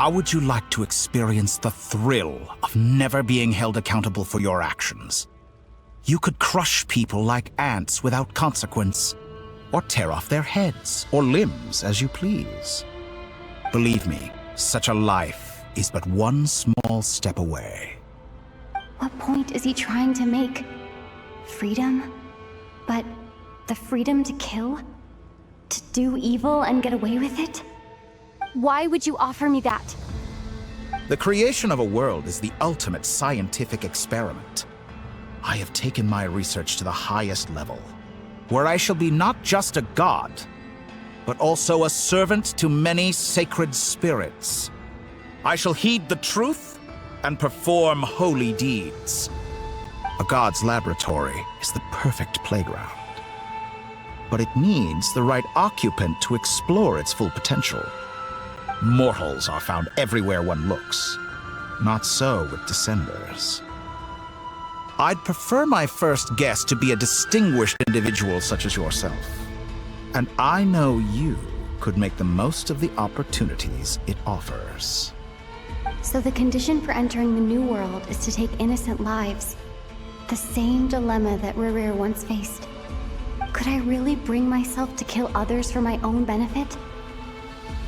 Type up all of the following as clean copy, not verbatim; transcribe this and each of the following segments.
How would you like to experience the thrill of never being held accountable for your actions? You could crush people like ants without consequence, or tear off their heads or limbs as you please. Believe me, such a life is but one small step away. What point is he trying to make? Freedom? But the freedom to kill? To do evil and get away with it? Why would you offer me that? The creation of a world is the ultimate scientific experiment. I have taken my research to the highest level, where I shall be not just a god, but also a servant to many sacred spirits. I shall heed the truth and perform holy deeds. A god's laboratory is the perfect playground, but it needs the right occupant to explore its full potential. Mortals are found everywhere one looks. Not so with Descenders. I'd prefer my first guest to be a distinguished individual such as yourself. And I know you could make the most of the opportunities it offers. So the condition for entering the New World is to take innocent lives. The same dilemma that Rerir once faced. Could I really bring myself to kill others for my own benefit?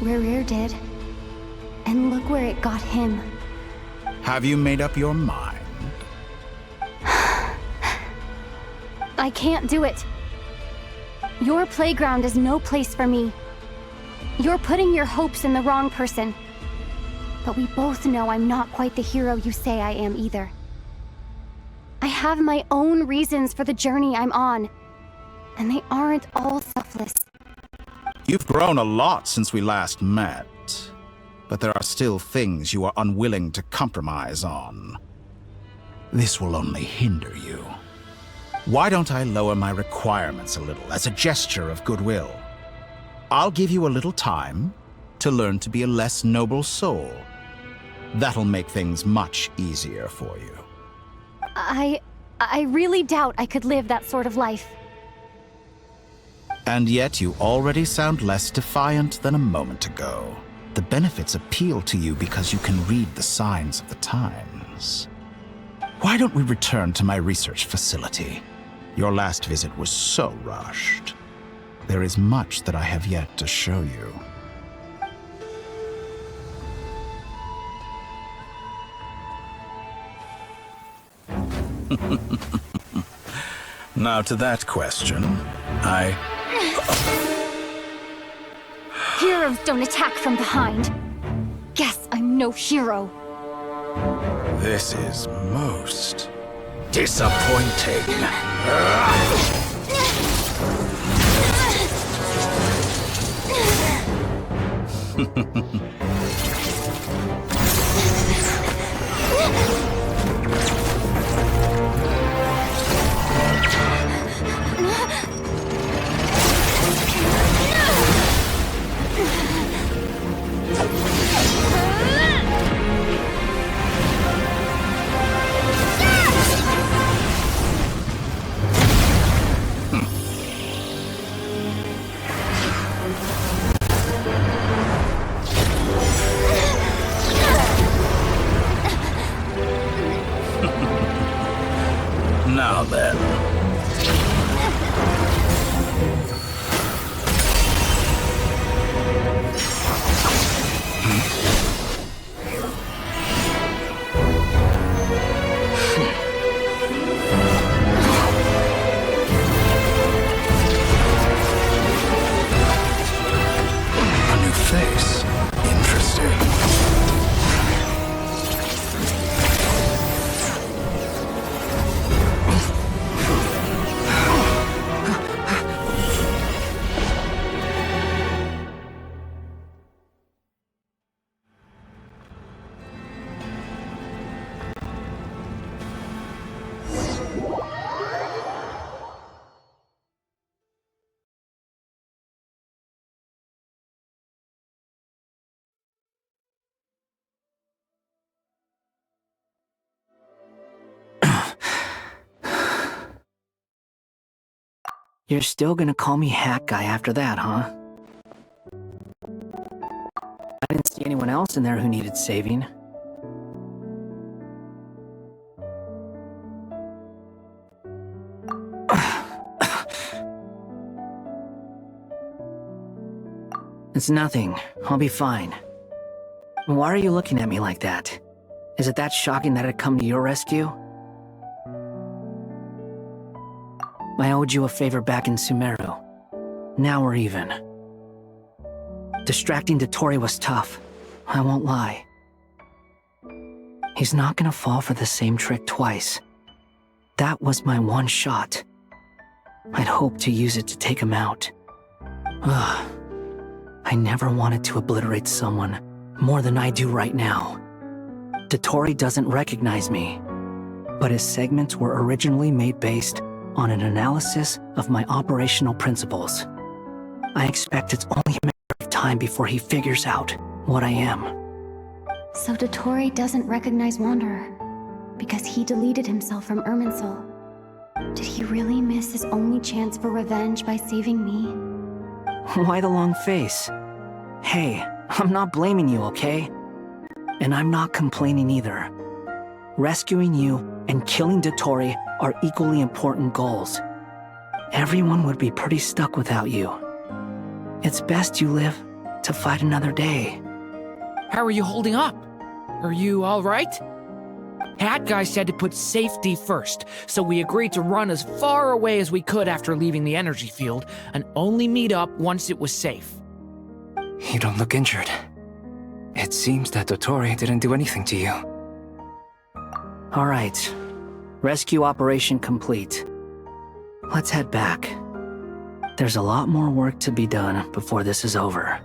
Rerir did. And look where it got him. Have you made up your mind? I can't do it. Your playground is no place for me. You're putting your hopes in the wrong person. But we both know I'm not quite the hero you say I am either. I have my own reasons for the journey I'm on, and they aren't all selfless. You've grown a lot since we last met, but there are still things you are unwilling to compromise on. This will only hinder you. Why don't I lower my requirements a little as a gesture of goodwill? I'll give you a little time to learn to be a less noble soul. That'll make things much easier for you. I really doubt I could live that sort of life. And yet you already sound less defiant than a moment ago. The benefits appeal to you because you can read the signs of the times. Why don't we return to my research facility? Your last visit was so rushed. There is much that I have yet to show you. Now to that question, Heroes don't attack from behind. Guess I'm no hero. This is most disappointing. Now then. A new face. Interesting. You're still gonna call me Hack Guy after that, huh? I didn't see anyone else in there who needed saving. It's nothing. I'll be fine. Why are you looking at me like that? Is it that shocking that I'd come to your rescue? I owed you a favor back in Sumeru. Now we're even. Distracting Dotori was tough, I won't lie. He's not gonna fall for the same trick twice. That was my one shot. I'd hoped to use it to take him out. Ugh. I never wanted to obliterate someone more than I do right now. Dotori doesn't recognize me, but his segments were originally made based on an analysis of my operational principles. I expect it's only a matter of time before he figures out what I am. So Dotori doesn't recognize Wanderer because he deleted himself from Irminsul. Did he really miss his only chance for revenge by saving me? Why the long face? Hey, I'm not blaming you, okay? And I'm not complaining either. Rescuing you and killing Dotori are equally important goals. Everyone would be pretty stuck without you. It's best you live to fight another day. How are you holding up? Are you all right? Hat Guy said to put safety first, so we agreed to run as far away as we could after leaving the energy field and only meet up once it was safe. You don't look injured. It seems that Dotori didn't do anything to you. All right. Rescue operation complete. Let's head back. There's a lot more work to be done before this is over.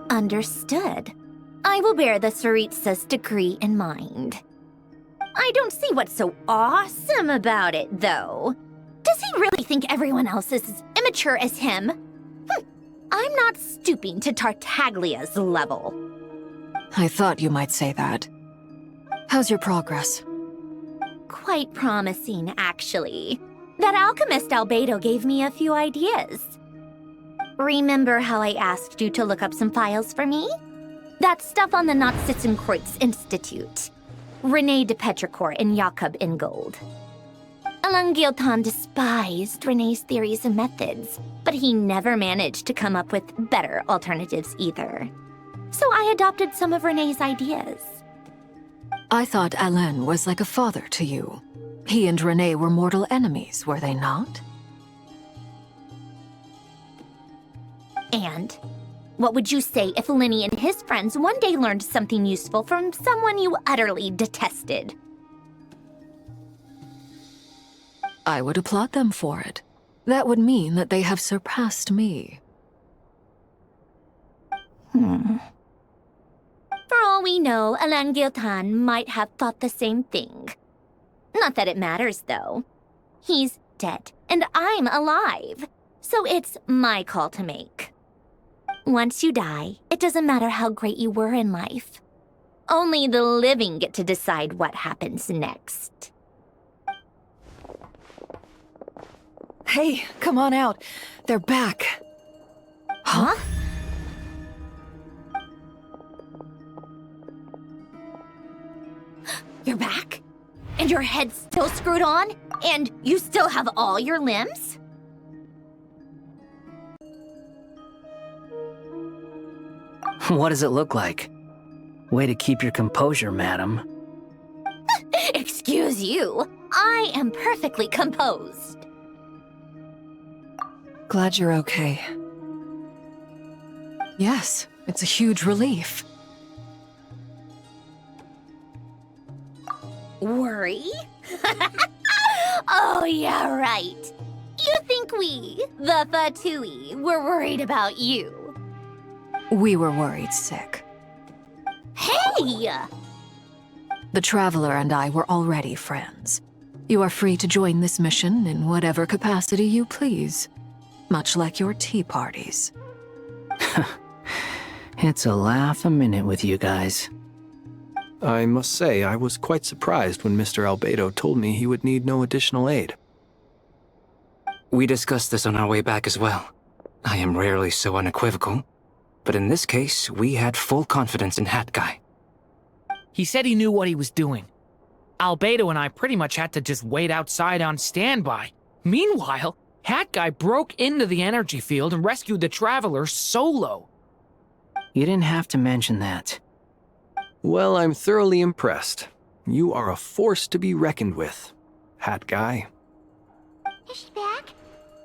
Understood. I will bear the Tsaritsa's decree in mind. I don't see what's so awesome about it, though. Does he really think everyone else is as immature as him? I'm not stooping to Tartaglia's level. I thought you might say that. How's your progress? Quite promising, actually. That alchemist Albedo gave me a few ideas. Remember how I asked you to look up some files for me? That stuff on the Nazi-Kreuz Institute. René de Petrichor and Jakob Ingold. Alain Guillotin despised René's theories and methods, but he never managed to come up with better alternatives either. So I adopted some of René's ideas. I thought Alain was like a father to you. He and René were mortal enemies, were they not? And what would you say if Lenny and his friends one day learned something useful from someone you utterly detested? I would applaud them for it. That would mean that they have surpassed me. For all we know, Alain Guillotin might have thought the same thing. Not that it matters, though. He's dead, and I'm alive. So it's my call to make. Once you die, it doesn't matter how great you were in life. Only the living get to decide what happens next. Hey, come on out. They're back. Huh? You're back? And your head's still screwed on? And you still have all your limbs? What does it look like? Way to keep your composure, madam. Excuse you. I am perfectly composed. Glad you're okay. Yes, it's a huge relief. Worry? Oh, yeah, right. You think we, the Fatui, were worried about you? We were worried sick. Hey! The Traveler and I were already friends. You are free to join this mission in whatever capacity you please. Much like your tea parties. It's a laugh a minute with you guys. I must say, I was quite surprised when Mr. Albedo told me he would need no additional aid. We discussed this on our way back as well. I am rarely so unequivocal, but in this case, we had full confidence in Hat Guy. He said he knew what he was doing. Albedo and I pretty much had to just wait outside on standby. Meanwhile, Hat Guy broke into the energy field and rescued the Traveler solo. You didn't have to mention that. Well, I'm thoroughly impressed. You are a force to be reckoned with, Hat Guy. Is she back?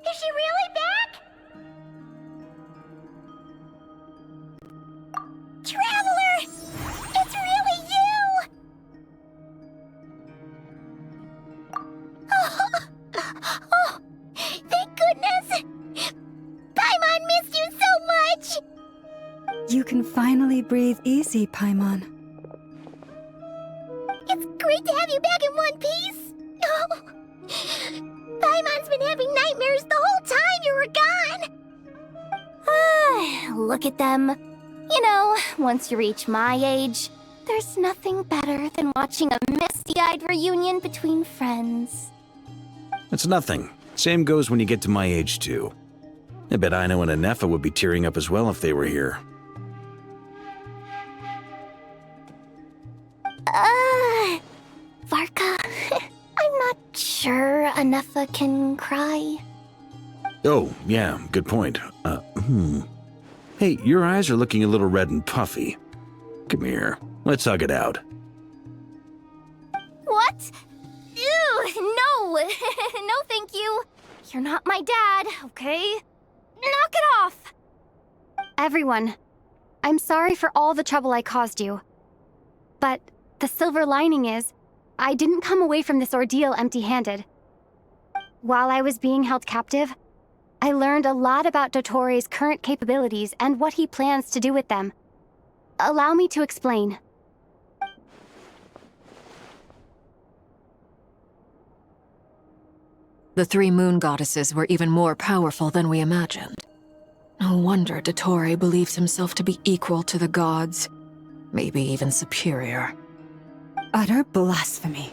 Is she really back? Traveler! It's really you! Oh, thank goodness! Paimon missed you so much! You can finally breathe easy, Paimon. It's great to have you back in one piece! Oh, Paimon's been having nightmares the whole time you were gone! Look at them. You know, once you reach my age, there's nothing better than watching a misty-eyed reunion between friends. It's nothing. Same goes when you get to my age, too. I bet Ino and Anefa would be tearing up as well if they were here. Varka, I'm not sure Anefa can cry. Oh, yeah, good point. Hey, your eyes are looking a little red and puffy. Come here, let's hug it out. What? Ew, no! No, thank you. You're not my dad, okay? Knock it off! Everyone, I'm sorry for all the trouble I caused you. But the silver lining is, I didn't come away from this ordeal empty-handed. While I was being held captive, I learned a lot about Dottoro's current capabilities and what he plans to do with them. Allow me to explain. The three moon goddesses were even more powerful than we imagined. No wonder Dottore believes himself to be equal to the gods, maybe even superior. Utter blasphemy.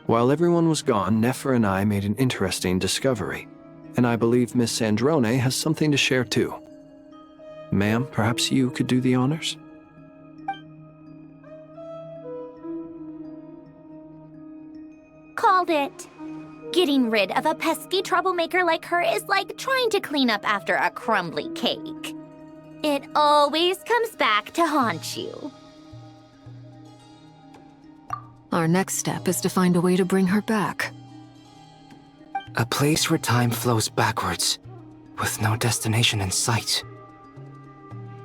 While everyone was gone, Nefer and I made an interesting discovery, and I believe Miss Sandrone has something to share too. Ma'am, perhaps you could do the honors? Called it. Getting rid of a pesky troublemaker like her is like trying to clean up after a crumbly cake. It always comes back to haunt you. Our next step is to find a way to bring her back. A place where time flows backwards, with no destination in sight.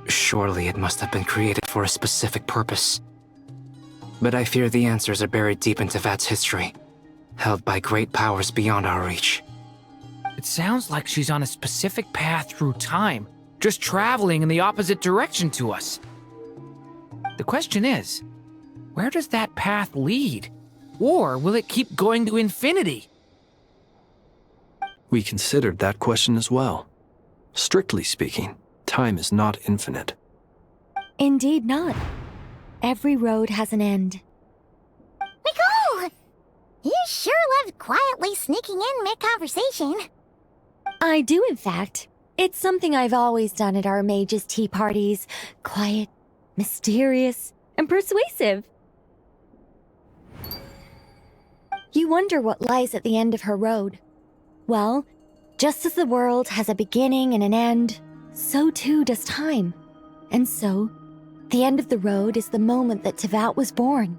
Surely it must have been created for a specific purpose. But I fear the answers are buried deep in Tevat's history, held by great powers beyond our reach. It sounds like she's on a specific path through time, just traveling in the opposite direction to us. The question is, where does that path lead? Or will it keep going to infinity? We considered that question as well. Strictly speaking, time is not infinite. Indeed not. Every road has an end. Nicole! You sure loved quietly sneaking in mid-conversation. I do, in fact. It's something I've always done at our mages' tea parties. Quiet, mysterious, and persuasive. You wonder what lies at the end of her road. Well, just as the world has a beginning and an end, so too does time. And so, the end of the road is the moment that Tevat was born.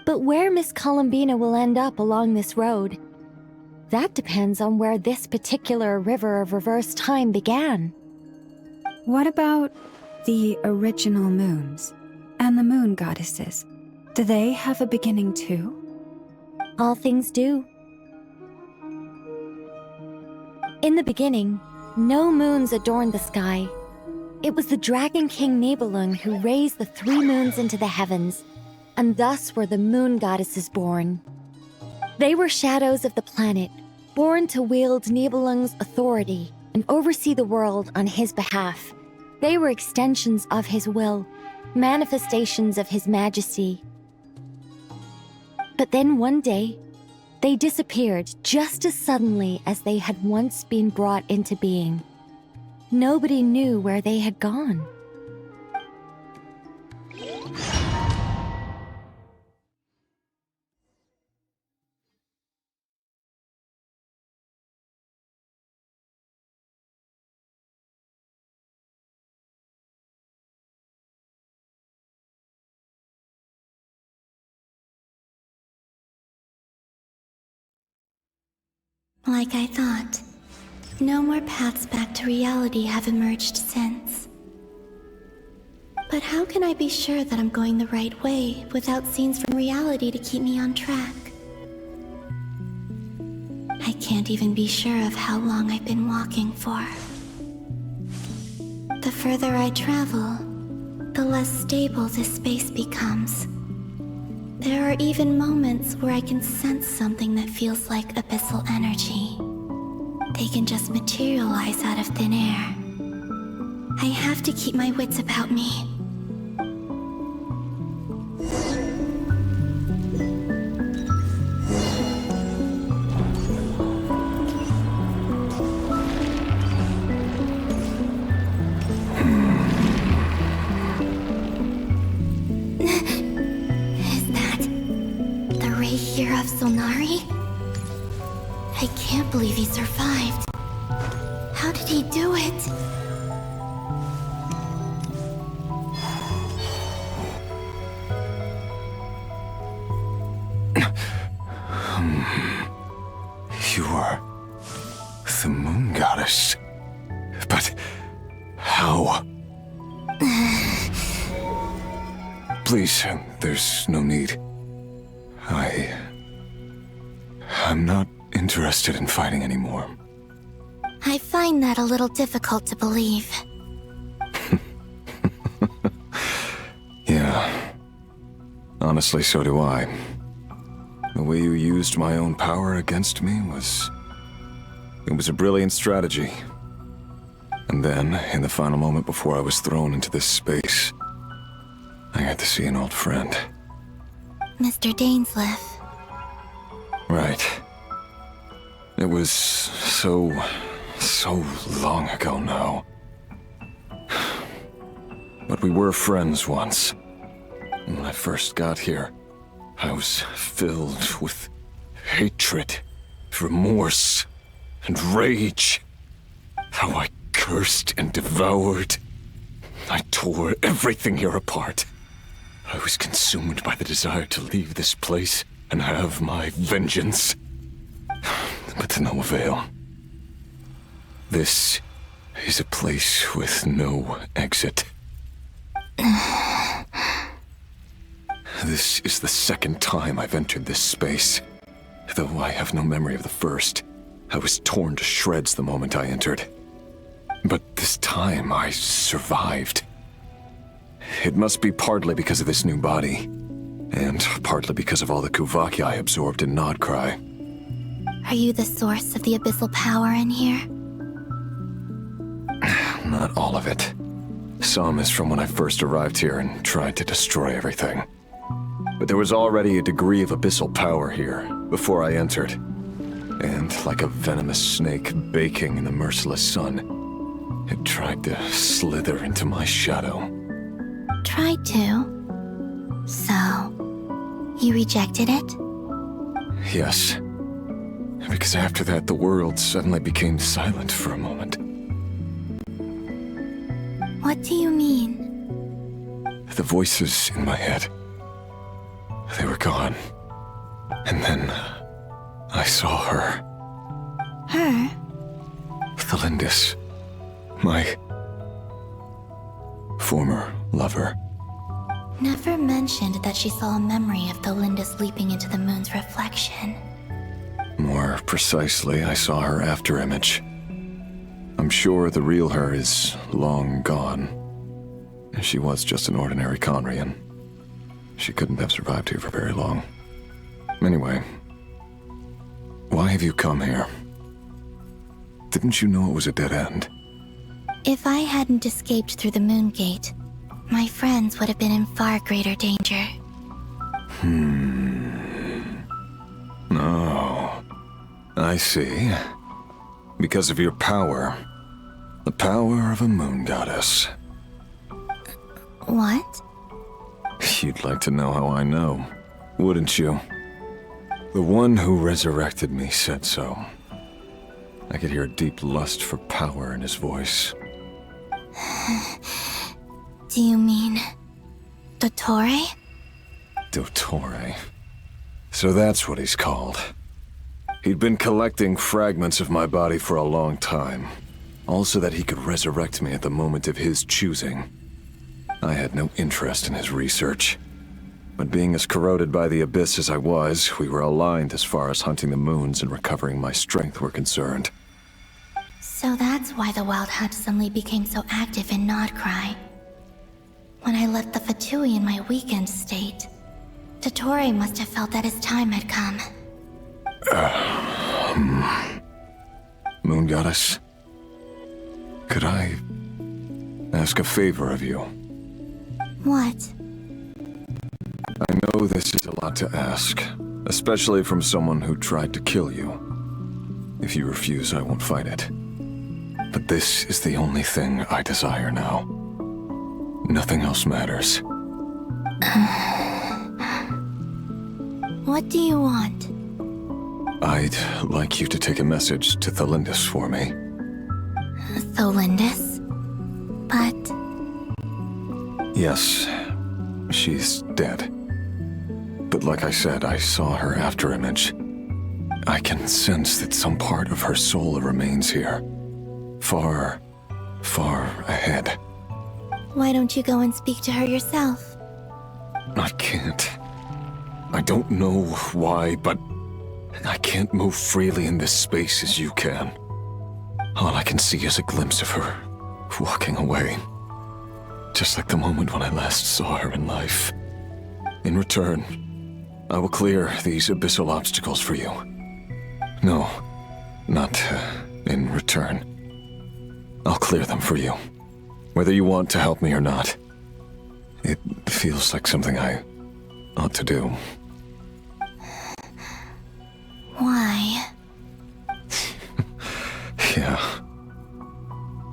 But where Miss Columbina will end up along this road, That depends on where this particular river of reverse time began. What about the original moons and the moon goddesses? Do they have a beginning too? All things do. In the beginning, no moons adorned the sky. It was the Dragon King Nibelung who raised the 3 moons into the heavens, and thus were the moon goddesses born. They were shadows of the planet, born to wield Nibelung's authority and oversee the world on his behalf. They were extensions of his will, manifestations of his majesty. But then one day, they disappeared just as suddenly as they had once been brought into being. Nobody knew where they had gone. Like I thought, no more paths back to reality have emerged since. But how can I be sure that I'm going the right way without scenes from reality to keep me on track? I can't even be sure of how long I've been walking for. The further I travel, the less stable this space becomes. There are even moments where I can sense something that feels like abyssal energy. They can just materialize out of thin air. I have to keep my wits about me. Solnari? I can't believe he survived. How did he do it? You are the moon goddess. But how? Please, there's no need. I'm not interested in fighting anymore. I find that a little difficult to believe. Yeah. Honestly, so do I. The way you used my own power against me was... It was a brilliant strategy. And then, in the final moment before I was thrown into this space, I got to see an old friend. Mr. Dainsleif. Right. It was so long ago now. But we were friends once. When I first got here, I was filled with hatred, remorse, and rage. How I cursed and devoured. I tore everything here apart. I was consumed by the desire to leave this place and have my vengeance. But to no avail. This is a place with no exit. This is the second time I've entered this space. Though I have no memory of the first. I was torn to shreds the moment I entered. But this time I survived. It must be partly because of this new body, and partly because of all the Kuvaki I absorbed in Nodcry. Are you the source of the abyssal power in here? Not all of it. Some is from when I first arrived here and tried to destroy everything. But there was already a degree of abyssal power here before I entered. And like a venomous snake baking in the merciless sun, it tried to slither into my shadow. Tried to? So, you rejected it? Yes. Because after that, the world suddenly became silent for a moment. What do you mean? The voices in my head, they were gone. And then I saw her. Her? Thelindis. My former lover. Never mentioned that she saw a memory of Thelindis leaping into the moon's reflection. More precisely, I saw her afterimage. I'm sure the real her is long gone. She was just an ordinary Conrian. She couldn't have survived here for very long. Anyway, why have you come here? Didn't you know it was a dead end? If I hadn't escaped through the moon gate, my friends would have been in far greater danger. No. I see. Because of your power. The power of a moon goddess. What? You'd like to know how I know, wouldn't you? The one who resurrected me said so. I could hear a deep lust for power in his voice. Do you mean... Dottore? Dottore. So that's what he's called. He'd been collecting fragments of my body for a long time. All so that he could resurrect me at the moment of his choosing. I had no interest in his research. But being as corroded by the abyss as I was, we were aligned as far as hunting the moons and recovering my strength were concerned. So that's why the Wild Hunt suddenly became so active in Nodcry. When I left the Fatui in my weakened state, Dottore must have felt that his time had come. Moon Goddess? Could I ask a favor of you? What? I know this is a lot to ask, especially from someone who tried to kill you. If you refuse, I won't fight it. But this is the only thing I desire now. Nothing else matters. What do you want? I'd like you to take a message to Thelindis for me. Thelindis? But... Yes, she's dead. But like I said, I saw her afterimage. I can sense that some part of her soul remains here. Far, far ahead. Why don't you go and speak to her yourself? I can't. I don't know why, but I can't move freely in this space as you can. All I can see is a glimpse of her, walking away. Just like the moment when I last saw her in life. In return, I will clear these abyssal obstacles for you. No, not in return. I'll clear them for you, whether you want to help me or not. It feels like something I ought to do. Why? Yeah.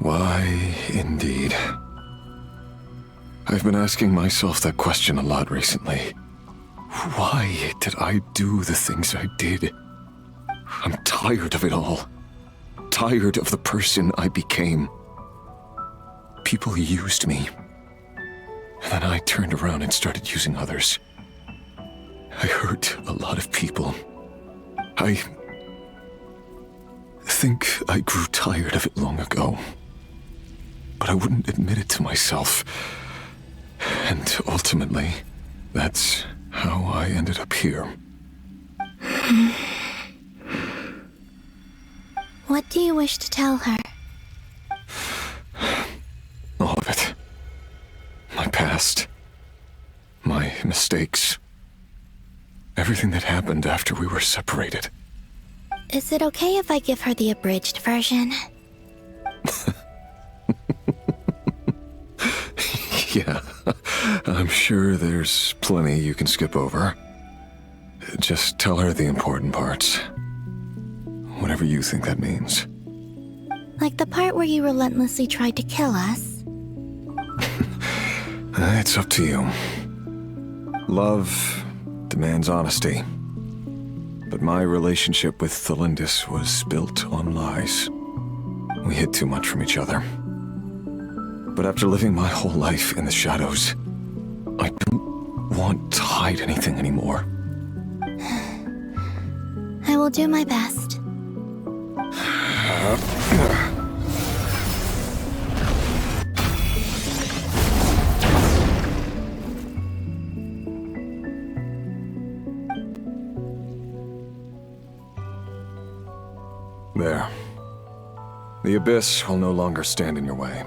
Why, indeed. I've been asking myself that question a lot recently. Why did I do the things I did? I'm tired of it all. Tired of the person I became. People used me. And then I turned around and started using others. I hurt a lot of people. I think I grew tired of it long ago. But I wouldn't admit it to myself. And ultimately, that's how I ended up here. What do you wish to tell her? All of it. My past. My mistakes. Everything that happened after we were separated. Is it okay if I give her the abridged version? Yeah, I'm sure there's plenty you can skip over. Just tell her the important parts. Whatever you think that means. Like the part where you relentlessly tried to kill us? It's up to you. Love demands honesty. But my relationship with Thelindis was built on lies. We hid too much from each other. But after living my whole life in the shadows, I don't want to hide anything anymore. I will do my best. There. The Abyss will no longer stand in your way.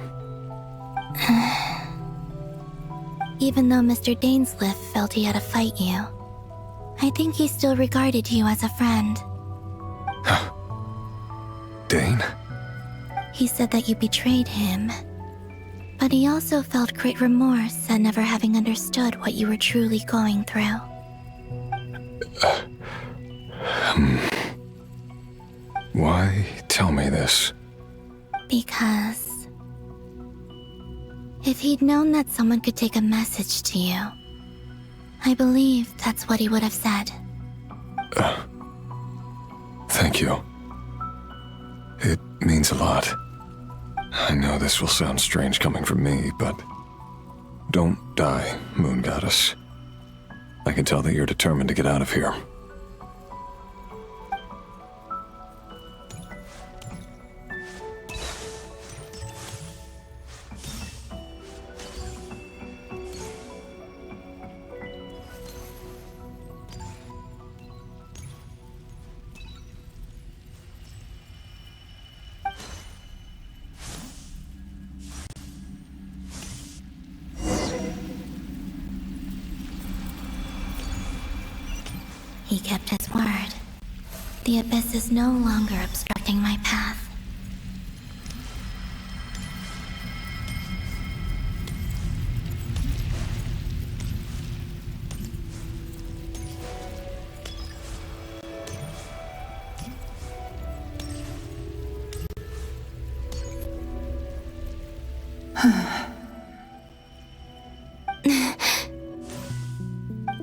Even though Mr. Dainsliff felt he had to fight you, I think he still regarded you as a friend. Dane? He said that you betrayed him, but he also felt great remorse at never having understood what you were truly going through. Why tell me this? Because if he'd known that someone could take a message to you, I believe that's what he would have said. Thank you. It means a lot. I know this will sound strange coming from me, but don't die, Moon Goddess. I can tell that you're determined to get out of here. He kept his word. The Abyss is no longer obstructing my path.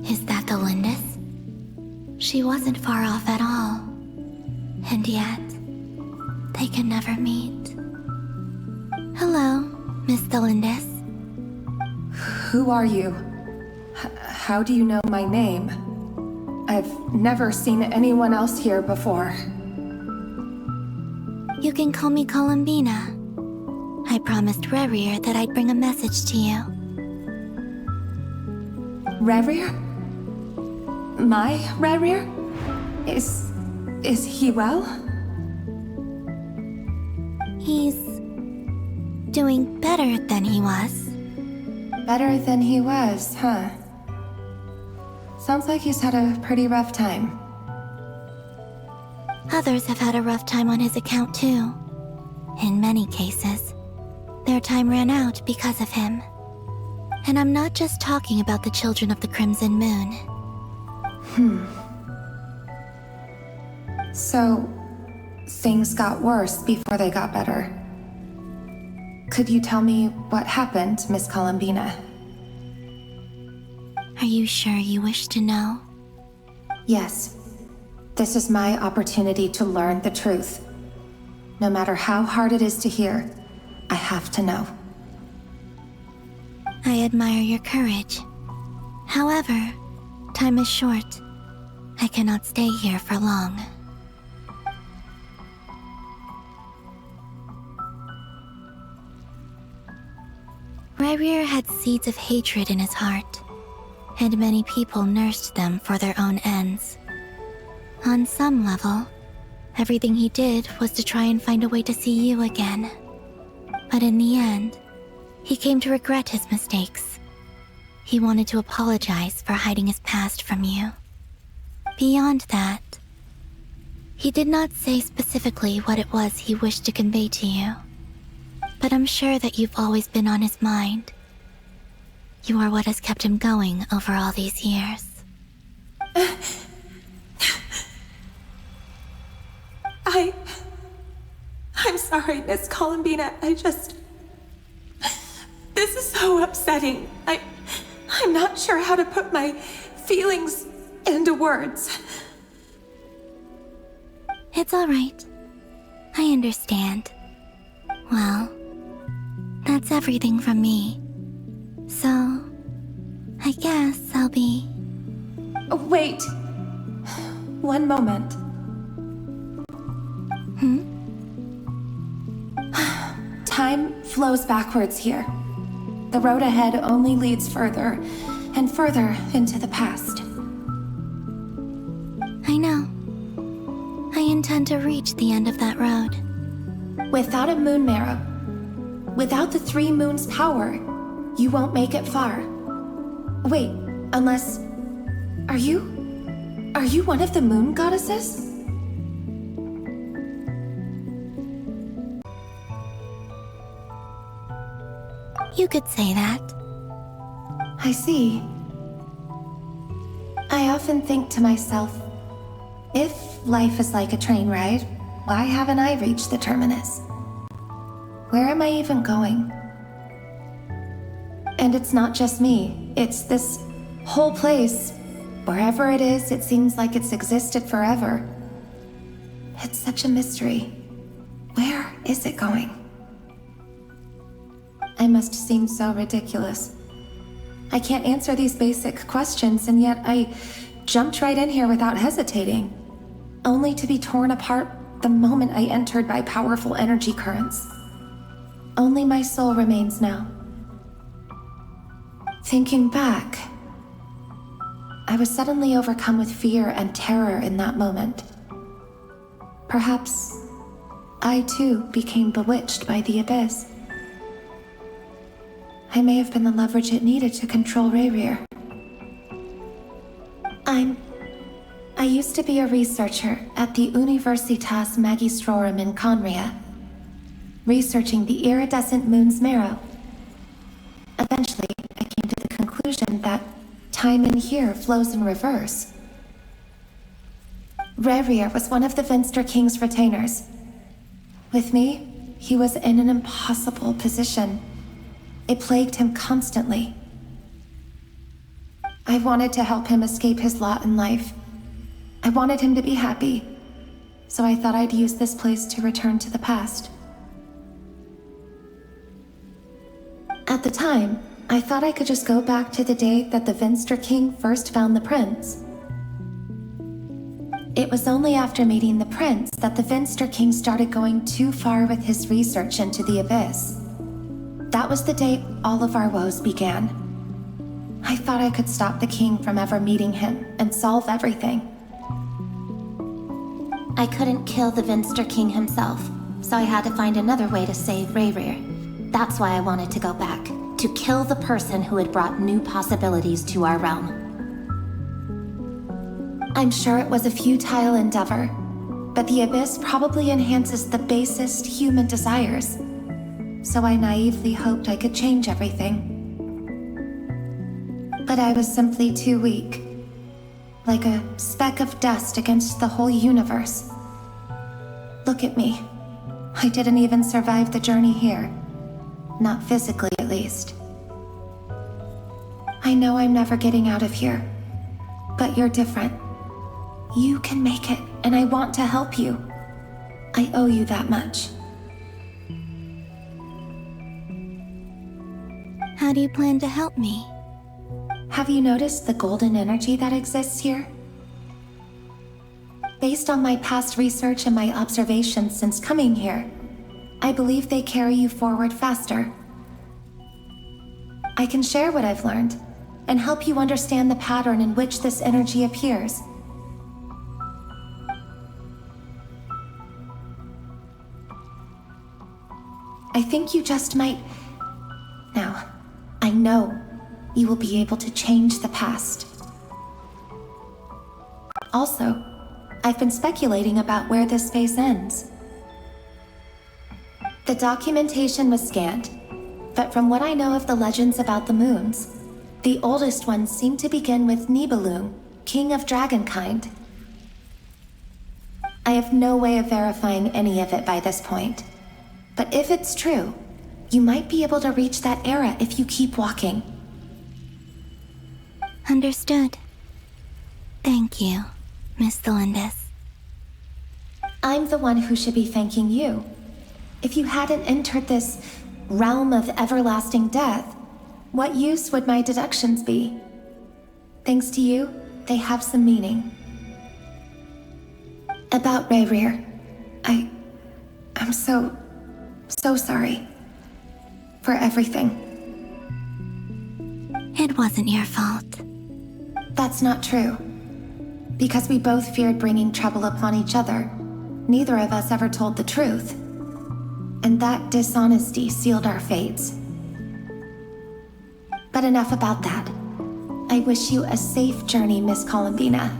Is that the Lindis? She wasn't far off at all. And yet, they can never meet. Hello, Miss Lindis. Who are you? How do you know my name? I've never seen anyone else here before. You can call me Columbina. I promised Rerir that I'd bring a message to you. Rerir? My Rerir? Is he well? He's doing better than he was. Better than he was, huh? Sounds like he's had a pretty rough time. Others have had a rough time on his account too. In many cases, their time ran out because of him. And I'm not just talking about the children of the Crimson Moon. So, things got worse before they got better. Could you tell me what happened, Miss Columbina? Are you sure you wish to know? Yes. This is my opportunity to learn the truth. No matter how hard it is to hear, I have to know. I admire your courage. However, time is short. I cannot stay here for long. Rerir had seeds of hatred in his heart, and many people nursed them for their own ends. On some level, everything he did was to try and find a way to see you again. But in the end, he came to regret his mistakes. He wanted to apologize for hiding his past from you. Beyond that, he did not say specifically what it was he wished to convey to you. But I'm sure that you've always been on his mind. You are what has kept him going over all these years. I'm sorry, Miss Columbina. This is so upsetting. I'm not sure how to put my feelings into words. It's all right. I understand. Well, that's everything from me. So, I guess I'll be... Wait. One moment. Time flows backwards here. The road ahead only leads further and further into the past. I know. I intend to reach the end of that road. Without a moon marrow, without the 3 moons' power, you won't make it far. Wait, unless... Are you one of the moon goddesses? You could say that. I see. I often think to myself, if life is like a train ride, why haven't I reached the terminus? Where am I even going? And it's not just me, it's this whole place. Wherever it is, it seems like it's existed forever. It's such a mystery. Where is it going? I must seem so ridiculous. I can't answer these basic questions, and yet I jumped right in here without hesitating, only to be torn apart the moment I entered by powerful energy currents. Only my soul remains now. Thinking back, I was suddenly overcome with fear and terror in that moment. Perhaps I too became bewitched by the abyss. I may have been the leverage it needed to control Rayrir. I used to be a researcher at the Universitas Magistrorum in Conria, researching the iridescent moon's marrow. Eventually, I came to the conclusion that time in here flows in reverse. Rayrir was one of the Vinster King's retainers. With me, he was in an impossible position. It plagued him constantly. I wanted to help him escape his lot in life. I wanted him to be happy, so I thought I'd use this place to return to the past. At the time, I thought I could just go back to the day that the Vinster King first found the prince. It was only after meeting the prince that the Vinster King started going too far with his research into the abyss. That was the day all of our woes began. I thought I could stop the king from ever meeting him and solve everything. I couldn't kill the Vinster King himself, so I had to find another way to save Rayrir. That's why I wanted to go back, to kill the person who had brought new possibilities to our realm. I'm sure it was a futile endeavor, but the abyss probably enhances the basest human desires. So I naively hoped I could change everything. But I was simply too weak. Like a speck of dust against the whole universe. Look at me. I didn't even survive the journey here. Not physically, at least. I know I'm never getting out of here. But you're different. You can make it, and I want to help you. I owe you that much. How do you plan to help me? Have you noticed the golden energy that exists here? Based on my past research and my observations since coming here, I believe they carry you forward faster. I can share what I've learned and help you understand the pattern in which this energy appears. I think you just might... Now, I know you will be able to change the past. Also, I've been speculating about where this space ends. The documentation was scanned, but from what I know of the legends about the moons, the oldest ones seem to begin with Nibelung, king of dragonkind. I have no way of verifying any of it by this point, but if it's true, you might be able to reach that era if you keep walking. Understood. Thank you, Miss Thelindis. I'm the one who should be thanking you. If you hadn't entered this realm of everlasting death, what use would my deductions be? Thanks to you, they have some meaning. About Rayrir, I'm so sorry. for everything. It wasn't your fault. That's not true. Because we both feared bringing trouble upon each other, neither of us ever told the truth. And that dishonesty sealed our fates. But enough about that. I wish you a safe journey, Miss Columbina.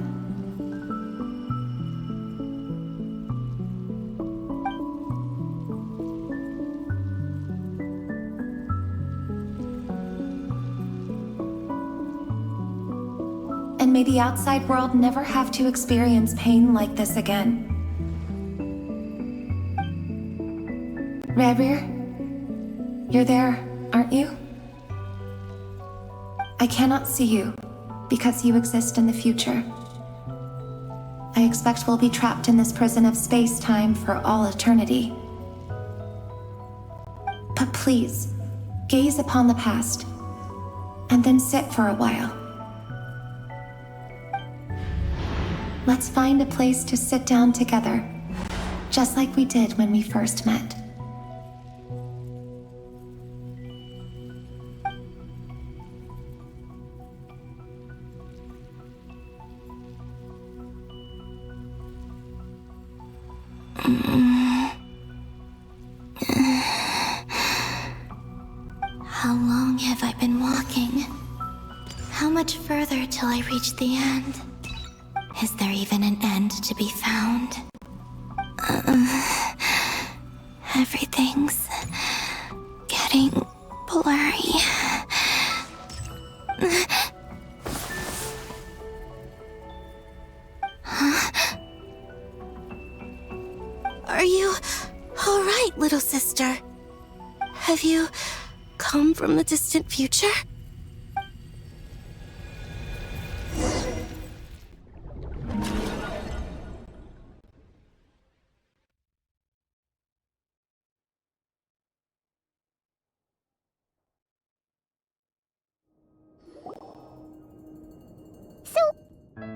And may the outside world never have to experience pain like this again. Rerir, you're there, aren't you? I cannot see you, because you exist in the future. I expect we'll be trapped in this prison of space-time for all eternity. But please, gaze upon the past, and then sit for a while. Let's find a place to sit down together, just like we did when we first met. How long have I been walking? How much further till I reach the end? Is there even an end to be found? Everything's getting blurry. Are you all right, little sister? Have you come from the distant future?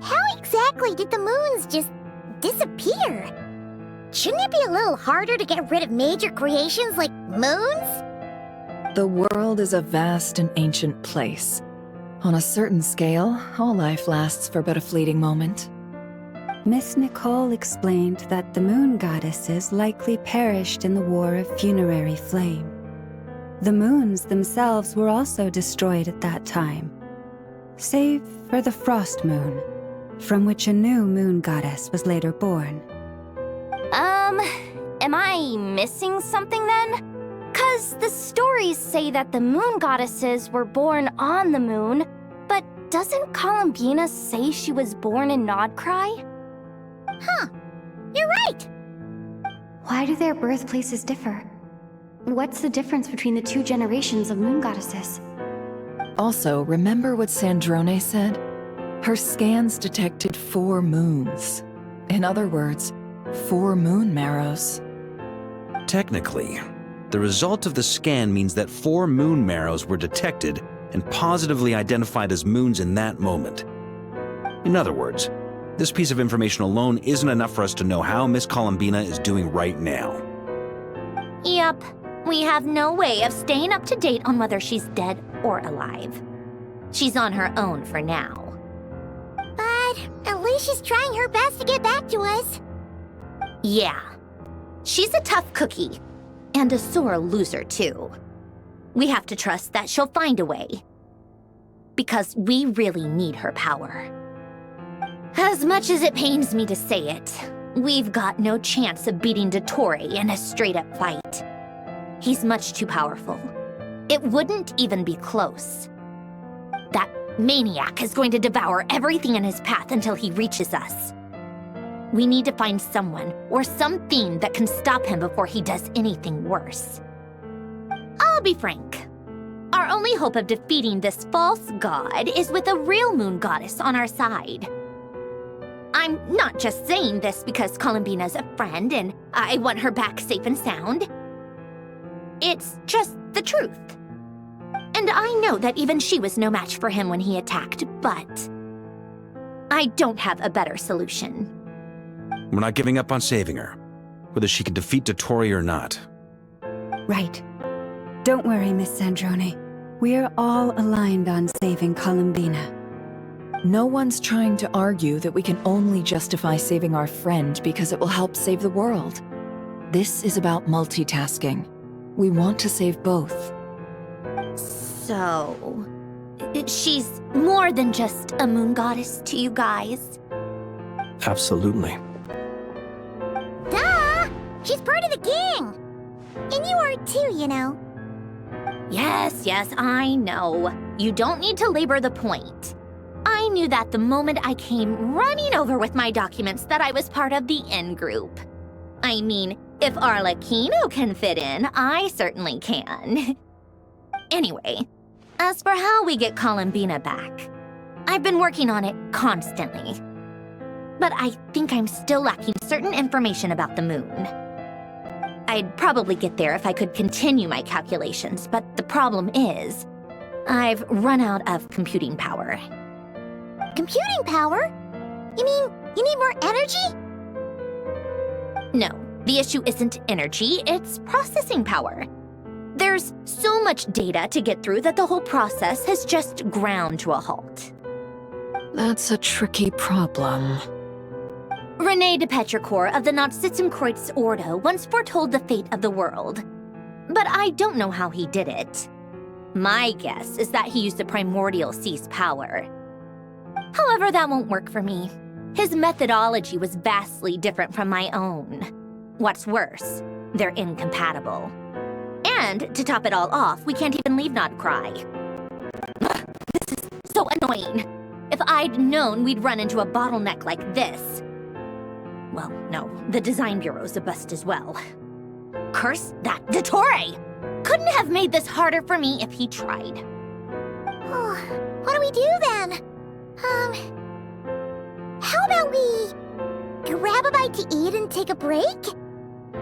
How exactly did the moons just disappear? Shouldn't it be a little harder to get rid of major creations like moons? The world is a vast and ancient place. On a certain scale, all life lasts for but a fleeting moment. Miss Nicole explained that the moon goddesses likely perished in the War of Funerary Flame. The moons themselves were also destroyed at that time, save for the Frost Moon, from which a new moon goddess was later born. Am I missing something then? 'Cause the stories say that the moon goddesses were born on the moon, but doesn't Columbina say she was born in Nodcry? Huh, you're right! Why do their birthplaces differ? What's the difference between the two generations of moon goddesses? Also, remember what Sandrone said? Her scans detected 4 moons. In other words, 4 moon marrows. Technically, the result of the scan means that 4 moon marrows were detected and positively identified as moons in that moment. In other words, this piece of information alone isn't enough for us to know how Miss Columbina is doing right now. Yep, we have no way of staying up to date on whether she's dead or alive. She's on her own for now. But at least she's trying her best to get back to us. Yeah, she's a tough cookie, and a sore loser too. We have to trust that she'll find a way, because we really need her power. As much as it pains me to say it, we've got no chance of beating Dottore in a straight-up fight. He's much too powerful. It wouldn't even be close. That maniac is going to devour everything in his path until he reaches us. We need to find someone or something that can stop him before he does anything worse. I'll be frank. Our only hope of defeating this false god is with a real moon goddess on our side. I'm not just saying this because Columbina's a friend and I want her back safe and sound. It's just the truth. And I know that even she was no match for him when he attacked, but I don't have a better solution. We're not giving up on saving her, whether she can defeat Dottore or not. Right. Don't worry, Miss Sandrone. We're all aligned on saving Columbina. No one's trying to argue that we can only justify saving our friend because it will help save the world. This is about multitasking. We want to save both. So, she's more than just a moon goddess to you guys. Absolutely. Duh! She's part of the gang! And you are too, you know. Yes, I know. You don't need to labor the point. I knew that the moment I came running over with my documents that I was part of the in-group. I mean, if Arlecchino can fit in, I certainly can. Anyway, as for how we get Columbina back, I've been working on it constantly. But I think I'm still lacking certain information about the moon. I'd probably get there if I could continue my calculations, but the problem is, I've run out of computing power. Computing power? You mean you need more energy? No, the issue isn't energy, it's processing power. There's so much data to get through that the whole process has just ground to a halt. That's a tricky problem. René de Petrichor of the Nazissenkreuz Ordo once foretold the fate of the world. But I don't know how he did it. My guess is that he used the primordial sea's power. However, that won't work for me. His methodology was vastly different from my own. What's worse, they're incompatible. And, to top it all off, we can't even leave Nodcry. This is so annoying. If I'd known we'd run into a bottleneck like this. Well, no, the design bureau's a bust as well. Curse that Dottore! Couldn't have made this harder for me if he tried. What do we do then? How about we grab a bite to eat and take a break?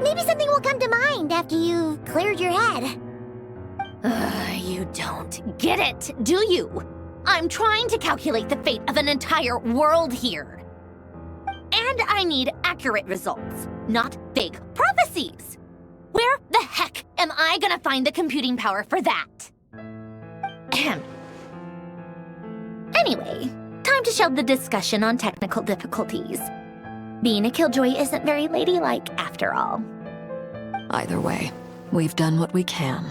Maybe something will come to mind after you've cleared your head. You don't get it, do you? I'm trying to calculate the fate of an entire world here. And I need accurate results, not vague prophecies. Where the heck am I gonna find the computing power for that? Ahem. Anyway, time to shelve the discussion on technical difficulties. Being a killjoy isn't very ladylike, after all. Either way, we've done what we can.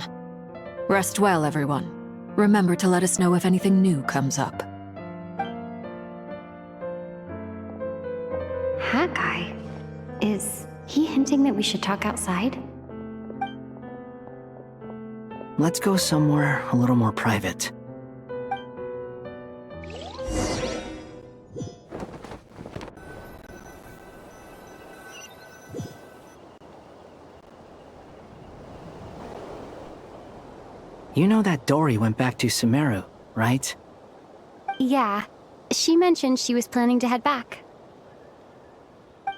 Rest well, everyone. Remember to let us know if anything new comes up. Haggai? Is he hinting that we should talk outside? Let's go somewhere a little more private. You know that Dory went back to Sumeru, right? Yeah. She mentioned she was planning to head back.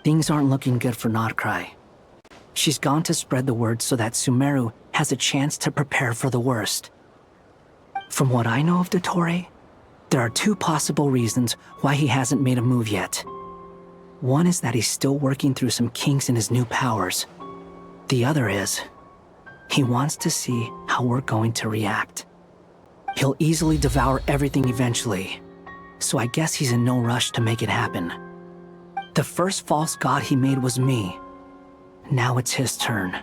Things aren't looking good for Nodcry. She's gone to spread the word so that Sumeru has a chance to prepare for the worst. From what I know of Dottore, there are two possible reasons why he hasn't made a move yet. One is that he's still working through some kinks in his new powers. The other is, he wants to see how we're going to react. He'll easily devour everything eventually, so I guess he's in no rush to make it happen. The first false god he made was me. Now it's his turn.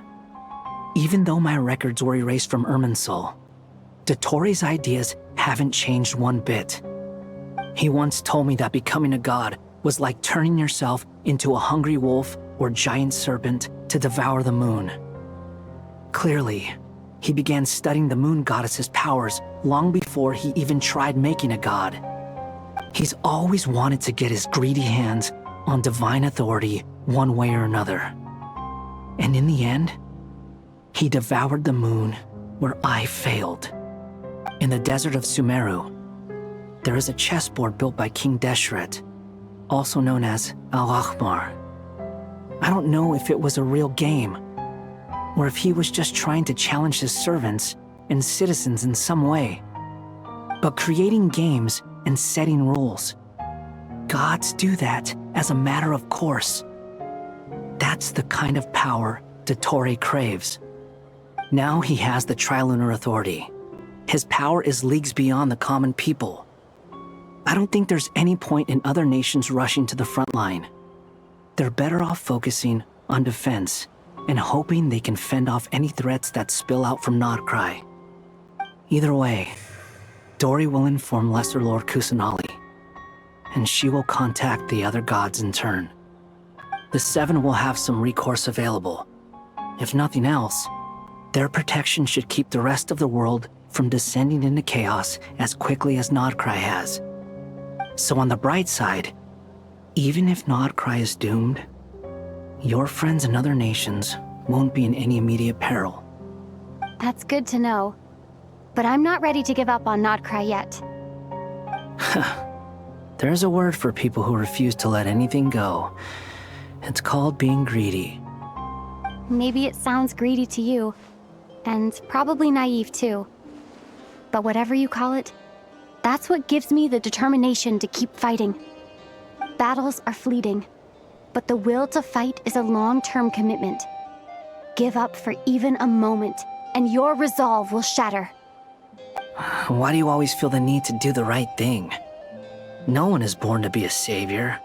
Even though my records were erased from Irminsul, Dottore's ideas haven't changed one bit. He once told me that becoming a god was like turning yourself into a hungry wolf or giant serpent to devour the moon. Clearly, he began studying the moon goddess's powers long before he even tried making a god. He's always wanted to get his greedy hands on divine authority one way or another. And in the end, he devoured the moon where I failed. In the desert of Sumeru, there is a chessboard built by King Deshret, also known as Al-Ahmar. I don't know if it was a real game, or if he was just trying to challenge his servants and citizens in some way. But creating games and setting rules, gods do that as a matter of course. That's the kind of power Dottore craves. Now he has the Trilunar Authority. His power is leagues beyond the common people. I don't think there's any point in other nations rushing to the front line. They're better off focusing on defense and hoping they can fend off any threats that spill out from Nodcry. Either way, Dori will inform Lesser Lord Kusanali, and she will contact the other gods in turn. The Seven will have some recourse available. If nothing else, their protection should keep the rest of the world from descending into chaos as quickly as Nodcry has. So on the bright side, even if Nodcry is doomed, your friends in other nations won't be in any immediate peril. That's good to know. But I'm not ready to give up on Nodcry yet. There's a word for people who refuse to let anything go. It's called being greedy. Maybe it sounds greedy to you, and probably naive too. But whatever you call it, that's what gives me the determination to keep fighting. Battles are fleeting, but the will to fight is a long-term commitment. Give up for even a moment, and your resolve will shatter. Why do you always feel the need to do the right thing? No one is born to be a savior.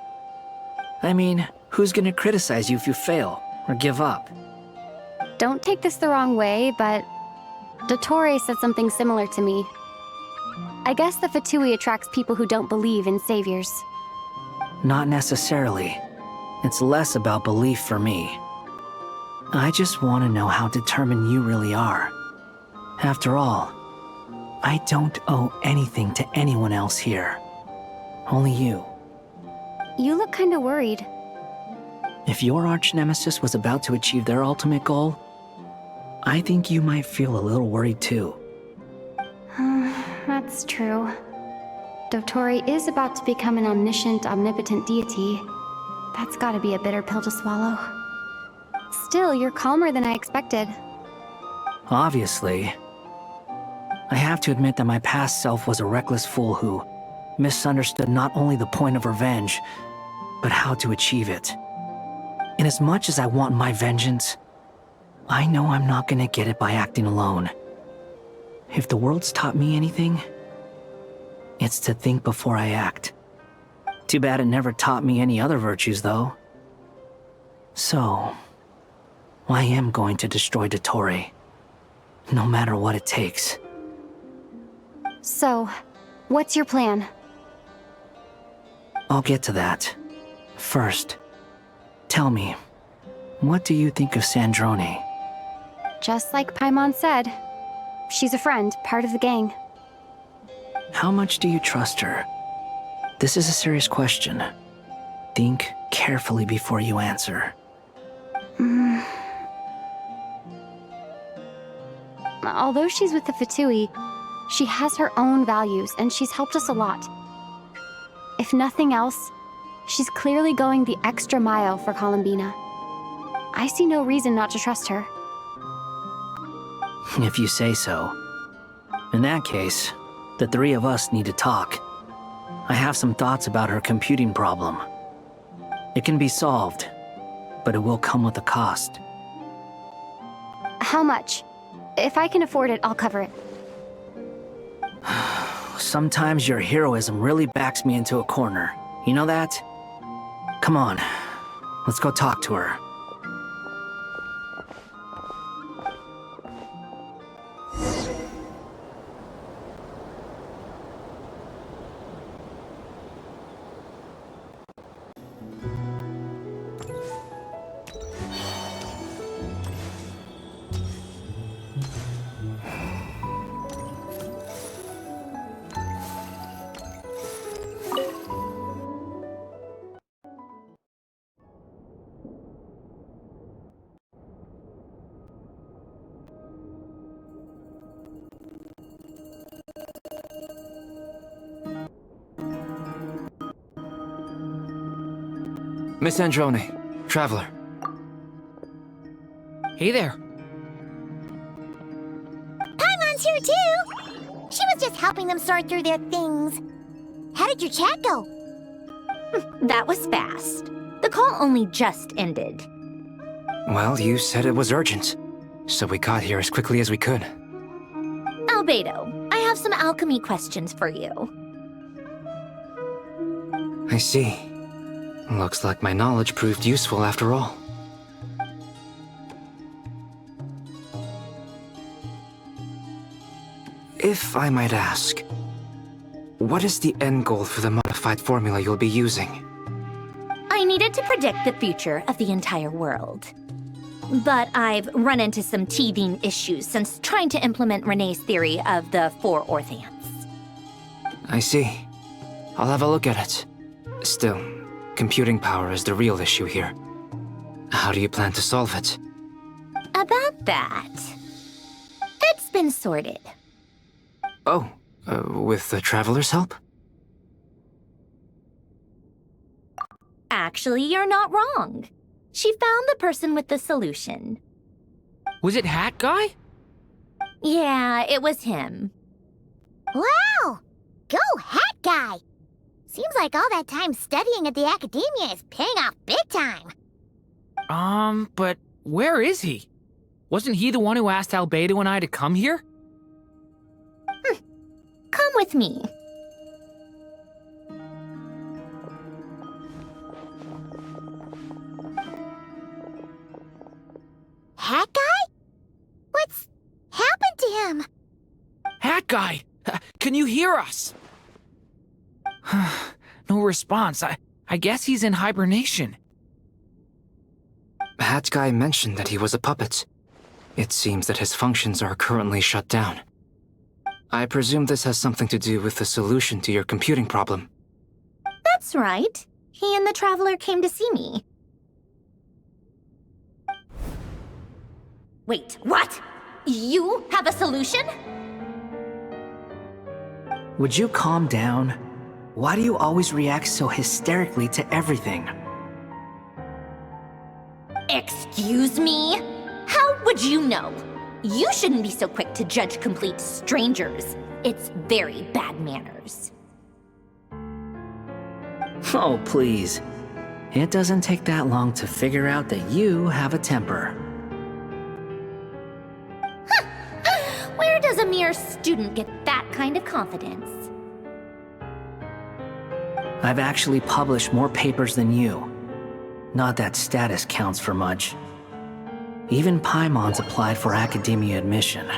I mean, who's gonna criticize you if you fail, or give up? Don't take this the wrong way, but Dottore said something similar to me. I guess the Fatui attracts people who don't believe in saviors. Not necessarily. It's less about belief for me. I just want to know how determined you really are. After all, I don't owe anything to anyone else here. Only you. You look kinda worried. If your arch-nemesis was about to achieve their ultimate goal, I think you might feel a little worried too. That's true. Dottore is about to become an omniscient, omnipotent deity. That's gotta be a bitter pill to swallow. Still, you're calmer than I expected. Obviously. I have to admit that my past self was a reckless fool who misunderstood not only the point of revenge, but how to achieve it. And as much as I want my vengeance, I know I'm not gonna get it by acting alone. If the world's taught me anything, it's to think before I act. Too bad it never taught me any other virtues, though. So, I am going to destroy Dottore, no matter what it takes. So, what's your plan? I'll get to that. First, tell me, what do you think of Sandrone? Just like Paimon said, she's a friend, part of the gang. How much do you trust her? This is a serious question. Think carefully before you answer. Although she's with the Fatui, she has her own values, and she's helped us a lot. If nothing else, she's clearly going the extra mile for Columbina. I see no reason not to trust her. If you say so. In that case, the three of us need to talk. I have some thoughts about her computing problem. It can be solved, but it will come with a cost. How much? If I can afford it, I'll cover it. Sometimes your heroism really backs me into a corner. You know that? Come on, let's go talk to her. Miss Androne, Traveler. Hey there. Paimon's here too! She was just helping them sort through their things. How did your chat go? That was fast. The call only just ended. Well, you said it was urgent. So we got here as quickly as we could. Albedo, I have some alchemy questions for you. I see. Looks like my knowledge proved useful after all. If I might ask, what is the end goal for the modified formula you'll be using? I needed to predict the future of the entire world. But I've run into some teething issues since trying to implement Renee's theory of the 4 Orthants. I see. I'll have a look at it. Still, computing power is the real issue here. How do you plan to solve it? About that, it's been sorted. Oh, with the Traveler's help? Actually, you're not wrong. She found the person with the solution. Was it Hat Guy? Yeah, it was him. Wow! Go Hat Guy! Seems like all that time studying at the academia is paying off big time. But where is he? Wasn't he the one who asked Albedo and I to come here? Come with me. Hat Guy? What's happened to him? Hat Guy! Can you hear us? No response. I guess he's in hibernation. Hat Guy mentioned that he was a puppet. It seems that his functions are currently shut down. I presume this has something to do with the solution to your computing problem. That's right. He and the Traveler came to see me. Wait, what? You have a solution? Would you calm down? Why do you always react so hysterically to everything? Excuse me? How would you know? You shouldn't be so quick to judge complete strangers. It's very bad manners. Oh, please. It doesn't take that long to figure out that you have a temper. Where does a mere student get that kind of confidence? I've actually published more papers than you. Not that status counts for much. Even Paimon's applied for academia admission.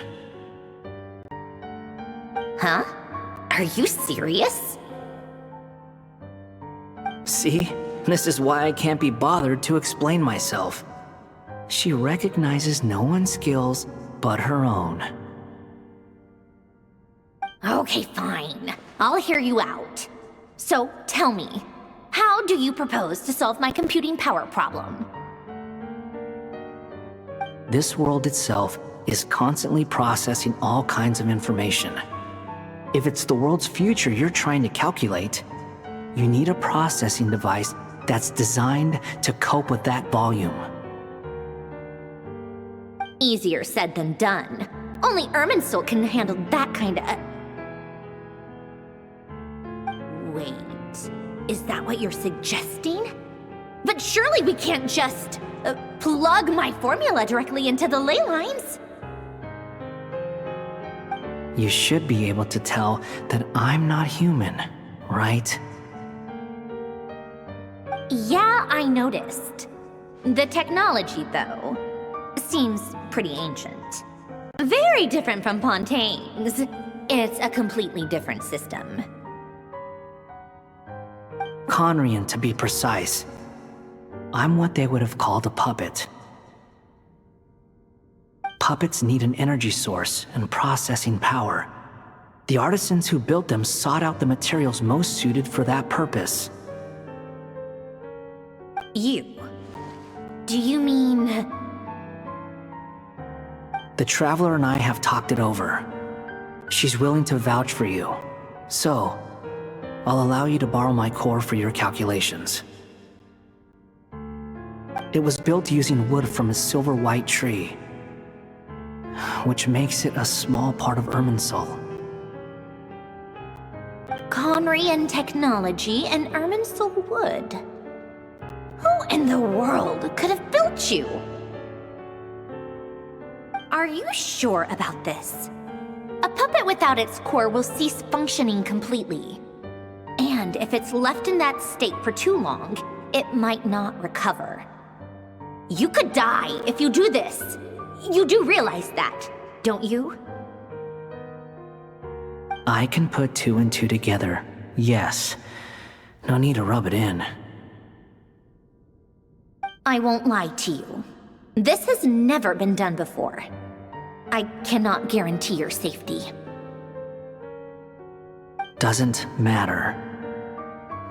Huh? Are you serious? See? This is why I can't be bothered to explain myself. She recognizes no one's skills but her own. Okay, fine. I'll hear you out. So, tell me, how do you propose to solve my computing power problem? This world itself is constantly processing all kinds of information. If it's the world's future you're trying to calculate, you need a processing device that's designed to cope with that volume. Easier said than done. Only Irminsul can handle that kind of... Wait, is that what you're suggesting? But surely we can't just plug my formula directly into the ley lines. You should be able to tell that I'm not human, right? Yeah, I noticed. The technology, though, seems pretty ancient. Very different from Pontaine's. It's a completely different system. Conrian, to be precise. I'm what they would have called a puppet. Puppets need an energy source and processing power. The artisans who built them sought out the materials most suited for that purpose. You? Do you mean... The Traveler and I have talked it over. She's willing to vouch for you. So, I'll allow you to borrow my core for your calculations. It was built using wood from a silver white tree, which makes it a small part of Irminsul. Conrian technology and Irminsul wood. Who in the world could have built you? Are you sure about this? A puppet without its core will cease functioning completely. And if it's left in that state for too long, it might not recover. You could die if you do this. You do realize that, don't you? I can put two and two together, yes. No need to rub it in. I won't lie to you. This has never been done before. I cannot guarantee your safety. Doesn't matter.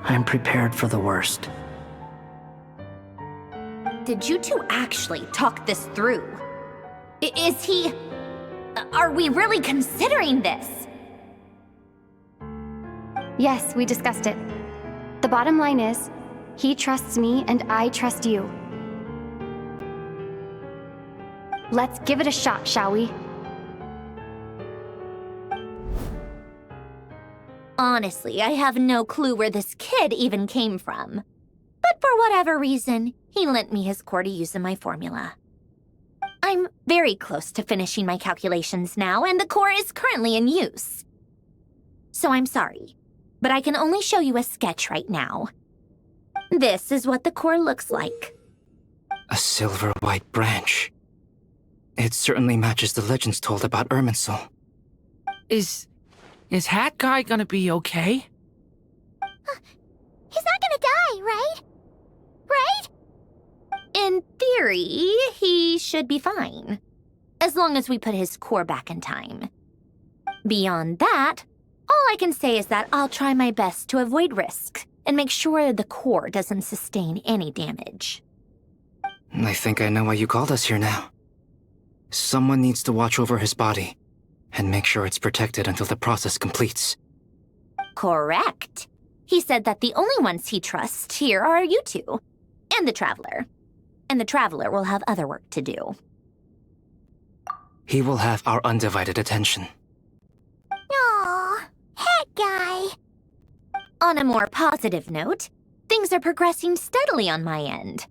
I'm prepared for the worst. Did you two actually talk this through? Is he... Are we really considering this? Yes, we discussed it. The bottom line is, he trusts me and I trust you. Let's give it a shot, shall we? Honestly, I have no clue where this kid even came from. But for whatever reason, he lent me his core to use in my formula. I'm very close to finishing my calculations now, and the core is currently in use. So I'm sorry, but I can only show you a sketch right now. This is what the core looks like. A silver white branch. It certainly matches the legends told about Irminsul. Is Hat Guy gonna be okay? He's not gonna die, right? Right? In theory, he should be fine. As long as we put his core back in time. Beyond that, all I can say is that I'll try my best to avoid risk and make sure the core doesn't sustain any damage. I think I know why you called us here now. Someone needs to watch over his body and make sure it's protected until the process completes. Correct. He said that the only ones he trusts here are you two, and the Traveler. And the Traveler will have other work to do. He will have our undivided attention. Aww, Hat Guy. On a more positive note, things are progressing steadily on my end.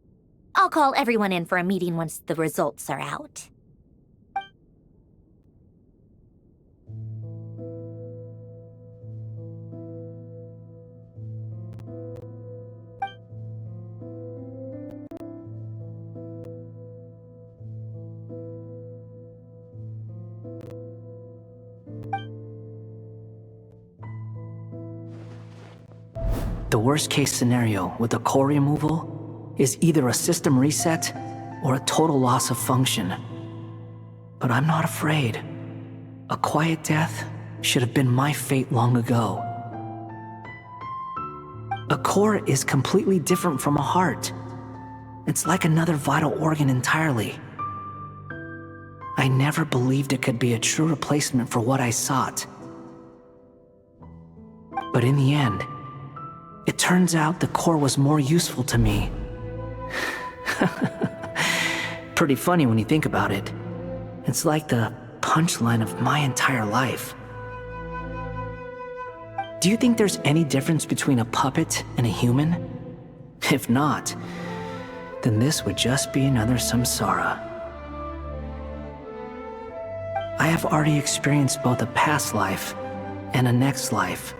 I'll call everyone in for a meeting once the results are out. The worst case scenario with the core removal is either a system reset or a total loss of function. But I'm not afraid. A quiet death should have been my fate long ago. A core is completely different from a heart. It's like another vital organ entirely. I never believed it could be a true replacement for what I sought. But in the end, it turns out the core was more useful to me. Pretty funny when you think about it. It's like the punchline of my entire life. Do you think there's any difference between a puppet and a human? If not, then this would just be another samsara. I have already experienced both a past life and a next life.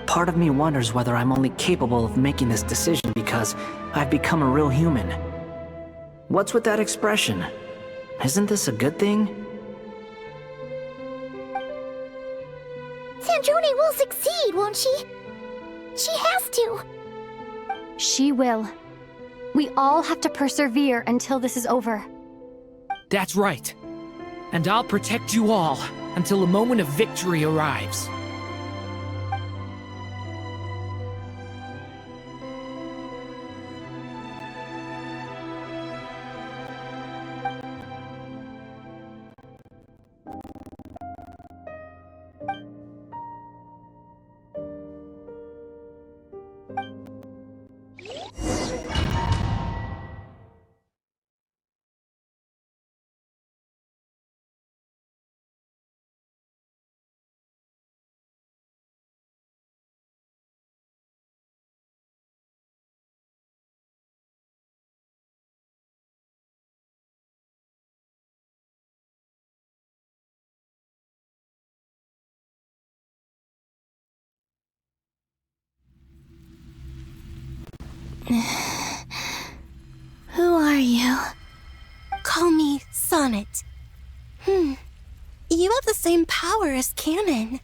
Part of me wonders whether I'm only capable of making this decision because I've become a real human. What's with that expression? Isn't this a good thing? Sanjoni will succeed, won't she? She has to. She will. We all have to persevere until this is over. That's right. And I'll protect you all until the moment of victory arrives. Who are you? Call me Sonnet. You have the same power as Canon.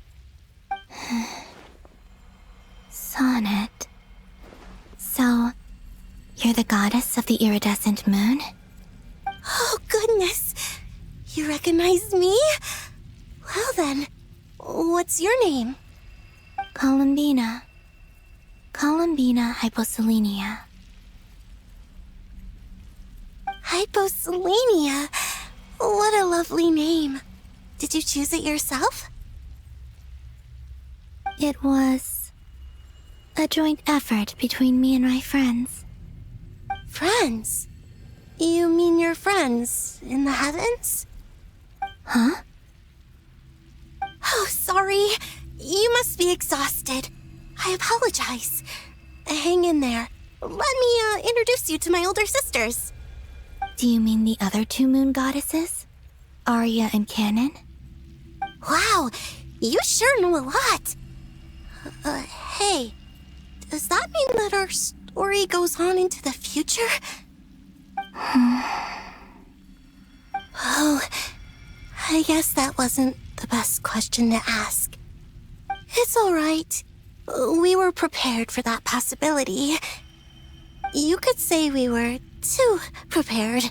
Sonnet. So, you're the goddess of the iridescent moon? Oh, goodness! You recognize me? Well then, what's your name? Columbina. Columbina Hyposelenia. Hyposelenia? What a lovely name. Did you choose it yourself? It was a joint effort between me and my friends. Friends? You mean your friends in the heavens? Huh? Oh, sorry. You must be exhausted. I apologize. Hang in there. Let me introduce you to my older sisters. Do you mean the other two moon goddesses? Arya and Canon? Wow, you sure know a lot. Hey, does that mean that our story goes on into the future? Oh, I guess that wasn't the best question to ask. It's alright. We were prepared for that possibility. You could say we were too prepared.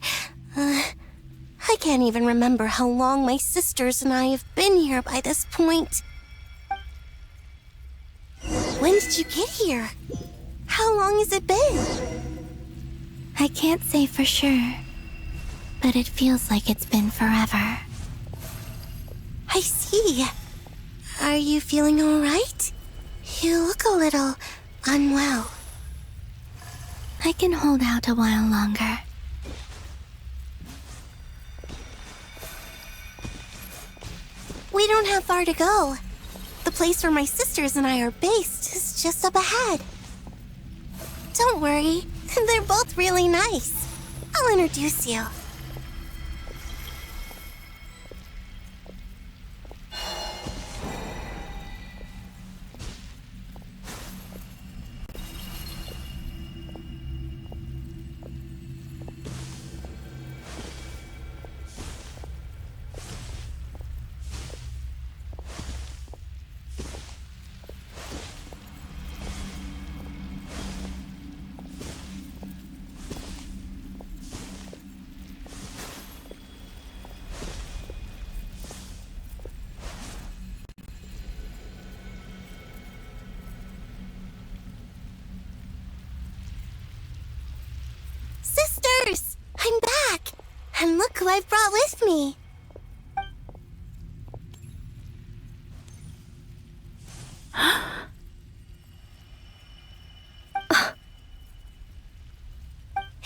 I can't even remember how long my sisters and I have been here by this point. When did you get here? How long has it been? I can't say for sure, but it feels like it's been forever. I see. Are you feeling all right? You look a little unwell. I can hold out a while longer. We don't have far to go. The place where my sisters and I are based is just up ahead. Don't worry, they're both really nice. I'll introduce you. Sisters! I'm back! And look who I've brought with me!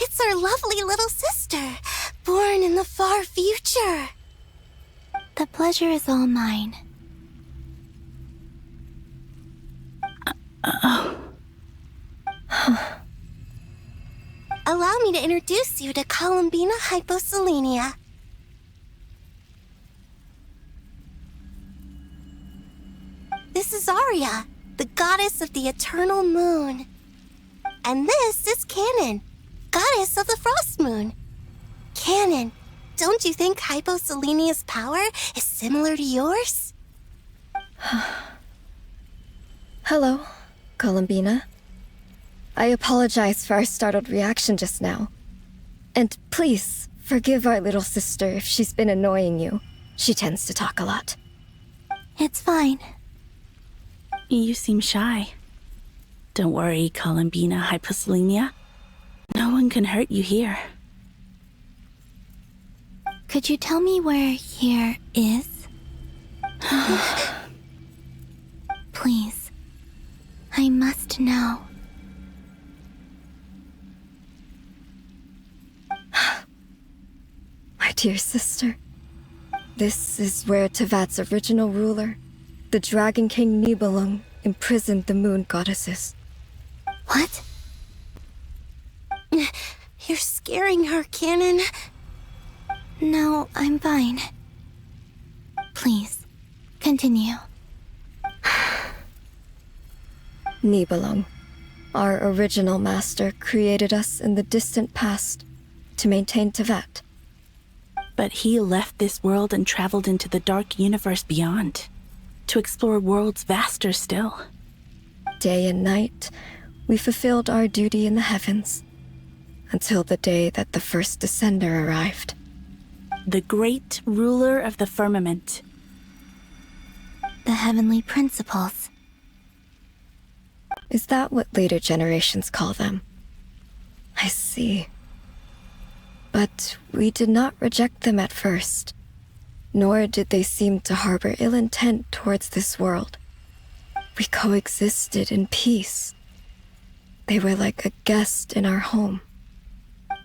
It's our lovely little sister, born in the far future. The pleasure is all mine. Allow me to introduce you to Columbina Hyposelenia. This is Arya, the goddess of the eternal moon. And this is Canon, goddess of the frost moon. Canon, don't you think Hyposelenia's power is similar to yours? Hello, Columbina. I apologize for our startled reaction just now. And please, forgive our little sister if she's been annoying you. She tends to talk a lot. It's fine. You seem shy. Don't worry, Columbina Hyposelenia. No one can hurt you here. Could you tell me where here is? Please. I must know. My dear sister, this is where Tevat's original ruler, the Dragon King Nibelung, imprisoned the moon goddesses. What? You're scaring her, Canon. No, I'm fine. Please, continue. Nibelung, Our original master created us in the distant past to maintain Tevat. But he left this world and traveled into the dark universe beyond, to explore worlds vaster still. Day and night, we fulfilled our duty in the heavens, until the day that the first descender arrived. The great ruler of the firmament. The heavenly principles. Is that what later generations call them? I see. But we did not reject them at first, nor did they seem to harbor ill intent towards this world. We coexisted in peace. They were like a guest in our home.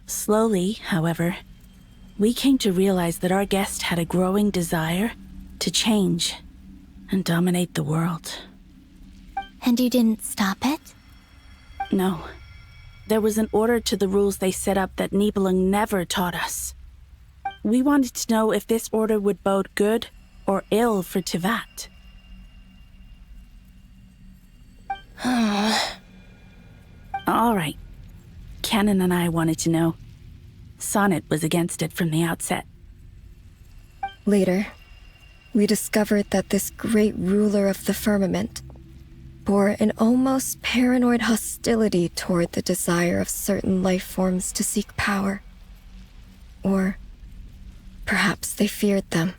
Slowly, however, we came to realize that our guest had a growing desire to change and dominate the world. And you didn't stop it? No. There was an order to the rules they set up that Nibelung never taught us. We wanted to know if this order would bode good or ill for Tevat. All right. Canon and I wanted to know. Sonnet was against it from the outset. Later, we discovered that this great ruler of the firmament bore an almost paranoid hostility toward the desire of certain life forms to seek power. Or perhaps they feared them.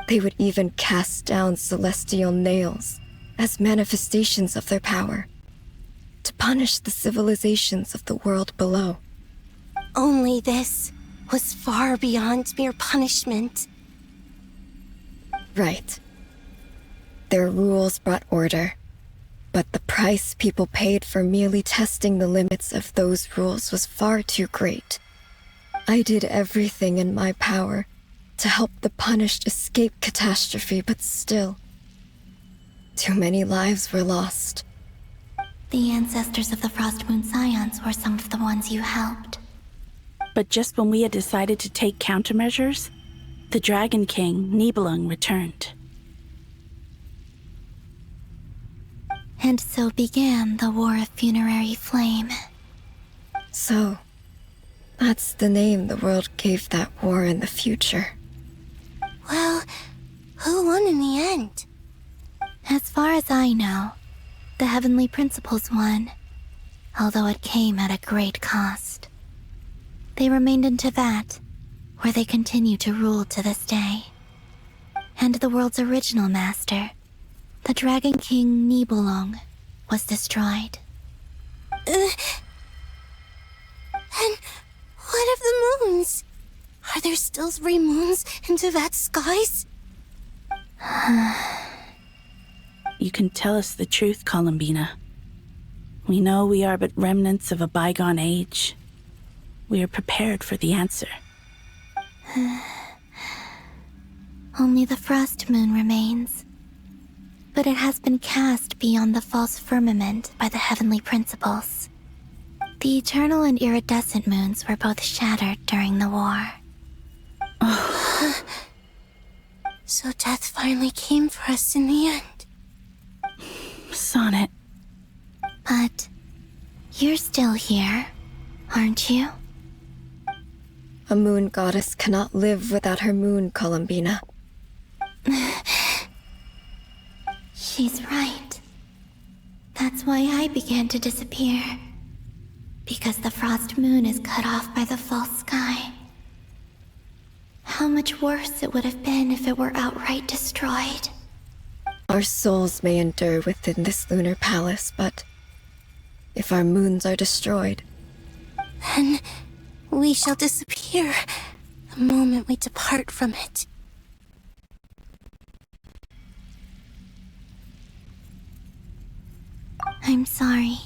They would even cast down celestial nails as manifestations of their power, to punish the civilizations of the world below. Only this was far beyond mere punishment. Right. Their rules brought order, but the price people paid for merely testing the limits of those rules was far too great. I did everything in my power to help the punished escape catastrophe, but still, too many lives were lost. The ancestors of the Frost Moon Scions were some of the ones you helped. But just when we had decided to take countermeasures, the Dragon King, Nibelung, returned. And so began the War of Funerary Flame. So, that's the name the world gave that war in the future. Well, who won in the end? As far as I know, the Heavenly Principles won, although it came at a great cost. They remained in Tevat, where they continue to rule to this day. And the world's original master, the Dragon King Nibelung, was destroyed. And what of the moons? Are there still 3 moons in Tevat's skies? You can tell us the truth, Columbina. We know we are but remnants of a bygone age. We are prepared for the answer. Only the Frost Moon remains. But it has been cast beyond the false firmament by the Heavenly Principles. The eternal and iridescent moons were both shattered during the war. So death finally came for us in the end. Sonnet. But you're still here, aren't you? A moon goddess cannot live without her moon, Columbina. She's right. That's why I began to disappear. Because the Frost Moon is cut off by the false sky. How much worse it would have been if it were outright destroyed. Our souls may endure within this lunar palace, but if our moons are destroyed, then we shall disappear the moment we depart from it. I'm sorry.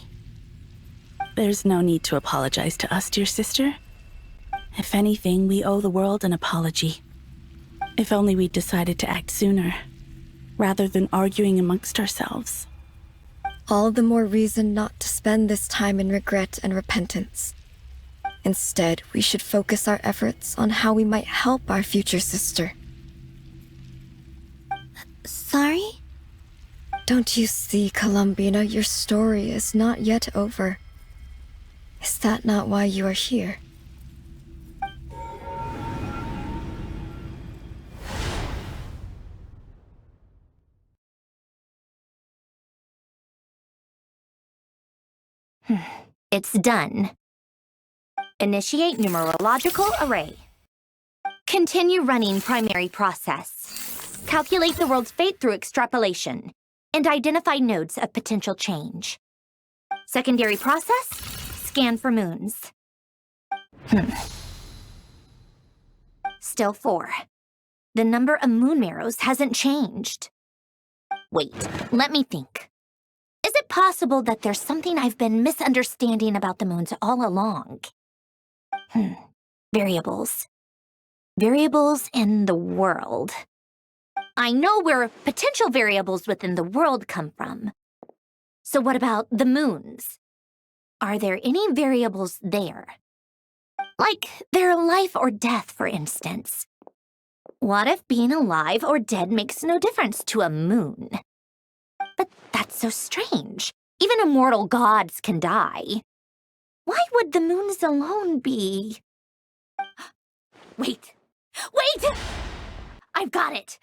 There's no need to apologize to us, dear sister. If anything, we owe the world an apology. If only we'd decided to act sooner, rather than arguing amongst ourselves. all the more reason not to spend this time in regret and repentance. Instead, we should focus our efforts on how we might help our future sister. Sorry? Don't you see, Columbina, your story is not yet over. Is that not why you are here? It's done. Initiate numerological array. Continue running primary process. Calculate the world's fate through extrapolation, and identify nodes of potential change. Secondary process, scan for moons. Still 4. The number of moon marrows hasn't changed. Wait, let me think. Is it possible that there's something I've been misunderstanding about the moons all along? Variables. Variables in the world. I know where potential variables within the world come from. So what about the moons? Are there any variables there? Like their life or death, for instance. What if being alive or dead makes no difference to a moon? But that's so strange. Even immortal gods can die. Why would the moons alone be... Wait! I've got it!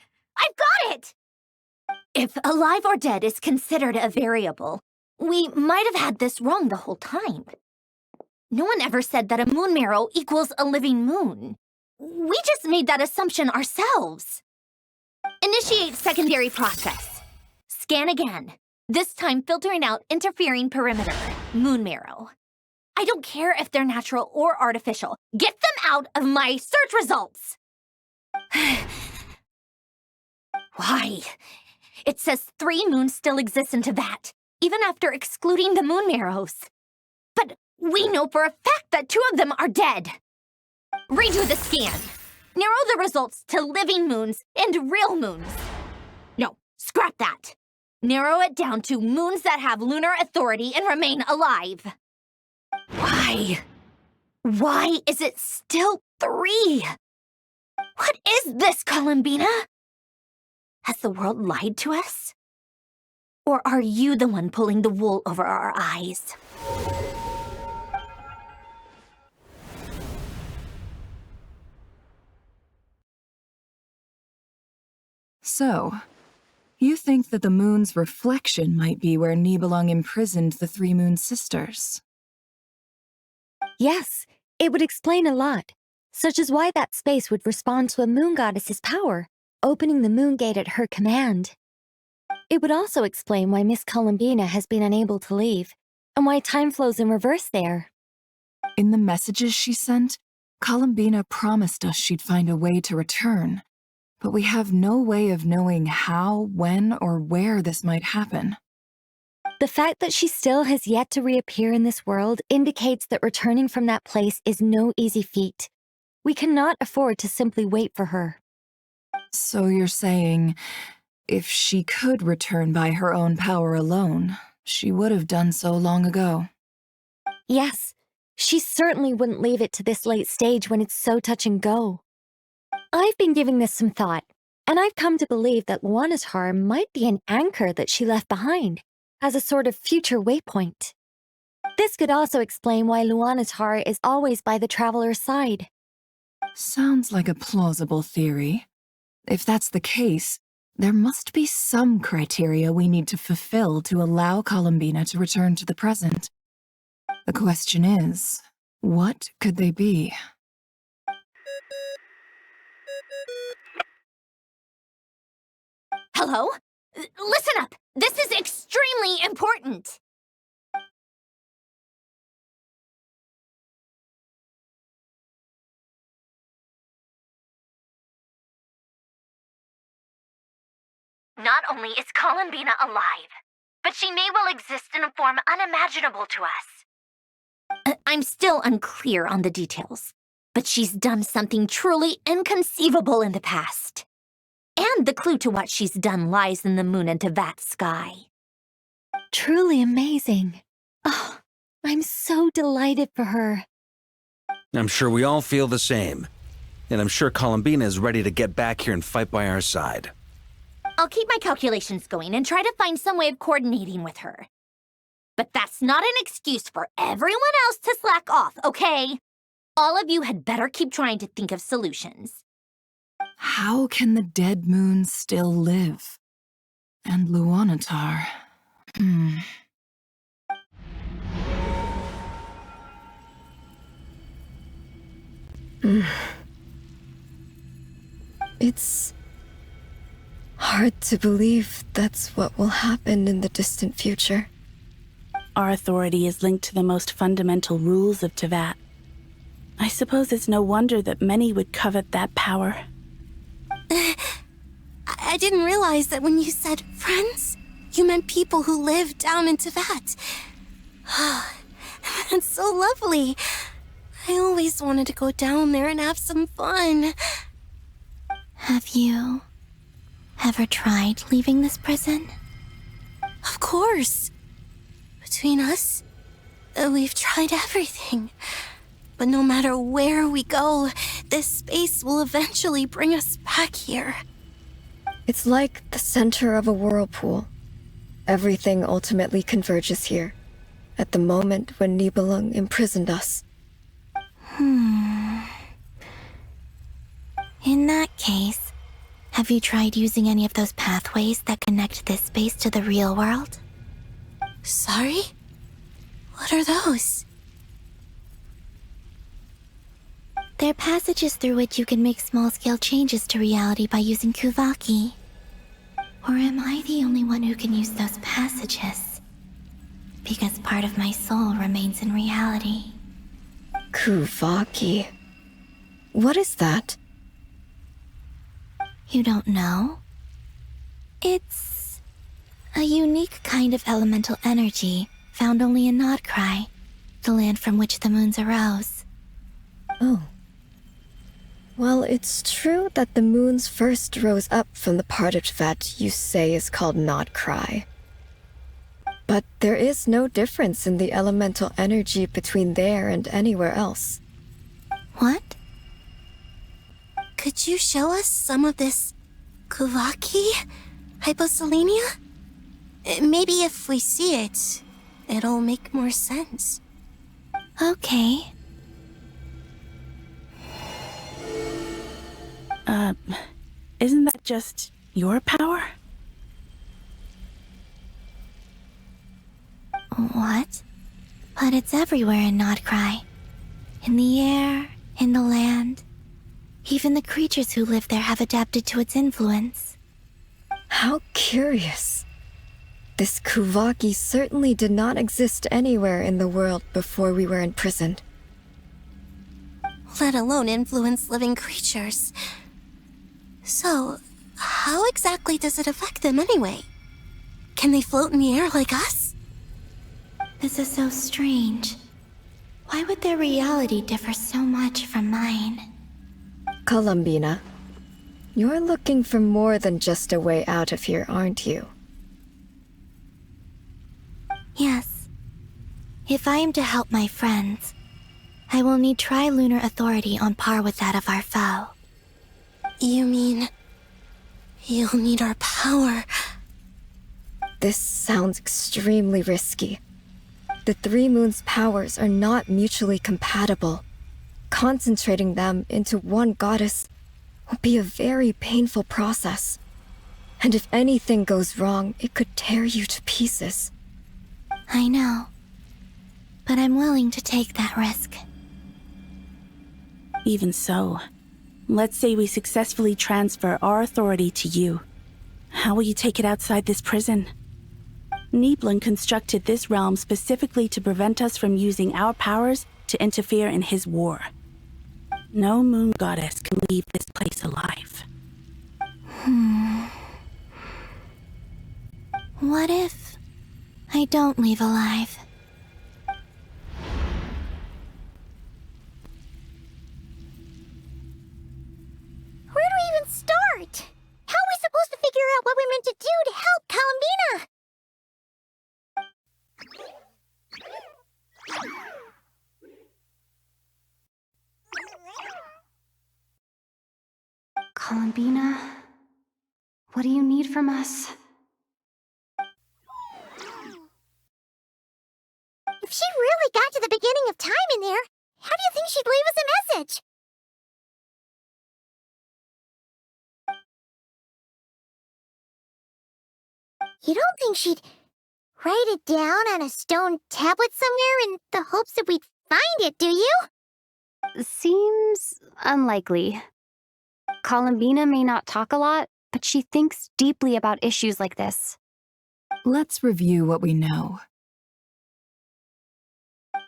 If alive or dead is considered a variable, we might have had this wrong the whole time. No one ever said that a moon marrow equals a living moon. We just made that assumption ourselves. Initiate secondary process. Scan again, this time filtering out interfering perimeter, moon marrow. I don't care if they're natural or artificial. Get them out of my search results! Why? It says 3 moons still exist in Teyvat, even after excluding the moon marrows. But we know for a fact that 2 of them are dead. Redo the scan. Narrow the results to living moons and real moons. No, scrap that. Narrow it down to moons that have lunar authority and remain alive. Why? Why is it still 3? What is this, Columbina? Has the world lied to us? Or are you the one pulling the wool over our eyes? So, you think that the moon's reflection might be where Nibelung imprisoned the 3 moon sisters? Yes, it would explain a lot, such as why that space would respond to a moon goddess's power, opening the moon gate at her command. It would also explain why Miss Columbina has been unable to leave, and why time flows in reverse there. In the messages she sent, Columbina promised us she'd find a way to return, but we have no way of knowing how, when, or where this might happen. The fact that she still has yet to reappear in this world indicates that returning from that place is no easy feat. We cannot afford to simply wait for her. So you're saying, if she could return by her own power alone, she would have done so long ago? Yes, she certainly wouldn't leave it to this late stage when it's so touch and go. I've been giving this some thought, and I've come to believe that Luanatar might be an anchor that she left behind, as a sort of future waypoint. This could also explain why Luanatar is always by the traveler's side. Sounds like a plausible theory. If that's the case, there must be some criteria we need to fulfill to allow Columbina to return to the present. The question is, what could they be? Hello? Listen up! This is extremely important! Not only is Columbina alive, but she may well exist in a form unimaginable to us. I'm still unclear on the details, but she's done something truly inconceivable in the past. And the clue to what she's done lies in the moon and Teyvat sky. Truly amazing. Oh, I'm so delighted for her. I'm sure we all feel the same. And I'm sure Columbina is ready to get back here and fight by our side. I'll keep my calculations going and try to find some way of coordinating with her. But that's not an excuse for everyone else to slack off, okay? All of you had better keep trying to think of solutions. How can the dead moon still live? And Luanatar... It's hard to believe that's what will happen in the distant future. Our authority is linked to the most fundamental rules of Teyvat. I suppose it's no wonder that many would covet that power. I didn't realize that when you said friends, you meant people who live down in Teyvat. That's so lovely. I always wanted to go down there and have some fun. Have you ever tried leaving this prison? Of course. Between us, we've tried everything. But no matter where we go, this space will eventually bring us back here. It's like the center of a whirlpool. Everything ultimately converges here, at the moment when Nibelung imprisoned us. In that case, have you tried using any of those pathways that connect this space to the real world? Sorry? What are those? They're passages through which you can make small-scale changes to reality by using Kuvaki. Or am I the only one who can use those passages? Because part of my soul remains in reality. Kuvaki. What is that? You don't know? It's a unique kind of elemental energy found only in Nodcry, the land from which the moons arose. Oh. Well, it's true that the moons first rose up from the part of Teyvat you say is called Nodcry. But there is no difference in the elemental energy between there and anywhere else. What? Could you show us some of this Kuvaki hyposelenia? Maybe if we see it, it'll make more sense. Okay. Isn't that just your power? What? But it's everywhere in Nodcry. In the air, in the land. Even the creatures who live there have adapted to its influence. How curious. This Kuvaki certainly did not exist anywhere in the world before we were imprisoned. Let alone influence living creatures. So, how exactly does it affect them anyway? Can they float in the air like us? This is so strange. Why would their reality differ so much from mine? Columbina, you're looking for more than just a way out of here, aren't you? Yes. If I am to help my friends, I will need tri-lunar authority on par with that of our foe. You mean... you'll need our power? This sounds extremely risky. The Three Moons' powers are not mutually compatible. Concentrating them into one goddess will be a very painful process. And if anything goes wrong, it could tear you to pieces. I know. But I'm willing to take that risk. Even so, let's say we successfully transfer our authority to you. How will you take it outside this prison? Nibelung constructed this realm specifically to prevent us from using our powers to interfere in his war. No moon goddess can leave this place alive. What if I don't leave alive? Where do we even start? How are we supposed to figure out what we're meant to do to help Columbina? Columbina, What do you need from us? If she really got to the beginning of time in there, how do you think she'd leave us a message? You don't think she'd write it down on a stone tablet somewhere in the hopes that we'd find it, do you? Seems unlikely. Columbina may not talk a lot, but she thinks deeply about issues like this. Let's review what we know.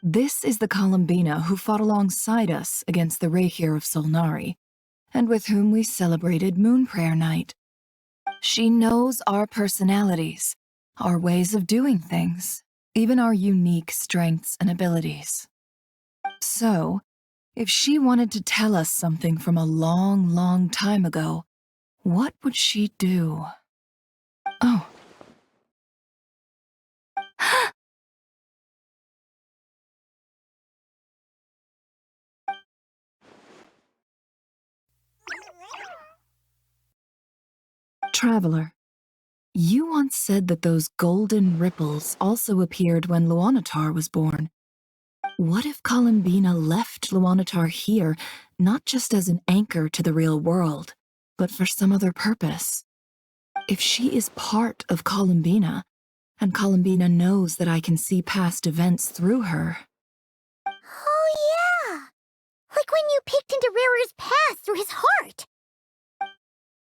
This is the Columbina who fought alongside us against the Rahir of Solnari, and with whom we celebrated Moon Prayer Night. She knows our personalities, our ways of doing things, even our unique strengths and abilities. So, if she wanted to tell us something from a long, long time ago, what would she do? Oh. Traveler, you once said that those golden ripples also appeared when Luanatar was born. What if Columbina left Luanatar here, not just as an anchor to the real world, but for some other purpose? If she is part of Columbina, and Columbina knows that I can see past events through her... Oh yeah! Like when you peeked into Rarer's past through his heart!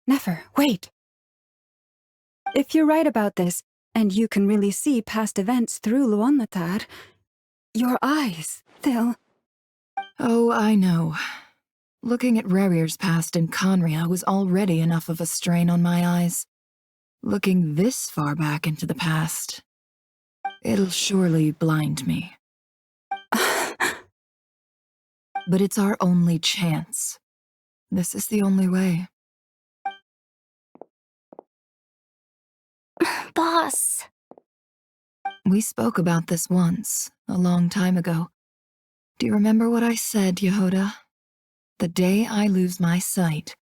Nefer, wait! If you're right about this, and you can really see past events through Luanatar, your eyes, they'll... Oh, I know. Looking at Rarir's past in Conria was already enough of a strain on my eyes. Looking this far back into the past, it'll surely blind me. But it's our only chance. This is the only way. Boss. We spoke about this once, a long time ago. Do you remember what I said, Yehoda? The day I lose my sight,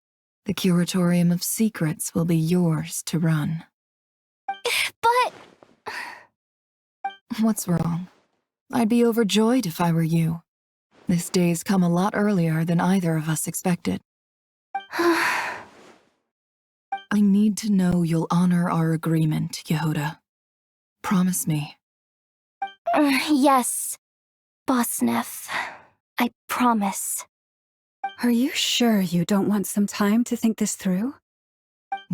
the Curatorium of Secrets will be yours to run. But... What's wrong? I'd be overjoyed if I were you. This day's come a lot earlier than either of us expected. I need to know you'll honor our agreement, Yehoda. Promise me. Yes, Boss Neff. I promise. Are you sure you don't want some time to think this through?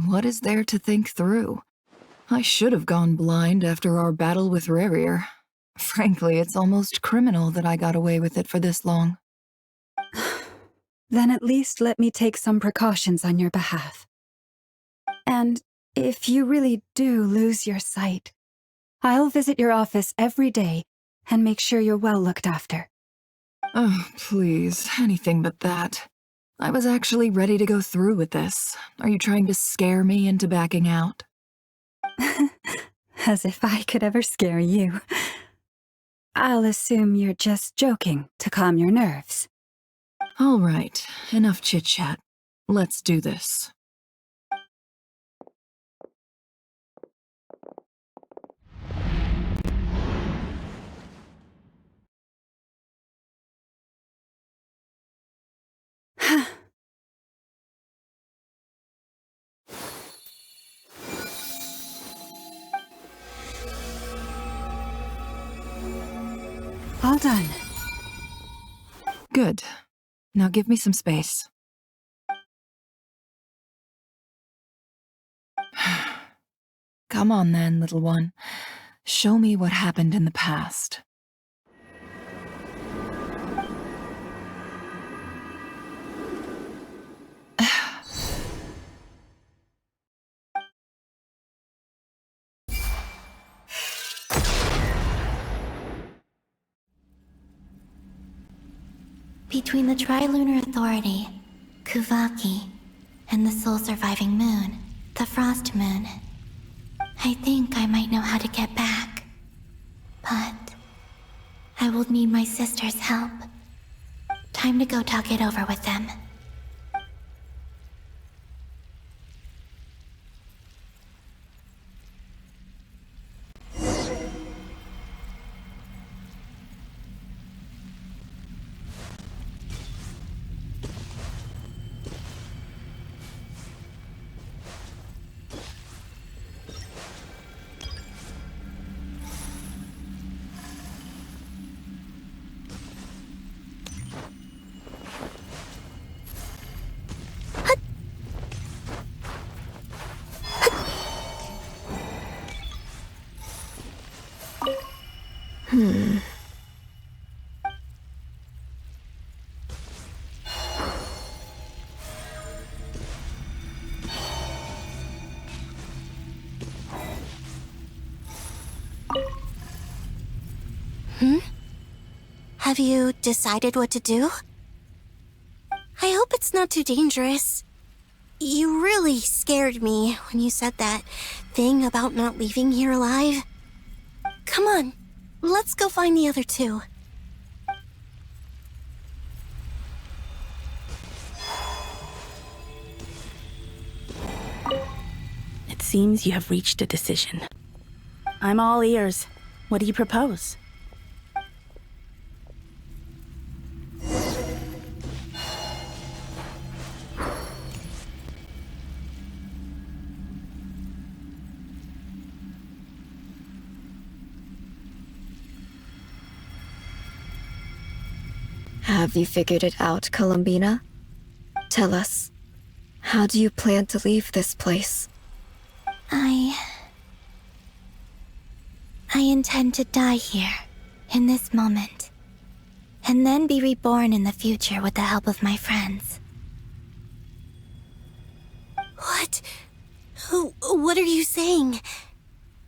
What is there to think through? I should have gone blind after our battle with Rarir. Frankly, it's almost criminal that I got away with it for this long. Then at least let me take some precautions on your behalf. And if you really do lose your sight, I'll visit your office every day and make sure you're well looked after. Oh, please, anything but that. I was actually ready to go through with this. Are you trying to scare me into backing out? As if I could ever scare you. I'll assume you're just joking to calm your nerves. All right, enough chit-chat. Let's do this. All done. Good. Now give me some space. Come on then, little one. Show me what happened in the past. Between the Trilunar Authority, Kuvaki, and the sole-surviving moon, the Frost Moon, I think I might know how to get back. But I will need my sister's help. Time to go talk it over with them. Have you decided what to do? I hope it's not too dangerous. You really scared me when you said that thing about not leaving here alive. Come on, let's go find the other two. It seems you have reached a decision. I'm all ears. What do you propose? Have you figured it out, Columbina? Tell us, how do you plan to leave this place? I intend to die here, in this moment, and then be reborn in the future with the help of my friends. What? What are you saying?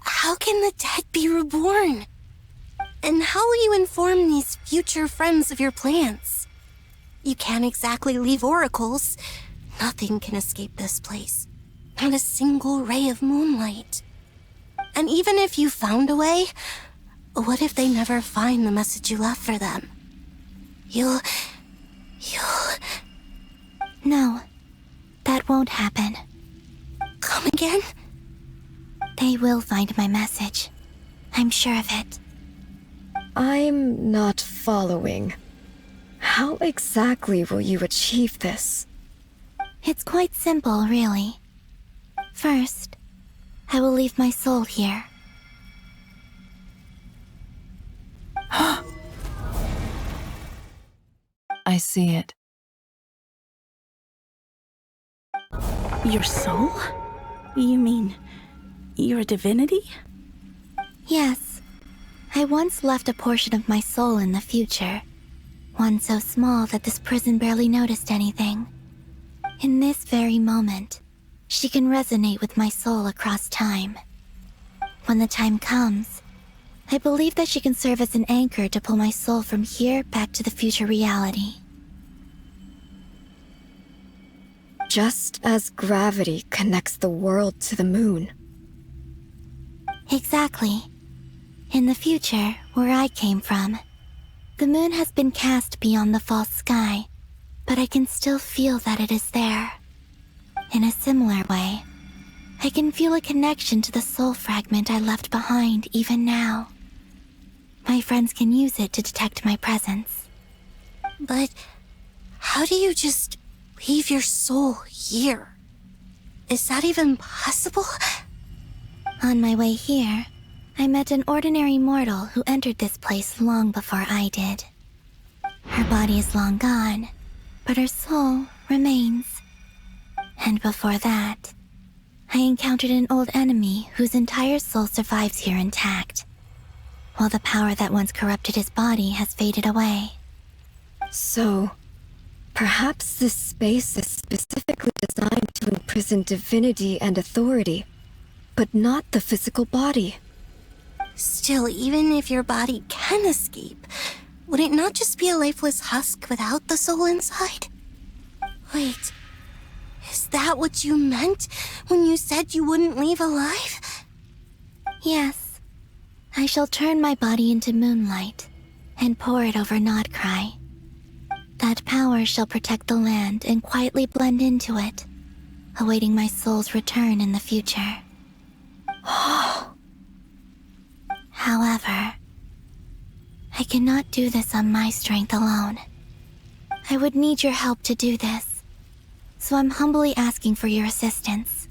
How can the dead be reborn? And how will you inform these future friends of your plans? You can't exactly leave oracles. Nothing can escape this place. Not a single ray of moonlight. And even if you found a way, what if they never find the message you left for them? You'll... No, that won't happen. Come again? They will find my message. I'm sure of it. I'm not following. How exactly will you achieve this? It's quite simple, really. First, I will leave my soul here. I see it. Your soul? You mean, you're a divinity? Yes. I once left a portion of my soul in the future. One so small that this prison barely noticed anything. In this very moment, she can resonate with my soul across time. When the time comes, I believe that she can serve as an anchor to pull my soul from here back to the future reality. Just as gravity connects the world to the moon. Exactly. In the future, where I came from, the moon has been cast beyond the false sky, but I can still feel that it is there. In a similar way, I can feel a connection to the soul fragment I left behind even now. My friends can use it to detect my presence. But how do you just leave your soul here? Is that even possible? On my way here, I met an ordinary mortal who entered this place long before I did. Her body is long gone, but her soul remains. And before that, I encountered an old enemy whose entire soul survives here intact, while the power that once corrupted his body has faded away. So, perhaps this space is specifically designed to imprison divinity and authority, but not the physical body. Still, even if your body can escape, would it not just be a lifeless husk without the soul inside? Wait, is that what you meant when you said you wouldn't leave alive? Yes. I shall turn my body into moonlight and pour it over Nodcry. That power shall protect the land and quietly blend into it, awaiting my soul's return in the future. However, I cannot do this on my strength alone. I would need your help to do this, so I'm humbly asking for your assistance.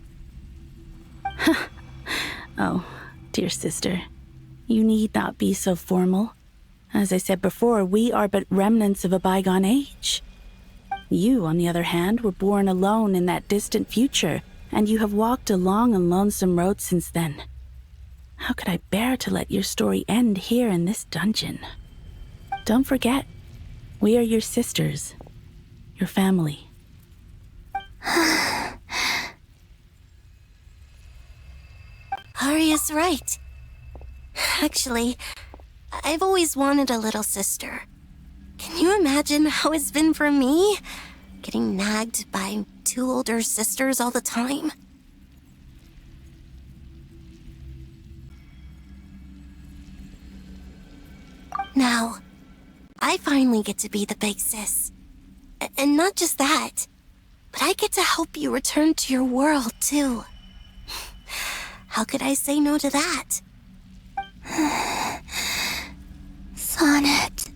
Oh, dear sister, you need not be so formal. As I said before, we are but remnants of a bygone age. You, on the other hand, were born alone in that distant future, and you have walked a long and lonesome road since then. How could I bear to let your story end here in this dungeon? Don't forget, we are your sisters, your family. Arya's right. Actually, I've always wanted a little sister. Can you imagine how it's been for me? Getting nagged by 2 older sisters all the time? Now, I finally get to be the big sis. And not just that, but I get to help you return to your world, too. How could I say no to that? Sonnet.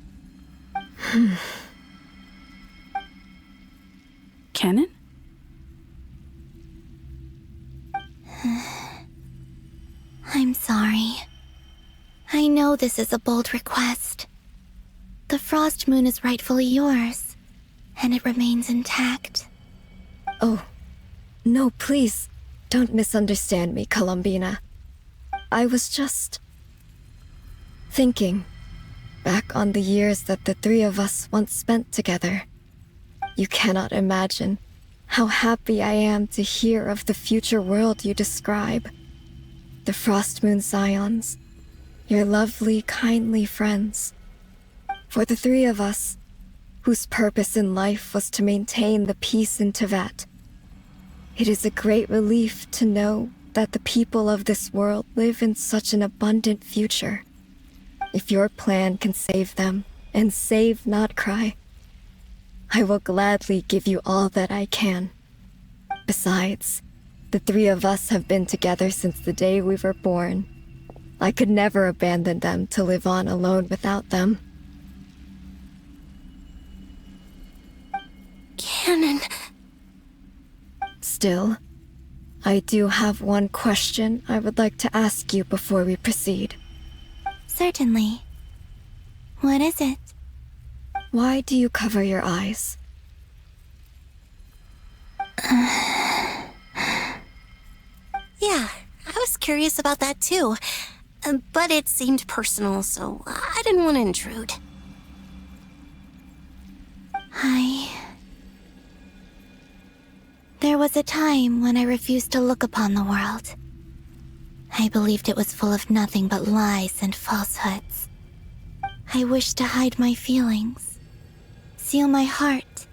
Canon? I'm sorry. I know this is a bold request. The Frost Moon is rightfully yours, and it remains intact. Oh, no, please, don't misunderstand me, Columbina. I was just thinking back on the years that the 3 of us once spent together. You cannot imagine how happy I am to hear of the future world you describe. The Frost Moon Scions, your lovely, kindly friends. For the 3 of us, whose purpose in life was to maintain the peace in Teyvat, it is a great relief to know that the people of this world live in such an abundant future. If your plan can save them, and save not cry, I will gladly give you all that I can. Besides, the 3 of us have been together since the day we were born. I could never abandon them to live on alone without them. Canon. Still, I do have one question I would like to ask you before we proceed. Certainly. What is it? Why do you cover your eyes? Yeah, I was curious about that too. But it seemed personal, so I didn't want to intrude. There was a time when I refused to look upon the world. I believed it was full of nothing but lies and falsehoods. I wished to hide my feelings, seal my heart,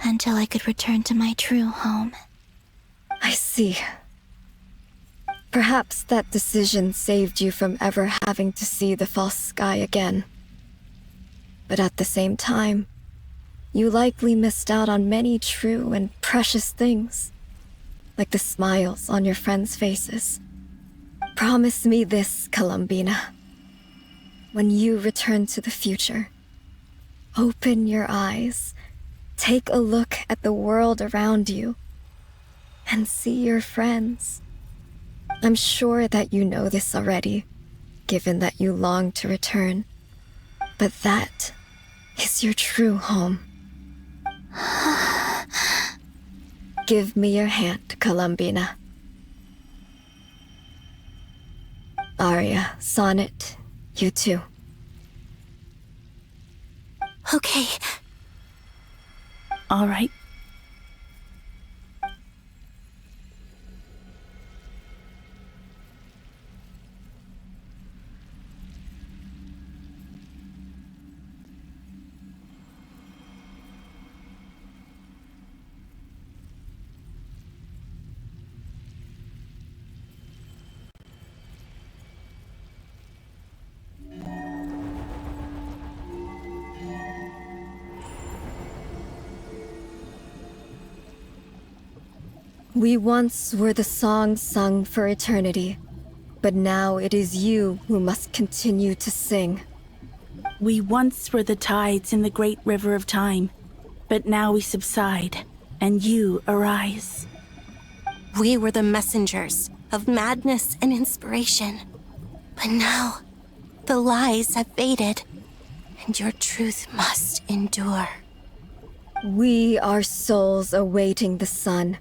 until I could return to my true home. I see. Perhaps that decision saved you from ever having to see the false sky again. But at the same time, you likely missed out on many true and precious things, like the smiles on your friends' faces. Promise me this, Columbina. When you return to the future, open your eyes, take a look at the world around you, and see your friends. I'm sure that you know this already, given that you long to return. But that is your true home. Give me your hand, Columbina. Arya, Sonnet, you too. Okay. All right. We once were the songs sung for eternity, but now it is you who must continue to sing. We once were the tides in the great river of time, but now we subside, and you arise. We were the messengers of madness and inspiration. But now, the lies have faded, and your truth must endure. We are souls awaiting the sun.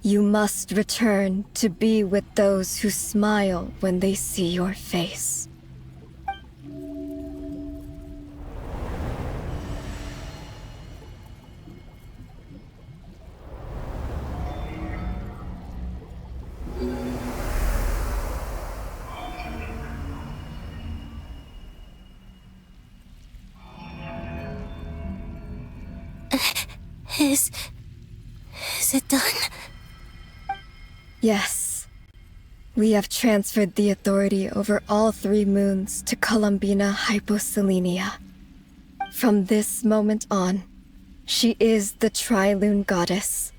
You must return to be with those who smile when they see your face. Is it done? Yes. We have transferred the authority over all 3 moons to Columbina Hyposelenia. From this moment on, she is the Tri-Lune Goddess,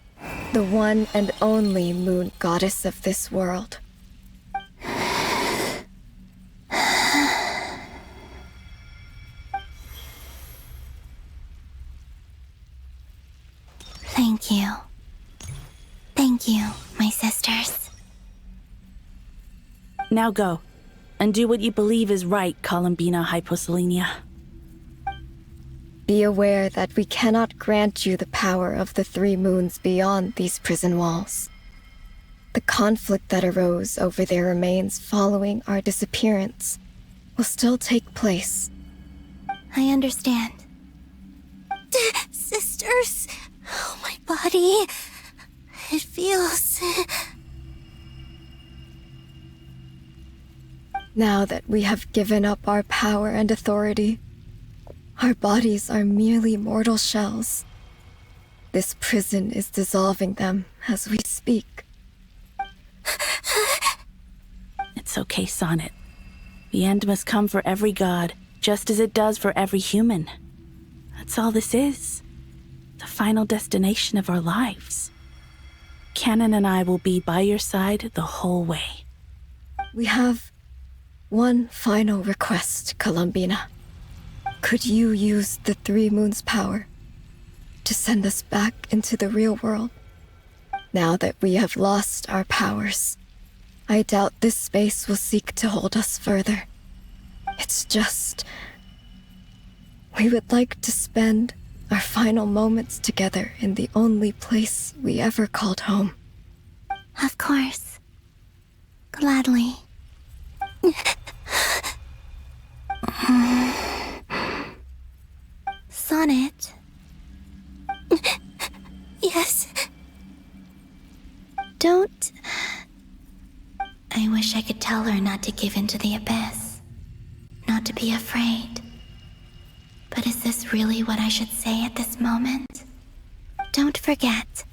the one and only moon goddess of this world. Thank you. Thank you, my sisters. Now go, and do what you believe is right, Columbina Hyposelenia. Be aware that we cannot grant you the power of the 3 moons beyond these prison walls. The conflict that arose over their remains following our disappearance will still take place. I understand. Sisters, oh, my body. It feels... Now that we have given up our power and authority, our bodies are merely mortal shells. This prison is dissolving them as we speak. It's okay, Sonnet. The end must come for every god, just as it does for every human. That's all this is. The final destination of our lives. Canon and I will be by your side the whole way. We have one final request, Columbina. Could you use the 3 moons' power to send us back into the real world? Now that we have lost our powers, I doubt this space will seek to hold us further. It's just... we would like to spend our final moments together in the only place we ever called home. Of course. Gladly. Sonnet. Yes. Don't... I wish I could tell her not to give in to the abyss. Not to be afraid. But is this really what I should say at this moment? Don't forget.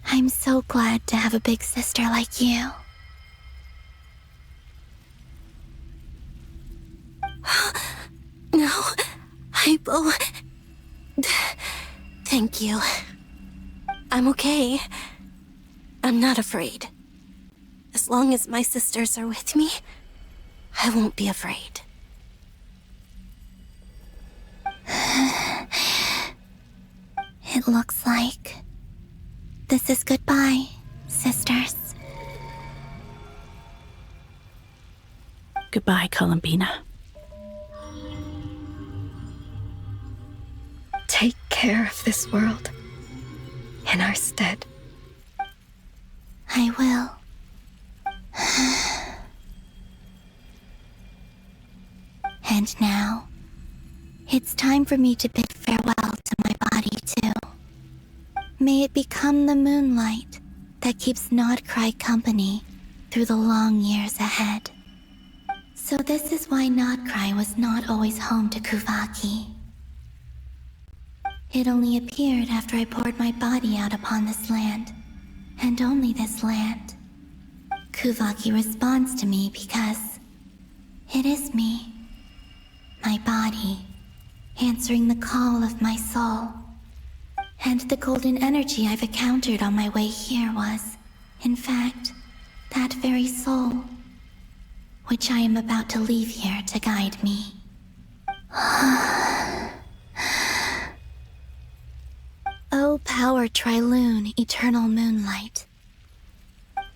I'm so glad to have a big sister like you. No, Hypo. Thank you. I'm okay. I'm not afraid. As long as my sisters are with me, I won't be afraid. It looks like this is goodbye, sisters. Goodbye, Columbina. Take care of this world in our stead. I will. And now, it's time for me to bid farewell to my body too. May it become the moonlight that keeps Nodcry company through the long years ahead. So this is why Nodcry was not always home to Kuvaki. It only appeared after I poured my body out upon this land, and only this land. Kuvaki responds to me because it is me, my body, answering the call of my soul. And the golden energy I've encountered on my way here was, in fact, that very soul, which I am about to leave here to guide me. O power Tri-Lune, eternal moonlight.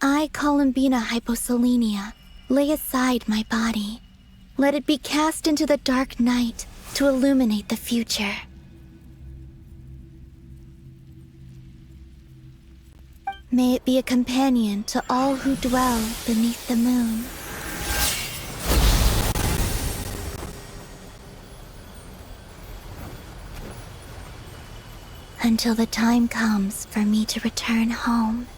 I, Columbina Hyposelenia, lay aside my body. Let it be cast into the dark night to illuminate the future. May it be a companion to all who dwell beneath the moon. Until the time comes for me to return home.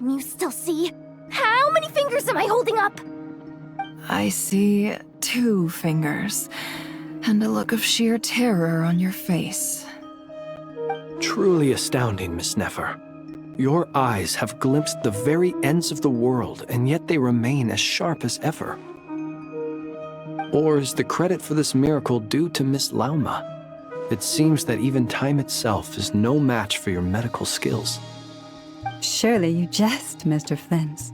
Can you still see? How many fingers am I holding up? I see 2 fingers, and a look of sheer terror on your face. Truly astounding, Miss Nefer. Your eyes have glimpsed the very ends of the world, and yet they remain as sharp as ever. Or is the credit for this miracle due to Miss Lauma? It seems that even time itself is no match for your medical skills. Surely you jest, Mr. Flins.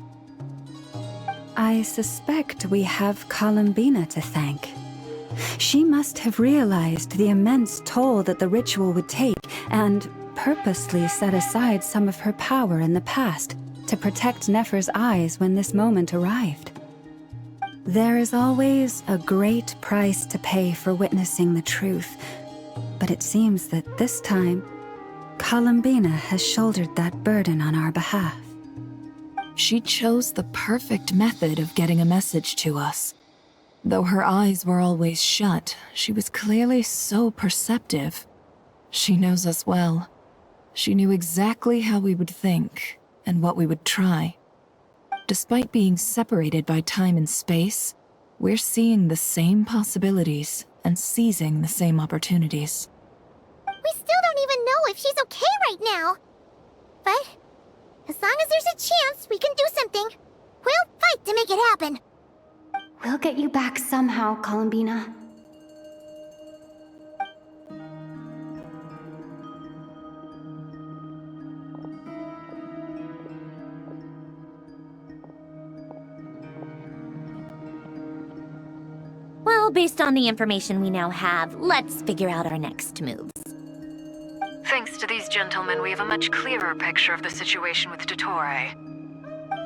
I suspect we have Columbina to thank. She must have realized the immense toll that the ritual would take and purposely set aside some of her power in the past to protect Nefer's eyes when this moment arrived. There is always a great price to pay for witnessing the truth, but it seems that this time, Columbina has shouldered that burden on our behalf. She chose the perfect method of getting a message to us. Though her eyes were always shut, she was clearly so perceptive. She knows us well. She knew exactly how we would think and what we would try. Despite being separated by time and space, we're seeing the same possibilities and seizing the same opportunities. We still don't even know if she's okay right now. But as long as there's a chance we can do something, we'll fight to make it happen. We'll get you back somehow, Columbina. Well, based on the information we now have, let's figure out our next moves. Thanks to these gentlemen, we have a much clearer picture of the situation with Dottore.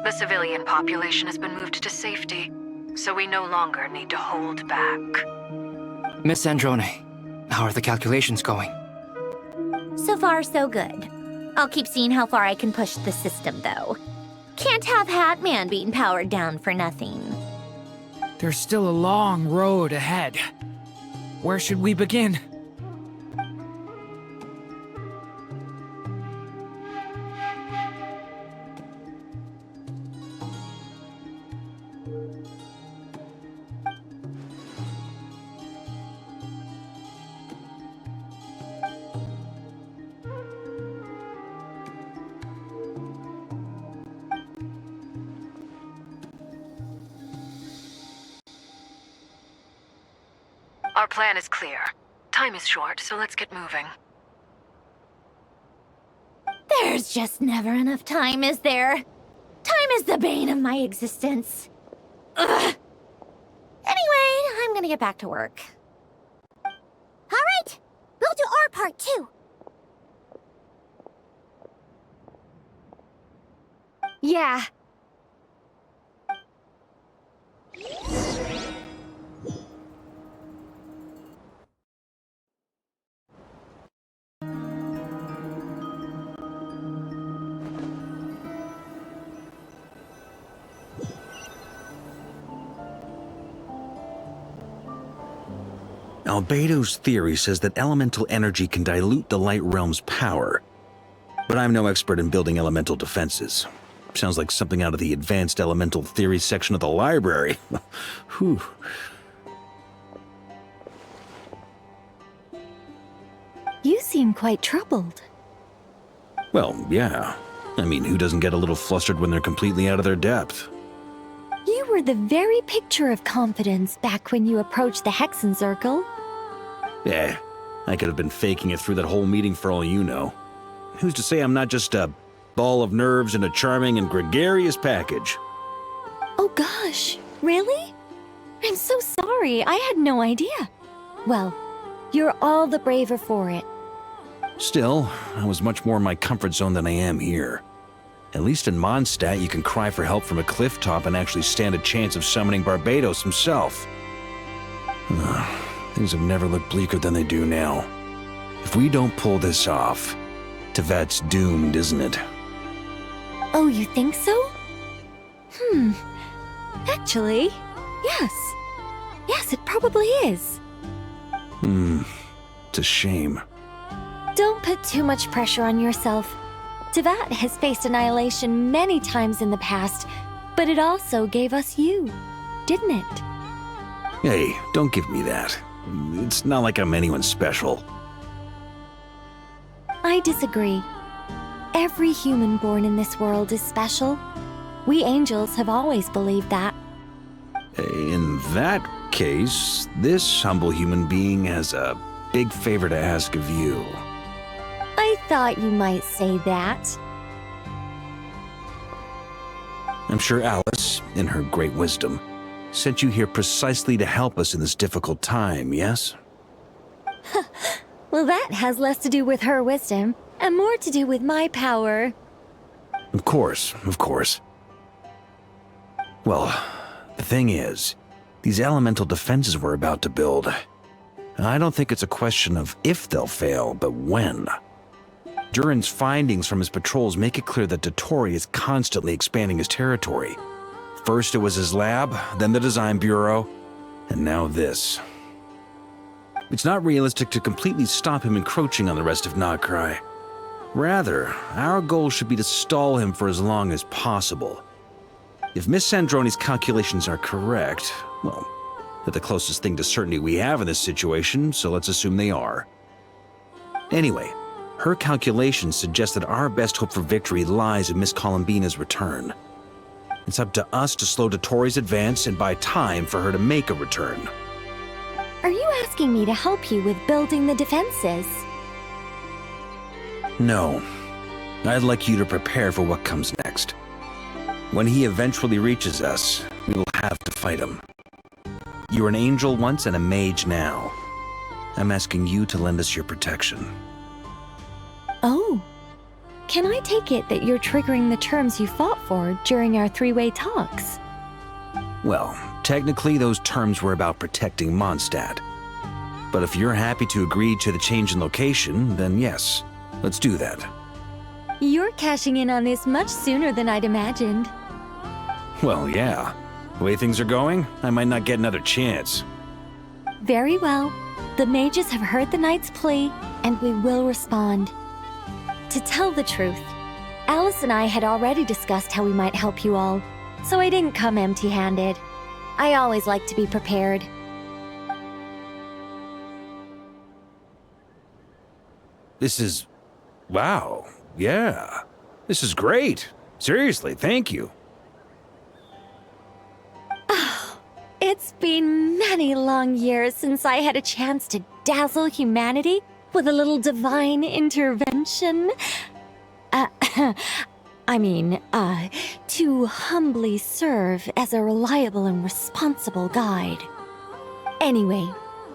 The civilian population has been moved to safety, so we no longer need to hold back. Miss Androne, how are the calculations going? So far, so good. I'll keep seeing how far I can push the system, though. Can't have Hatman being powered down for nothing. There's still a long road ahead. Where should we begin? Our plan is clear. Time is short, so let's get moving. There's just never enough time, is there? Time is the bane of my existence. Ugh. Anyway, I'm gonna get back to work. All right, we'll do our part too. Yeah. Albedo's theory says that elemental energy can dilute the light realm's power. But I'm no expert in building elemental defenses. Sounds like something out of the advanced elemental theory section of the library. Whew. You seem quite troubled. Well, yeah. I mean, who doesn't get a little flustered when they're completely out of their depth? You were the very picture of confidence back when you approached the Hexen Circle. Eh, I could have been faking it through that whole meeting for all you know. Who's to say I'm not just a ball of nerves in a charming and gregarious package? Oh gosh, really? I'm so sorry, I had no idea. Well, you're all the braver for it. Still, I was much more in my comfort zone than I am here. At least in Mondstadt, you can cry for help from a cliff top and actually stand a chance of summoning Barbados himself. Things have never looked bleaker than they do now. If we don't pull this off, Tevet's doomed, isn't it? Oh, you think so? Actually, yes. Yes, it probably is. It's a shame. Don't put too much pressure on yourself. Tevat has faced annihilation many times in the past, but it also gave us you, didn't it? Hey, don't give me that. It's not like I'm anyone special. I disagree. Every human born in this world is special. We angels have always believed that. In that case, this humble human being has a big favor to ask of you. I thought you might say that. I'm sure Alice, in her great wisdom, sent you here precisely to help us in this difficult time, yes? Well, that has less to do with her wisdom and more to do with my power. Of course, of course. Well, the thing is, these elemental defenses we're about to build, I don't think it's a question of if they'll fail, but when. Durin's findings from his patrols make it clear that Dottore is constantly expanding his territory. First it was his lab, then the design bureau, and now this. It's not realistic to completely stop him encroaching on the rest of Nagrai. Rather, our goal should be to stall him for as long as possible. If Miss Sandroni's calculations are correct, well, they're the closest thing to certainty we have in this situation, so let's assume they are. Anyway, her calculations suggest that our best hope for victory lies in Miss Columbina's return. It's up to us to slow Dottore's advance and buy time for her to make a return. Are you asking me to help you with building the defenses? No. I'd like you to prepare for what comes next. When he eventually reaches us, we will have to fight him. You were an angel once and a mage now. I'm asking you to lend us your protection. Oh. Can I take it that you're triggering the terms you fought for during our three-way talks? Well, technically those terms were about protecting Mondstadt. But if you're happy to agree to the change in location, then yes, let's do that. You're cashing in on this much sooner than I'd imagined. Well, yeah. The way things are going, I might not get another chance. Very well. The mages have heard the knight's plea, and we will respond. To tell the truth, Alice and I had already discussed how we might help you all, so I didn't come empty-handed. I always like to be prepared. This is... wow. Yeah. This is great. Seriously, thank you. It's been many long years since I had a chance to dazzle humanity with a little divine intervention. To humbly serve as a reliable and responsible guide. Anyway,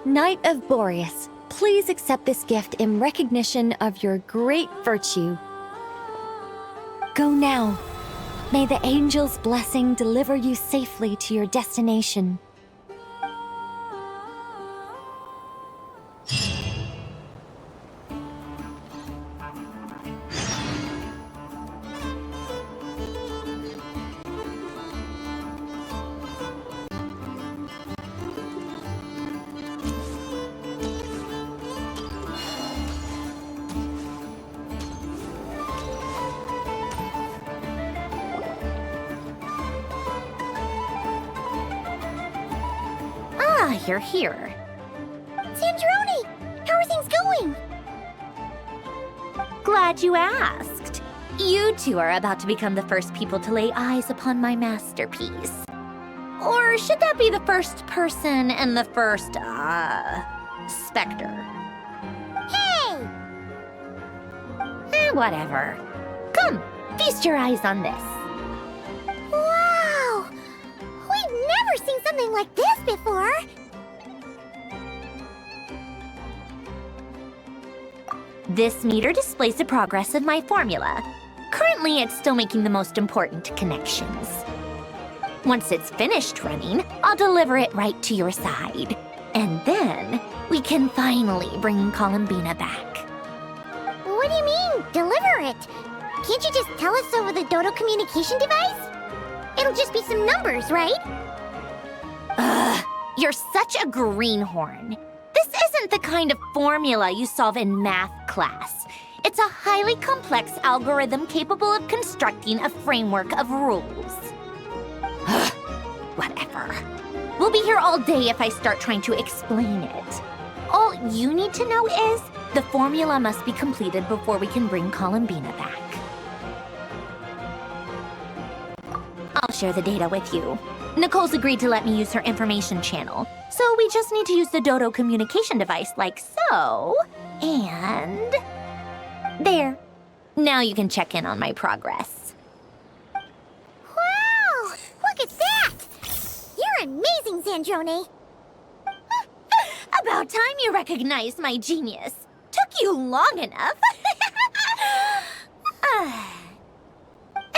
Knight of Boreas, please accept this gift in recognition of your great virtue. Go now. May the angel's blessing deliver you safely to your destination. You're here. Sandroni! How are things going? Glad you asked. You two are about to become the first people to lay eyes upon my masterpiece. Or should that be the first person and the first, specter? Hey! Whatever. Come, feast your eyes on this. Wow! We've never seen something like this before! This meter displays the progress of my formula. Currently, it's still making the most important connections. Once it's finished running, I'll deliver it right to your side. And then, we can finally bring Columbina back. What do you mean, deliver it? Can't you just tell us over the Dodo communication device? It'll just be some numbers, right? Ugh, you're such a greenhorn. This isn't the kind of formula you solve in math class. It's a highly complex algorithm capable of constructing a framework of rules. Whatever. We'll be here all day if I start trying to explain it. All you need to know is the formula must be completed before we can bring Columbina back. I'll share the data with you. Nicole's agreed to let me use her information channel, so we just need to use the Dodo communication device like so. And... there. Now you can check in on my progress. Wow! Look at that! You're amazing, Zandrone. About time you recognized my genius. Took you long enough.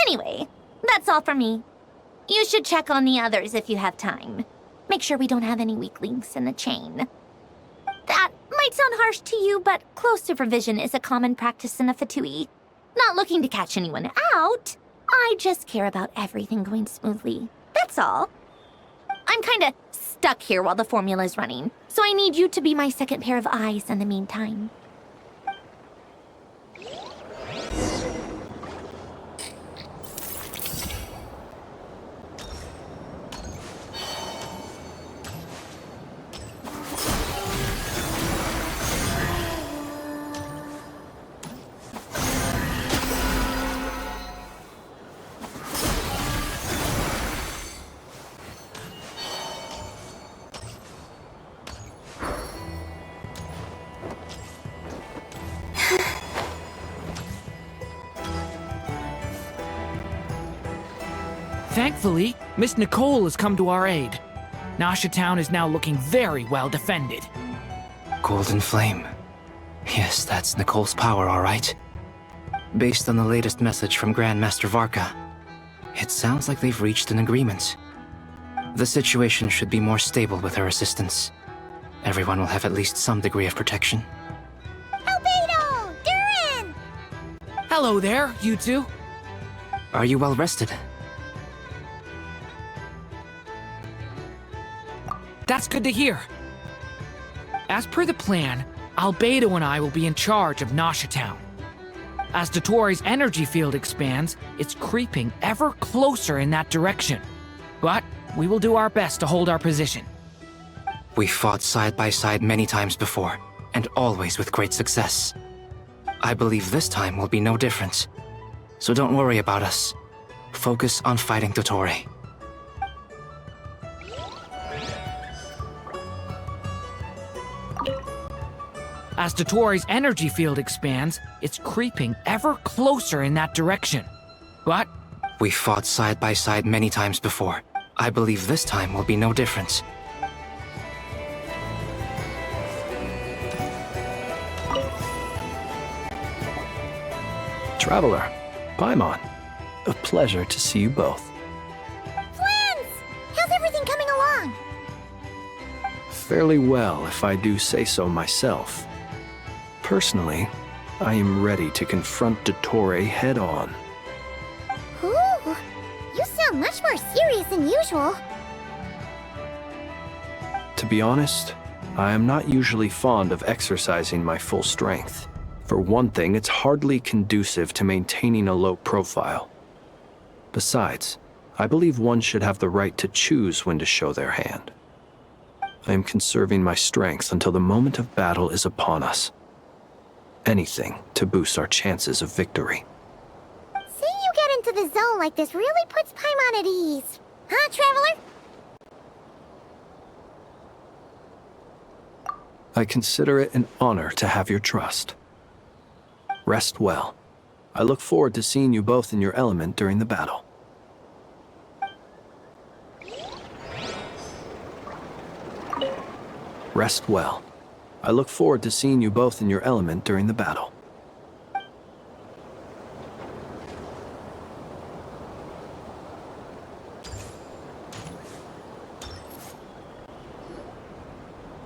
Anyway, that's all for me. You should check on the others if you have time. Make sure we don't have any weak links in the chain. That might sound harsh to you, but close supervision is a common practice in a Fatui. Not looking to catch anyone out. I just care about everything going smoothly. That's all. I'm kinda stuck here while the formula's running, so I need you to be my second pair of eyes in the meantime. Thankfully, Miss Nicole has come to our aid. Nasha Town is now looking very well defended. Golden Flame. Yes, that's Nicole's power, all right. Based on the latest message from Grandmaster Varka, it sounds like they've reached an agreement. The situation should be more stable with her assistance. Everyone will have at least some degree of protection. Albedo! Durin! Hello there, you two. Are you well rested? That's good to hear. As per the plan, Albedo and I will be in charge of Nasha Town. As Dottoro's energy field expands, it's creeping ever closer in that direction. But we will do our best to hold our position. We fought side by side many times before, and always with great success. I believe this time will be no different. So don't worry about us. Focus on fighting Dottore. As Dottoro's energy field expands, it's creeping ever closer in that direction. But we fought side by side many times before. I believe this time will be no different. Traveler, Paimon, a pleasure to see you both. Twins! How's everything coming along? Fairly well, if I do say so myself. Personally, I am ready to confront Dottore head-on. Ooh, you sound much more serious than usual. To be honest, I am not usually fond of exercising my full strength. For one thing, it's hardly conducive to maintaining a low profile. Besides, I believe one should have the right to choose when to show their hand. I am conserving my strength until the moment of battle is upon us. Anything to boost our chances of victory. Seeing you get into the zone like this really puts Paimon at ease. Huh, Traveler? I consider it an honor to have your trust. Rest well. I look forward to seeing you both in your element during the battle. Rest well. I look forward to seeing you both in your element during the battle.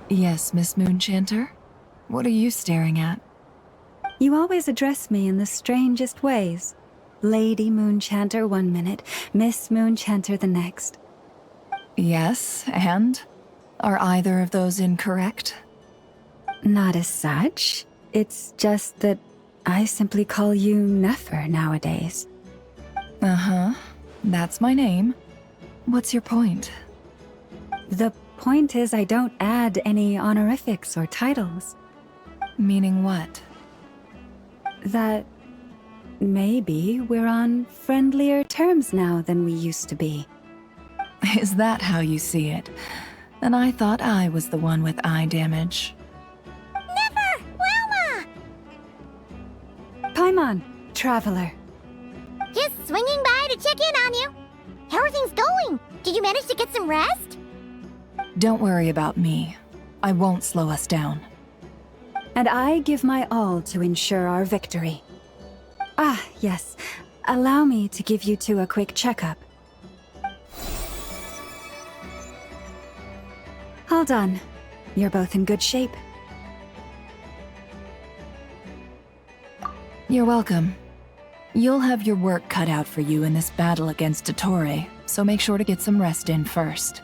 Yes, Miss Moonchanter? What are you staring at? You always address me in the strangest ways. Lady Moonchanter one minute, Miss Moonchanter the next. Yes, and? Are either of those incorrect? Not as such. It's just that I simply call you Nefer nowadays. Uh-huh. That's my name. What's your point? The point is I don't add any honorifics or titles. Meaning what? That maybe we're on friendlier terms now than we used to be. Is that how you see it? And I thought I was the one with eye damage. Never! Wilma! Paimon, traveler. Just swinging by to check in on you. How are things going? Did you manage to get some rest? Don't worry about me. I won't slow us down. And I give my all to ensure our victory. Ah, yes. Allow me to give you two a quick checkup. All done. You're both in good shape. You're welcome. You'll have your work cut out for you in this battle against Dottore, so make sure to get some rest in first.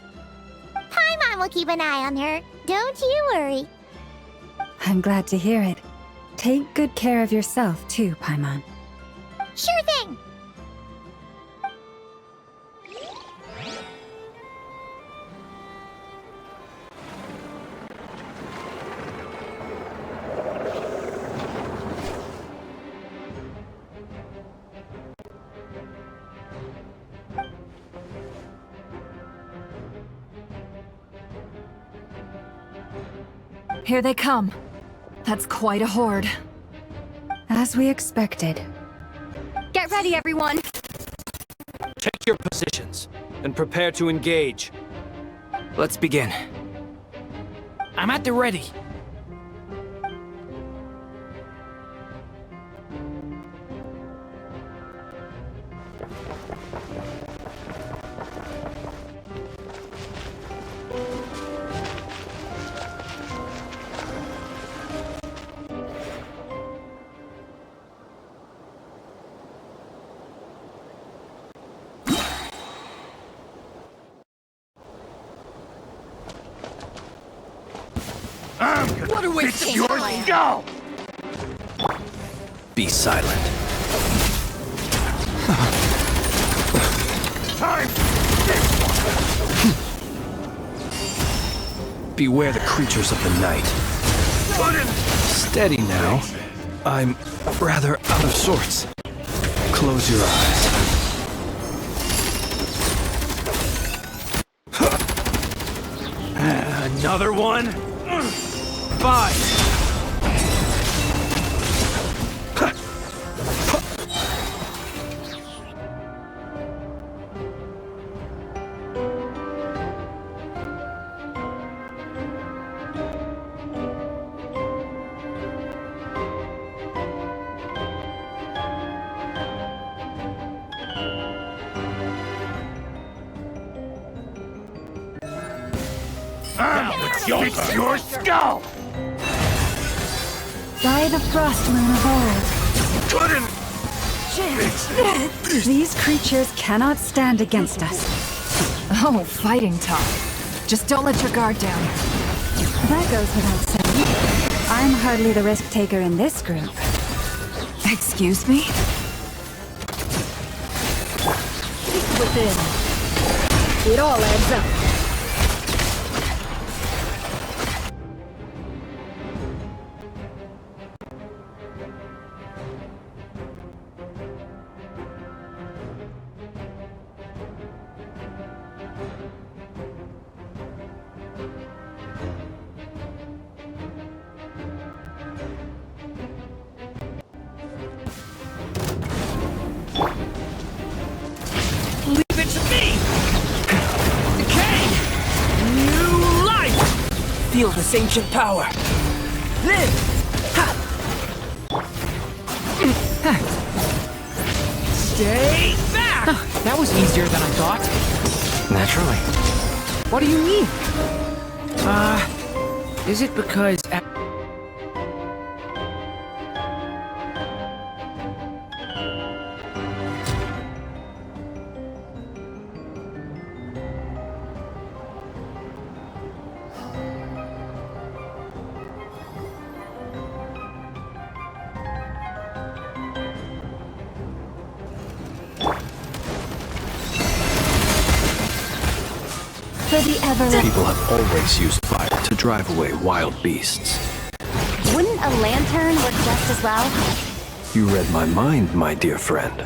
Paimon will keep an eye on her. Don't you worry. I'm glad to hear it. Take good care of yourself too, Paimon. Sure thing! Here they come. That's quite a horde. As we expected. Get ready, everyone! Take your positions and prepare to engage. Let's begin. I'm at the ready. What a waste of time! Go! Be silent. Time! Beware the creatures of the night. Steady now. I'm rather out of sorts. Close your eyes. Another one? 5. It's your skull! By the frost moon of old. These creatures cannot stand against us. Oh, fighting talk. Just don't let your guard down. That goes without saying. I'm hardly the risk taker in this group. Excuse me? Within. It all adds up. Leave it to me! Decay! New life! Feel this ancient power. Then! Stay back! That was easier than I thought. Naturally. What do you mean? Is it because... For the ever... People have always used fire to drive away wild beasts. Wouldn't a lantern work just as well? You read my mind, my dear friend.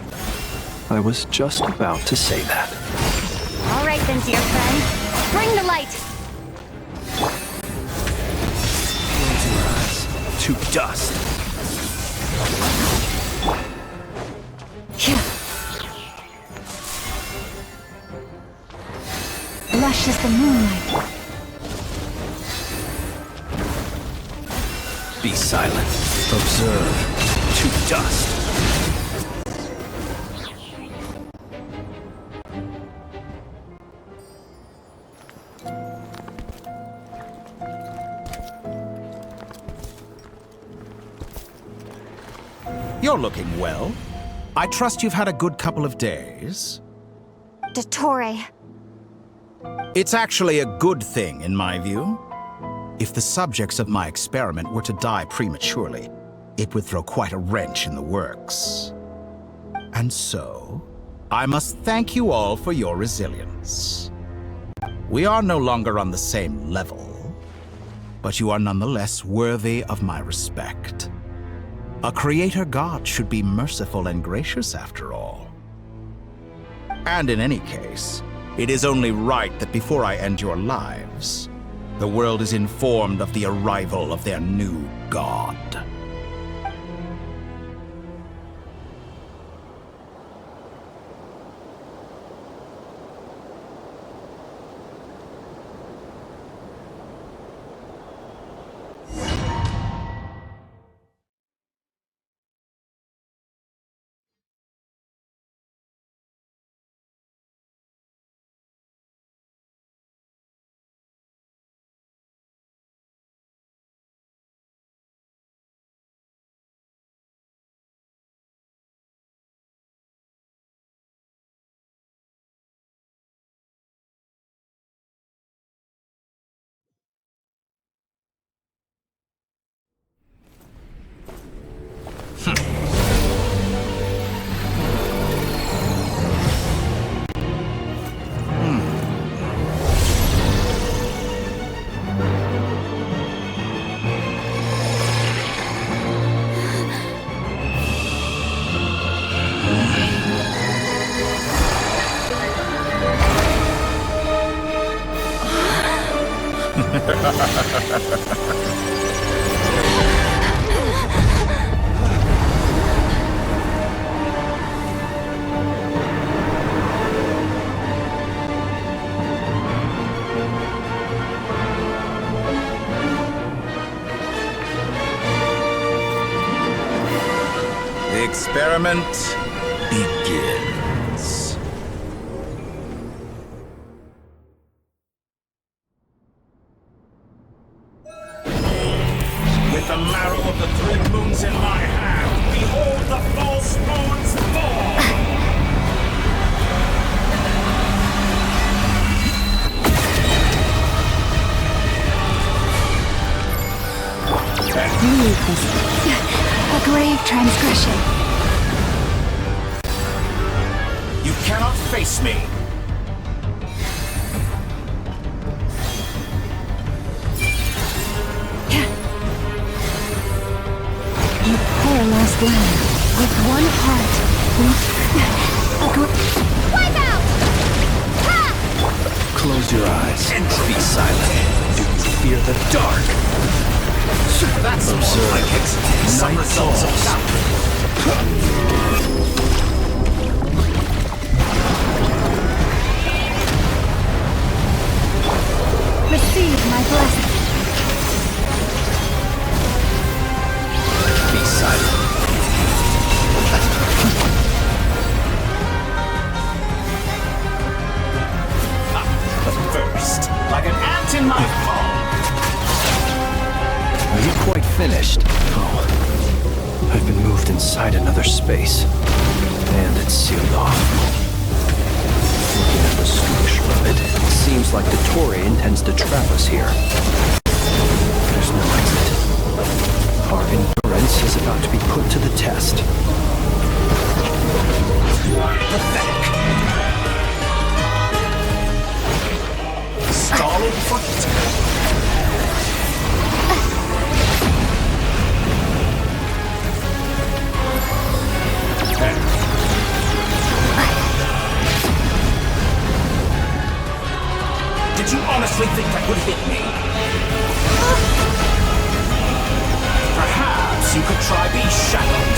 I was just about to say that. All right then, dear friend. Bring the light! To dust. Lush as the moonlight. Be silent. Observe. To dust. You're looking well. I trust you've had a good couple of days. Dottore. It's actually a good thing, in my view. If the subjects of my experiment were to die prematurely, it would throw quite a wrench in the works. And so, I must thank you all for your resilience. We are no longer on the same level, but you are nonetheless worthy of my respect. A creator god should be merciful and gracious after all. And in any case, it is only right that before I end your lives, the world is informed of the arrival of their new god. The experiment begins. With the marrow of the twin moons in my hand, behold the false moons fall! A grave transgression. You cannot face me! You poor lost lamb. With one heart. Wipe out! Close your eyes and be silent. Do you fear the dark? That's more like it. Some results of Receive my blessing. Be silent. But first, like an ant in my palm. Are you quite finished? Oh, I've been moved inside another space, and it's sealed off. Looking at the structure of it, it seems like the Tory intends to trap us here. There's no exit. Our endurance is about to be put to the test. Pathetic. Did you honestly think that would hit me? Perhaps you could try being shackled.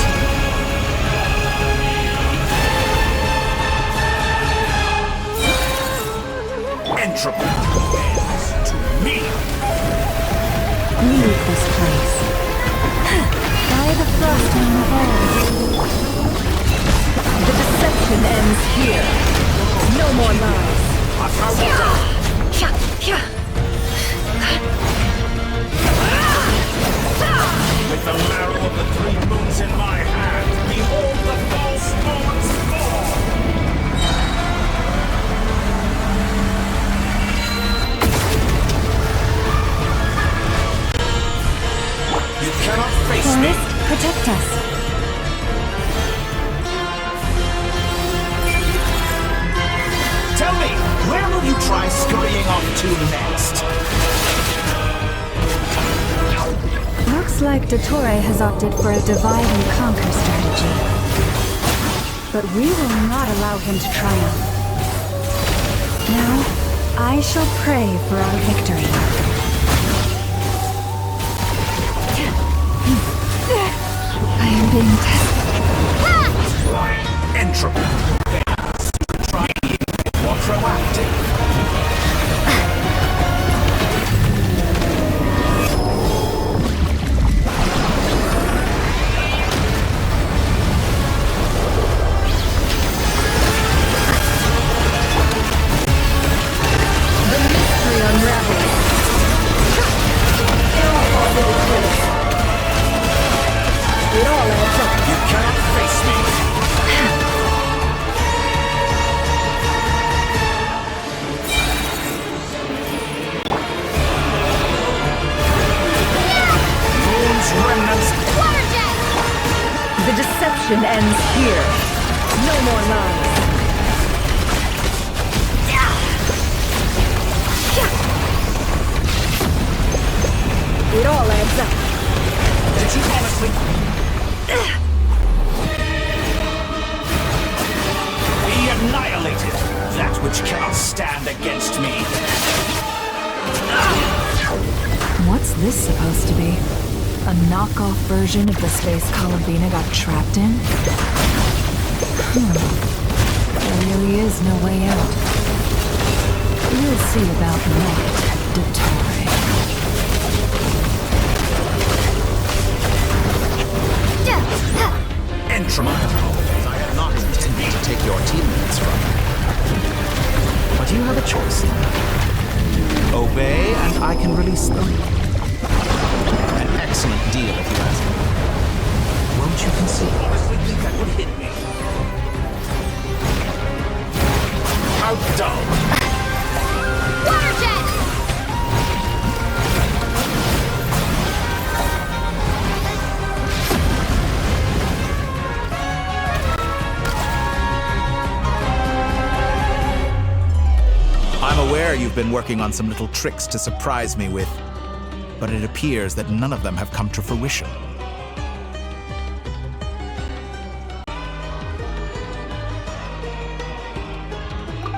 Entropy bends to me. Leave this place. By the frostman of old. The deception ends here. No more lies. With the marrow of the 3 moons in my hand, behold the false moons fall! You cannot face me! Forest, protect us. Tell me, where will you try scurrying off to next? Looks like Dottore has opted for a divide and conquer strategy. But we will not allow him to triumph. Now, I shall pray for our victory. I am being tested. Entropy. Try being more proactive. The deception ends here. No more lies. It all adds up. Did you honestly? Be annihilated, that which cannot stand against me. What's this supposed to be? A knockoff version of the space Columbina got trapped in? There really is no way out. We'll see about that, Dottore. Entropy. I had not intended to take your teammates from you. But you have a choice now. Obey, and I can release them. An excellent deal, if you ask me. Won't you concede? I honestly think that would hit me. How dull. I'm aware you've been working on some little tricks to surprise me with, but it appears that none of them have come to fruition.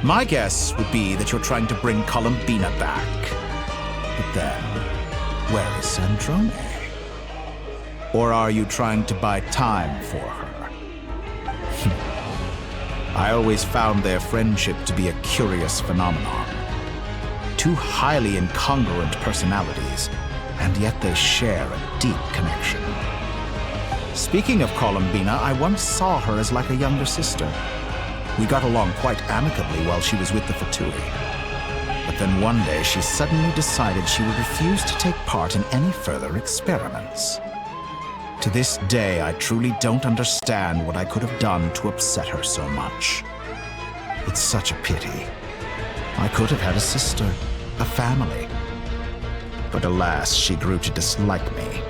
My guess would be that you're trying to bring Columbina back. But then, where is Sandrone? Or are you trying to buy time for her? I always found their friendship to be a curious phenomenon. Two highly incongruent personalities, and yet they share a deep connection. Speaking of Columbina, I once saw her as like a younger sister. We got along quite amicably while she was with the VIII. But then one day she suddenly decided she would refuse to take part in any further experiments. To this day, I truly don't understand what I could have done to upset her so much. It's such a pity. I could have had a sister, a family. But alas, she grew to dislike me.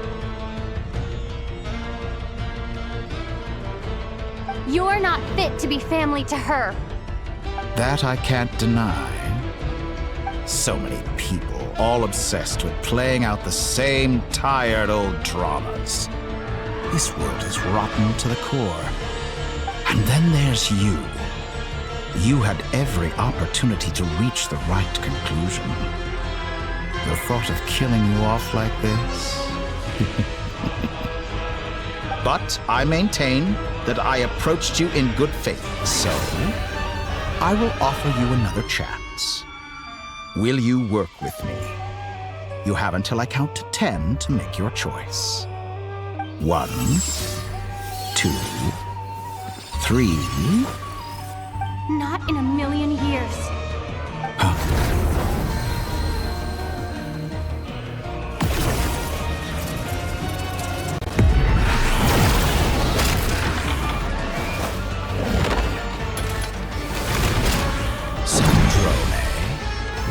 You're not fit to be family to her. That I can't deny. So many people, all obsessed with playing out the same tired old dramas. This world is rotten to the core. And then there's you. You had every opportunity to reach the right conclusion. The thought of killing you off like this? But I maintain that I approached you in good faith, so I will offer you another chance. Will you work with me? You have until I count to 10 to make your choice. 1, 2, 3. Not in a million years.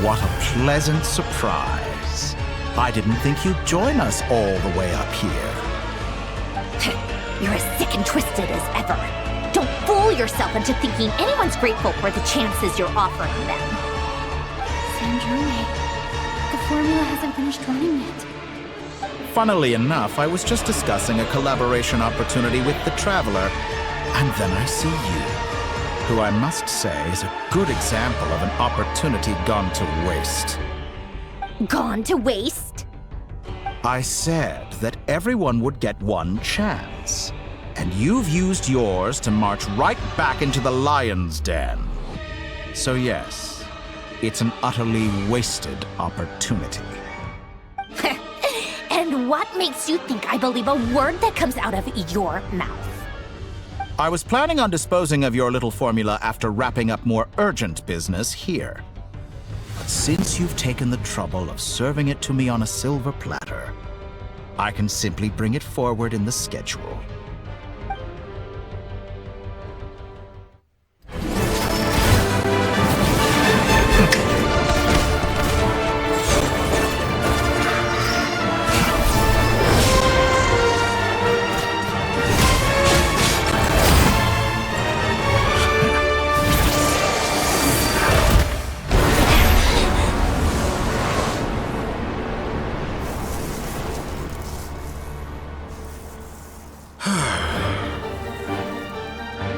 What a pleasant surprise. I didn't think you'd join us all the way up here. You're as sick and twisted as ever. Don't fool yourself into thinking anyone's grateful for the chances you're offering them. Sandrone, the formula hasn't finished running yet. Funnily enough, I was just discussing a collaboration opportunity with the Traveler, and then I see you, who I must say is a good example of an opportunity gone to waste. Gone to waste? I said that everyone would get one chance, and you've used yours to march right back into the lion's den. So yes, it's an utterly wasted opportunity. And what makes you think I believe a word that comes out of your mouth? I was planning on disposing of your little formula after wrapping up more urgent business here. But since you've taken the trouble of serving it to me on a silver platter, I can simply bring it forward in the schedule.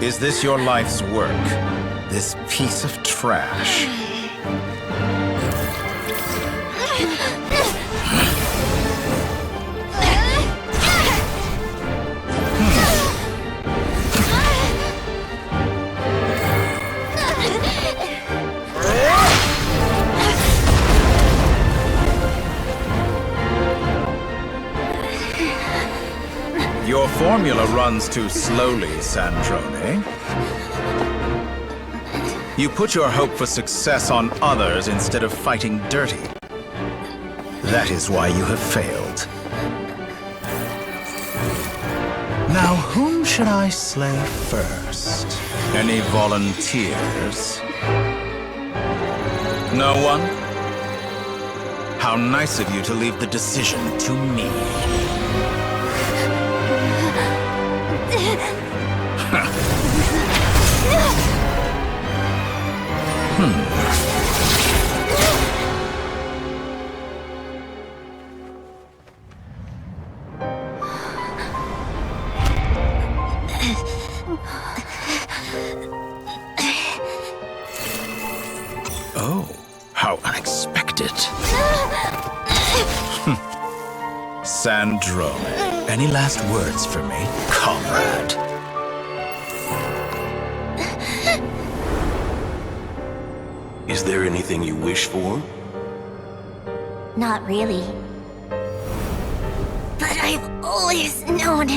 Is this your life's work? This piece of trash? Your formula runs too slowly, Sandrone. You put your hope for success on others instead of fighting dirty. That is why you have failed. Now, whom should I slay first? Any volunteers? No one? How nice of you to leave the decision to me. Oh, how unexpected. Sandrone, any last words for me, comrade? Is there anything you wish for? Not really. But I've always known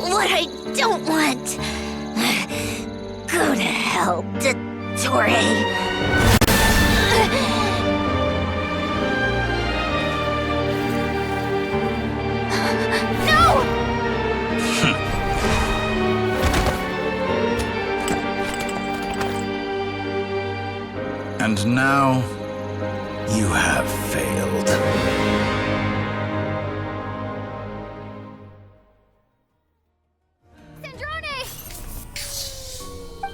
what I don't want. Go to hell, Dottore. And now, you have failed.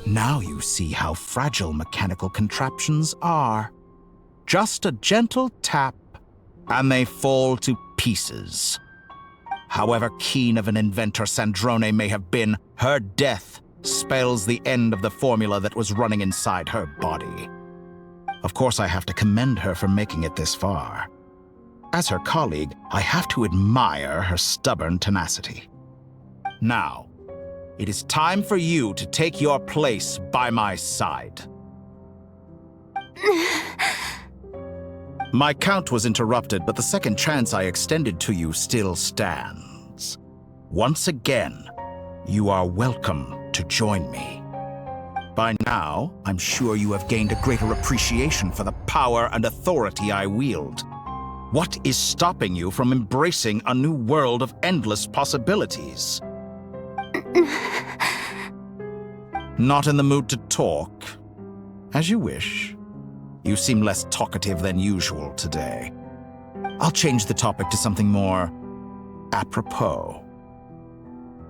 Now you see how fragile mechanical contraptions are. Just a gentle tap, and they fall to pieces. However keen of an inventor Sandrone may have been, her death spells the end of the formula that was running inside her body. Of course, I have to commend her for making it this far. As her colleague, I have to admire her stubborn tenacity. Now, it is time for you to take your place by my side. My count was interrupted, but the second chance I extended to you still stands. Once again, you are welcome to join me. By now, I'm sure you have gained a greater appreciation for the power and authority I wield. What is stopping you from embracing a new world of endless possibilities? Not in the mood to talk? As you wish. You seem less talkative than usual today. I'll change the topic to something more apropos.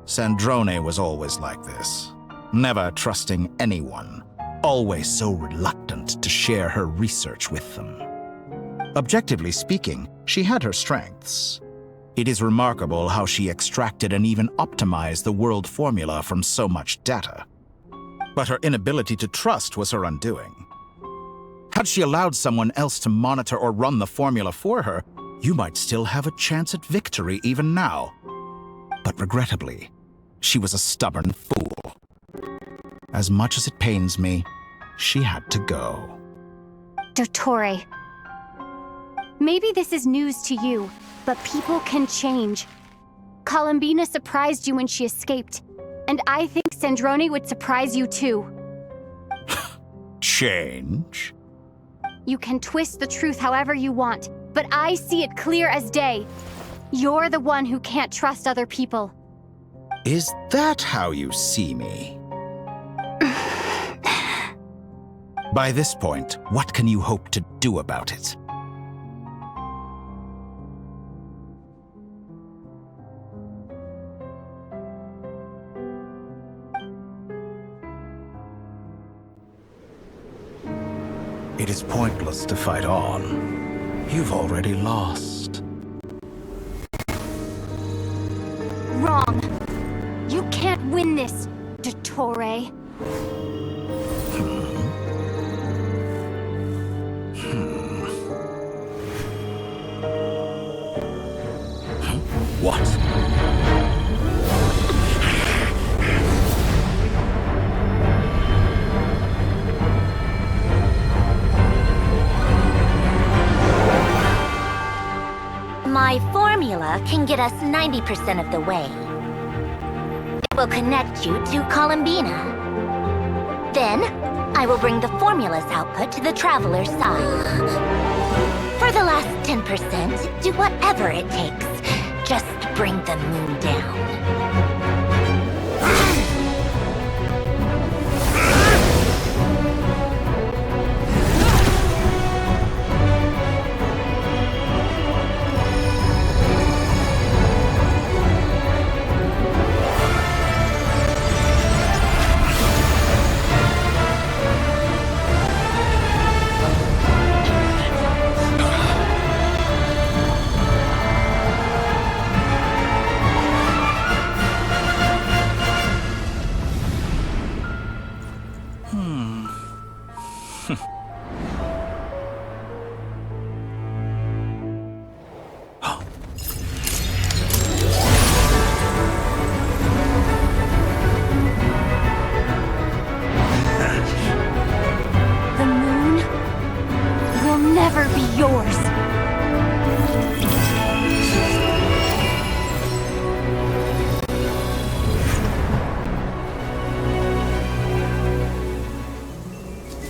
Sandrone was always like this, never trusting anyone, always so reluctant to share her research with them. Objectively speaking, she had her strengths. It is remarkable how she extracted and even optimized the world formula from so much data. But her inability to trust was her undoing. Had she allowed someone else to monitor or run the formula for her, you might still have a chance at victory even now. But regrettably, she was a stubborn fool. As much as it pains me, she had to go. Dottore. Maybe this is news to you, but people can change. Columbina surprised you when she escaped, and I think Sandrone would surprise you too. Change? You can twist the truth however you want, but I see it clear as day. You're the one who can't trust other people. Is that how you see me? By this point, what can you hope to do about it? It is pointless to fight on. You've already lost. Wrong. You can't win this, Dottore. What? My formula can get us 90% of the way. It will connect you to Columbina. Then, I will bring the formula's output to the Traveler's side. For the last 10%, do whatever it takes. Just bring the moon down.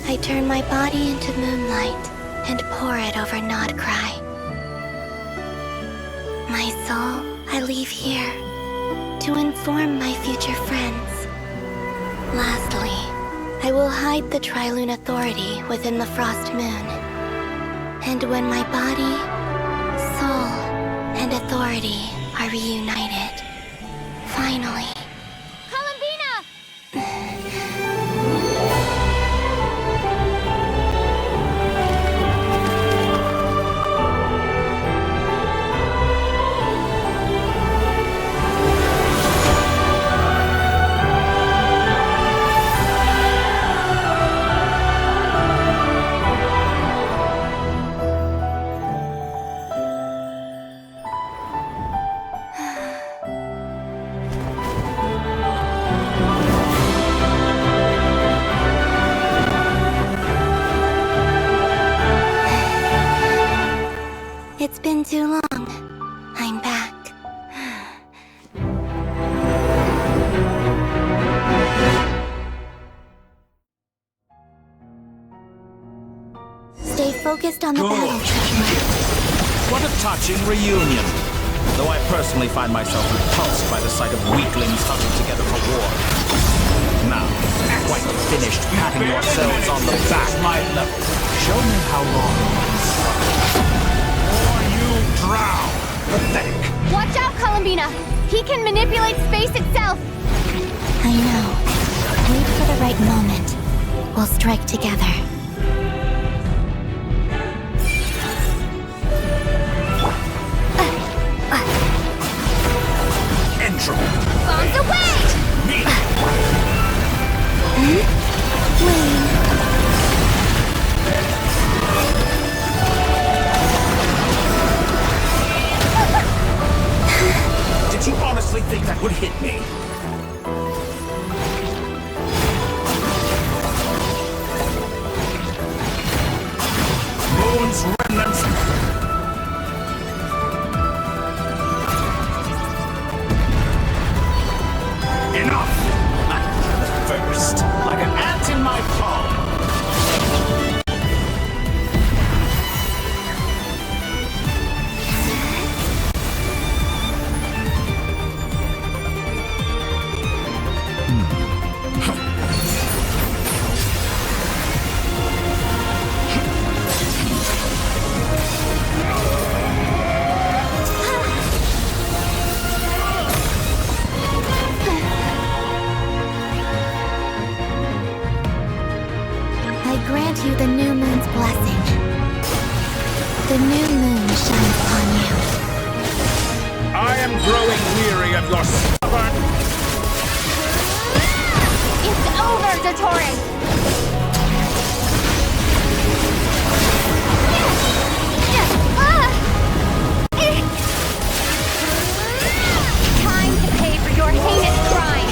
I turn my body into moonlight and pour it over Nodcry. My soul I leave here to inform my future friends. Lastly, I will hide the Trilune Authority within the Frost Moon. And when my body, soul, and authority are reunited, finally, been too long. I'm back. Stay focused on the battle, Traveler. What a touching reunion. Though I personally find myself repulsed by the sight of weaklings huddled together for war. Now, quite finished patting yourselves on the back. My level. Show me how long you can struggle. Or you drown. Pathetic. Watch out, Columbina! He can manipulate space itself! I know. Wait for the right moment. We'll strike together. Entropy. Bombs away! Me. Did you honestly think that would hit me? Moon's remnants. Enough! First, like an ant in my palm. Grant you the new moon's blessing. The new moon shines upon you. I am growing weary of your stubborn... It's over, Dottore! Time to pay for your heinous crime!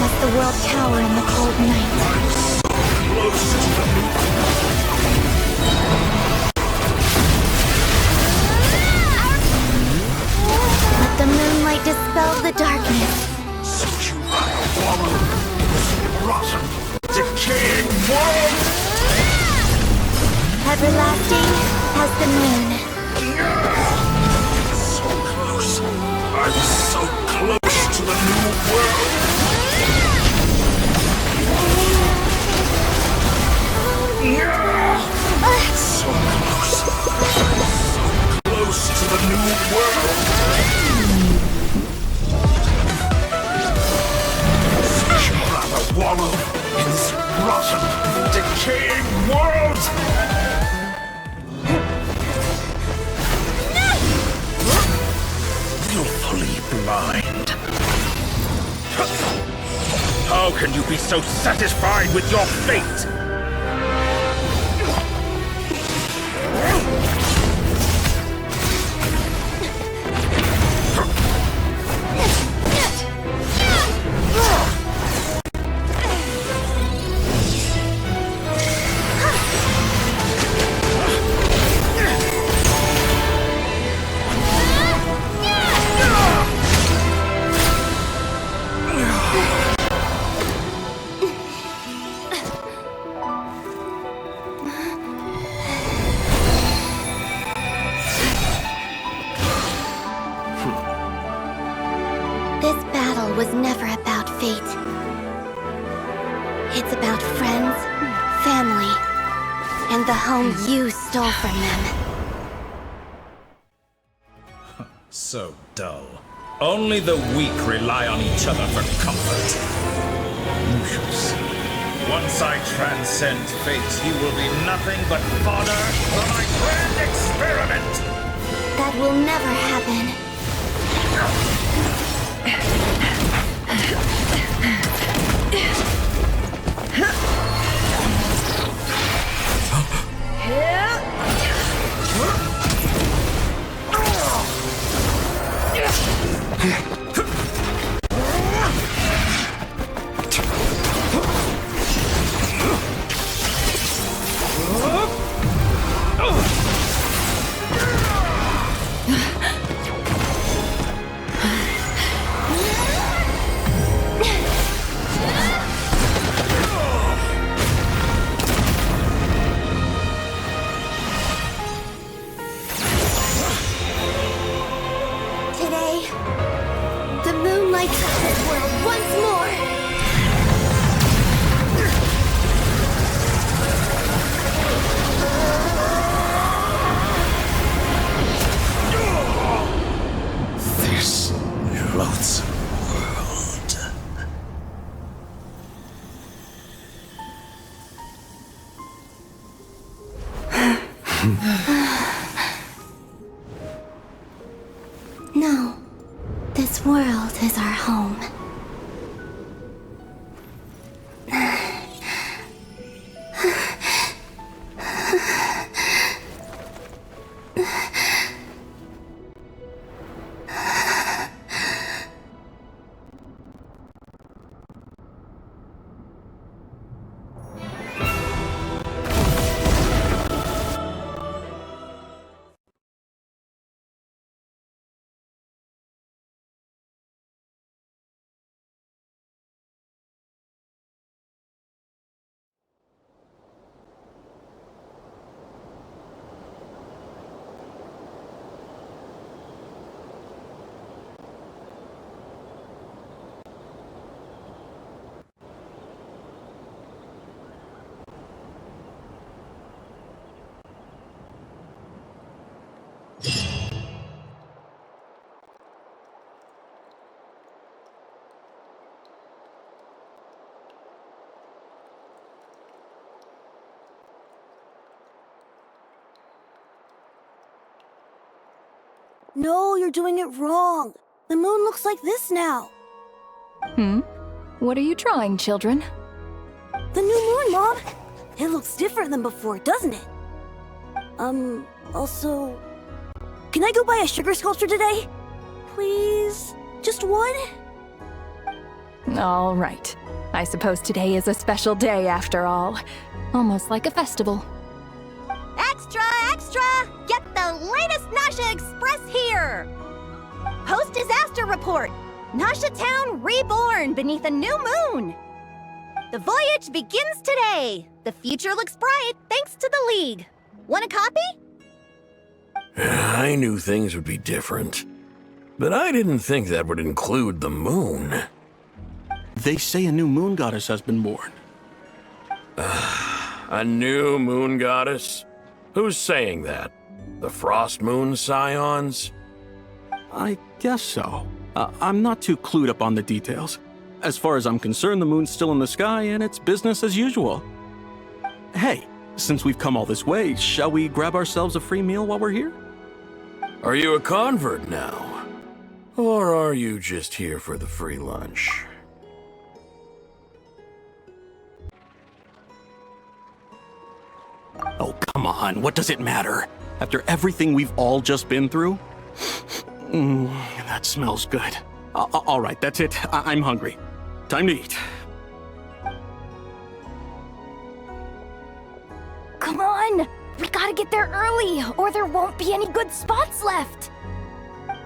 Must the world cower in the cold night. Close to the Let the moonlight dispel the darkness. So you wallow in this rotten, decaying world! Everlasting as the moon. So close. I'm so close to the new world. So close. So close to the new world. Such a rather wallow in this rotten, decaying world. Willfully blind. How can you be so satisfied with your fate? This battle was never about fate. It's about friends, family, and the home you stole from them. So dull. Only the weak rely on each other for comfort. You shall see. Once I transcend fate, you will be nothing but fodder for my grand experiment! That will never happen. I touch this world once more! This loathsome world. No. This world is our home. No, you're doing it wrong. The moon looks like this now. What are you drawing, children? The new moon, Mom! It looks different than before, doesn't it? Also... Can I go buy a sugar sculpture today? Please? Just one? All right. I suppose today is a special day after all. Almost like a festival. Extra, extra! Get the latest Nasha Express here! Post-disaster report! Nasha Town reborn beneath a new moon! The voyage begins today! The future looks bright thanks to the League. Want a copy? I knew things would be different, but I didn't think that would include the moon. They say a new moon goddess has been born. A new moon goddess? Who's saying that? The Frost Moon Scions? I guess so. I'm not too clued up on the details. As far as I'm concerned, the moon's still in the sky and it's business as usual. Hey, since we've come all this way, shall we grab ourselves a free meal while we're here? Are you a convert now? Or are you just here for the free lunch? Oh, come on, what does it matter? After everything we've all just been through? That smells good. All right, that's it. I'm hungry. Time to eat. Come on! We gotta get there early, or there won't be any good spots left!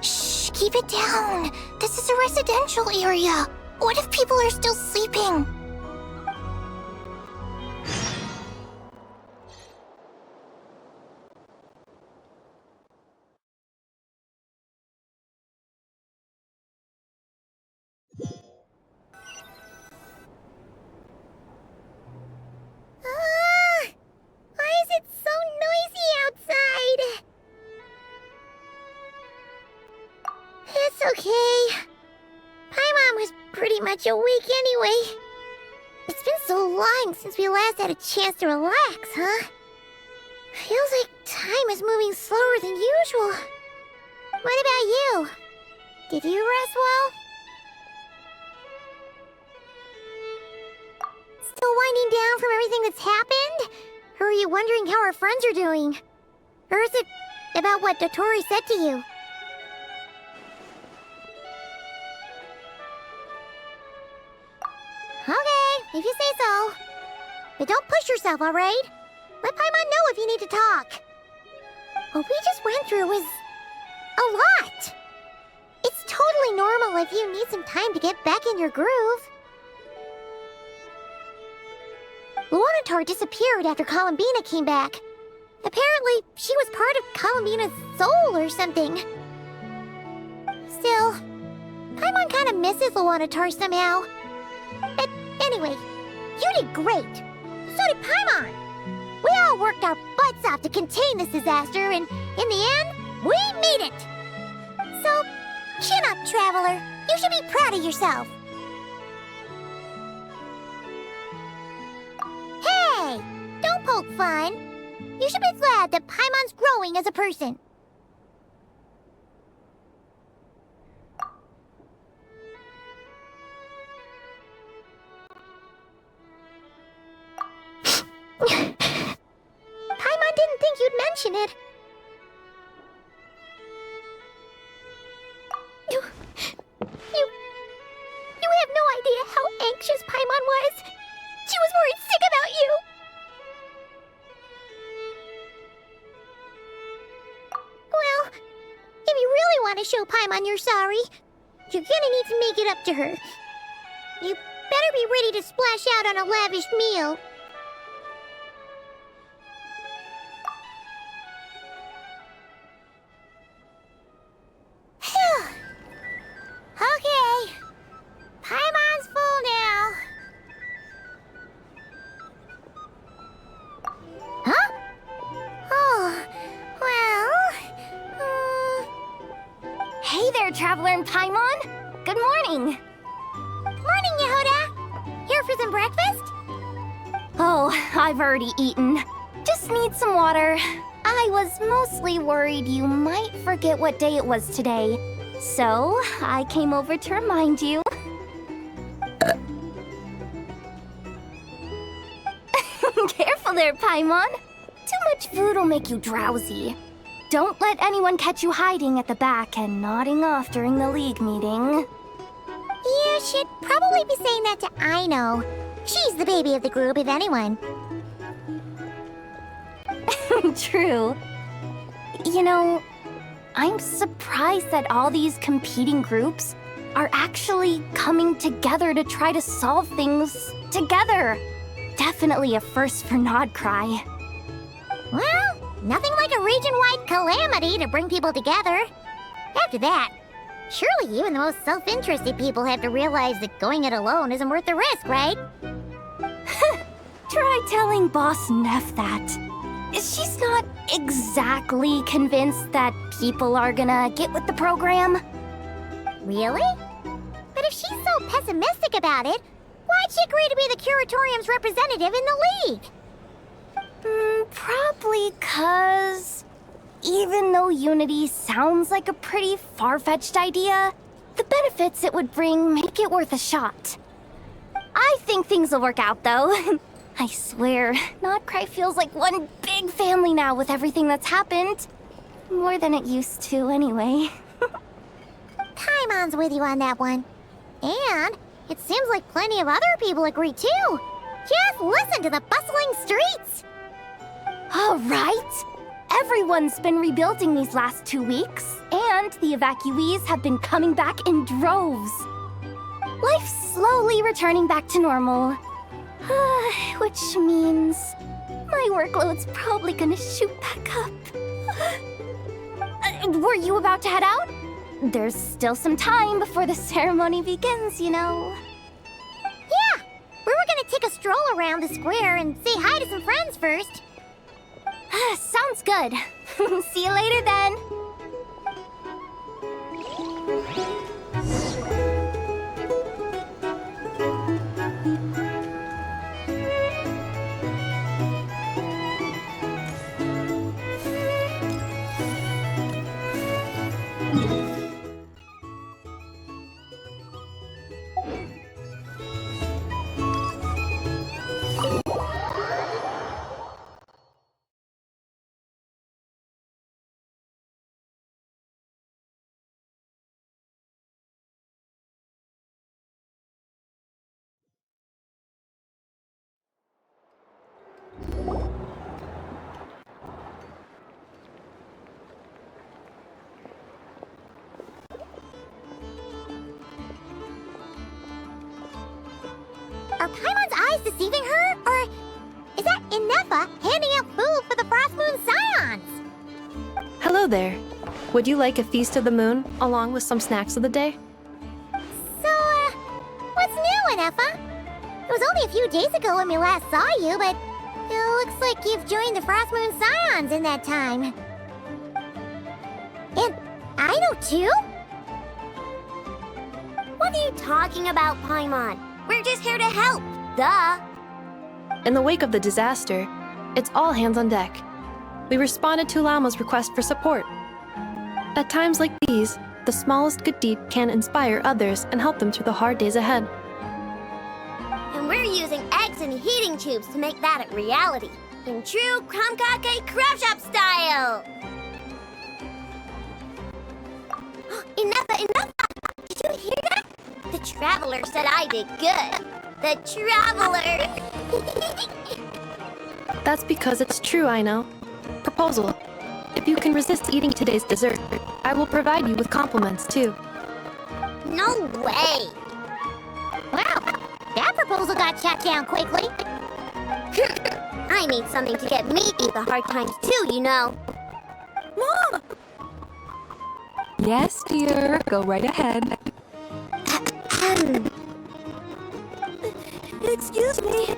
Shh, keep it down. This is a residential area. What if people are still sleeping? Why is it so noisy outside? It's okay. Paimon was pretty much awake anyway. It's been so long since we last had a chance to relax, huh? Feels like time is moving slower than usual. What about you? Did you rest well? Still winding down from everything that's happened? Or are you wondering how our friends are doing? Or is it about what Dotori said to you? Okay, if you say so. But don't push yourself, alright? Let Paimon know if you need to talk. What we just went through was a lot. It's totally normal if you need some time to get back in your groove. Luonatar disappeared after Columbina came back. Apparently, she was part of Columbina's soul or something. Still, Paimon kind of misses Luanatar somehow. But anyway, you did great. So did Paimon. We all worked our butts off to contain this disaster, and in the end, we made it. So, chin up, Traveler. You should be proud of yourself. Hey, don't poke fun. You should be glad that Paimon's growing as a person. Paimon didn't think you'd mention it. You have no idea how anxious Paimon was. She was worried sick about you. Well, if you really want to show Paimon you're sorry, you're gonna need to make it up to her. You better be ready to splash out on a lavish meal. Okay. Paimon's full now. Huh? Oh, well... Hey there, Traveler and Paimon! Good morning! Morning, Yehuda! Here for some breakfast? Oh, I've already eaten. Just need some water. I was mostly worried you might forget what day it was today. So, I came over to remind you. Careful there, Paimon. Too much food will make you drowsy. Don't let anyone catch you hiding at the back and nodding off during the League meeting. You should probably be saying that to Aino. She's the baby of the group, if anyone. True. You know, I'm surprised that all these competing groups are actually coming together to try to solve things together. Definitely a first for Nodcry. Well, nothing like a region-wide calamity to bring people together. After that, surely even the most self-interested people have to realize that going it alone isn't worth the risk, right? Try telling Boss Neff that. She's not exactly convinced that people are gonna get with the program. Really? But if she's so pessimistic about it, why'd she agree to be the Curatorium's representative in the League? Probably 'cause even though Unity sounds like a pretty far-fetched idea, the benefits it would bring make it worth a shot. I think things will work out, though. I swear, Nodcry feels like one big family now with everything that's happened. More than it used to, anyway. Paimon's with you on that one. And it seems like plenty of other people agree, too. Just listen to the bustling streets. All right. Everyone's been rebuilding these last 2 weeks, and the evacuees have been coming back in droves. Life's slowly returning back to normal. Which means my workload's probably gonna shoot back up. Were you about to head out? There's still some time before the ceremony begins, you know. Yeah, we were gonna take a stroll around the square and say hi to some friends first. Sounds good. See you later then. Are Paimon's eyes deceiving her? Or is that Inefa handing out food for the Frost Moon Scions? Hello there. Would you like a feast of the moon, along with some snacks of the day? only a few days ago when we last saw you, but it looks like you've joined the Frost Moon Scions in that time. And I know too? What are you talking about, Paimon? We're just here to help, duh. In the wake of the disaster, it's all hands on deck. We responded to Lama's request for support. At times like these, the smallest good deed can inspire others and help them through the hard days ahead. And we're using eggs and heating tubes to make that a reality, in true Krumkake Craft Shop style! Enough! Did you hear that? The Traveler said I did good. The Traveler! That's because it's true, I know. Proposal. If you can resist eating today's dessert, I will provide you with compliments, too. No way! Wow, that proposal got shot down quickly. I need something to get me through the hard times too, you know. Mom! Yes, dear. Go right ahead. Excuse me.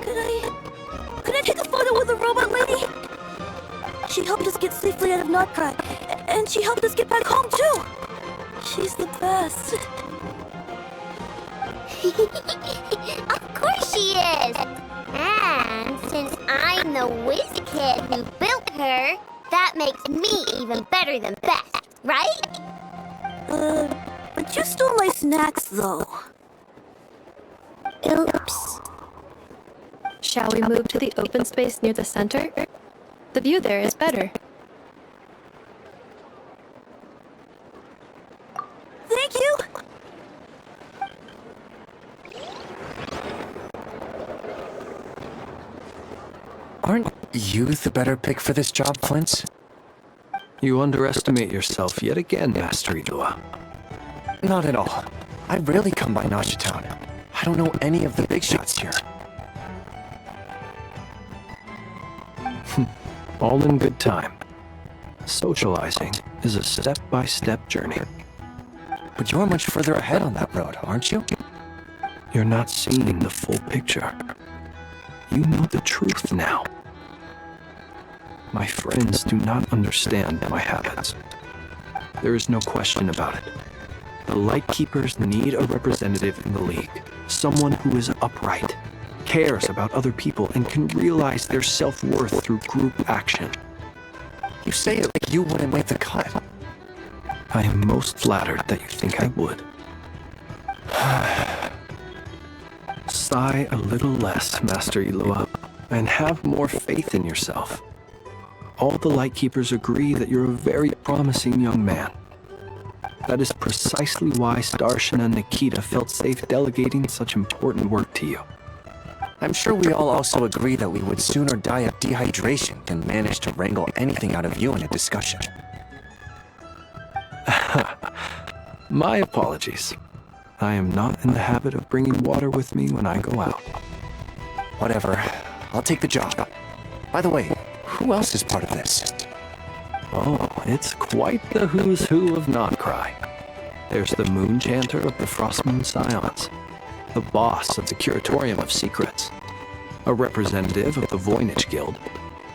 Could I take a photo with the robot lady? She helped us get safely out of Notcry, and she helped us get back home too. She's the best. Of course she is! And since I'm the whiz kid who built her, that makes me even better than best, right? But you stole my snacks though. Oops. Shall we move to the open space near the center? The view there is better. Thank you! Aren't you the better pick for this job, Flint? You underestimate yourself yet again, Master Ilua. Not at all. I rarely come by Naja Town. I don't know any of the big shots here. All in good time. Socializing is a step-by-step journey. But you're much further ahead on that road, aren't you? You're not seeing the full picture. You know the truth now. My friends do not understand my habits. There is no question about it. The Lightkeepers need a representative in the League. Someone who is upright, cares about other people, and can realize their self-worth through group action. You say it like you wouldn't make the cut. I am most flattered that you think I would. Sigh a little less, Master Ilua, and have more faith in yourself. All the Lightkeepers agree that you're a very promising young man. That is precisely why Starshin and Nikita felt safe delegating such important work to you. I'm sure we all also agree that we would sooner die of dehydration than manage to wrangle anything out of you in a discussion. My apologies. I am not in the habit of bringing water with me when I go out. Whatever. I'll take the job. By the way, who else is part of this? Oh, it's quite the who's who of Notcry. There's the Moon Chanter of the Frost Moon Scions, the boss of the Curatorium of Secrets, a representative of the Voynich Guild,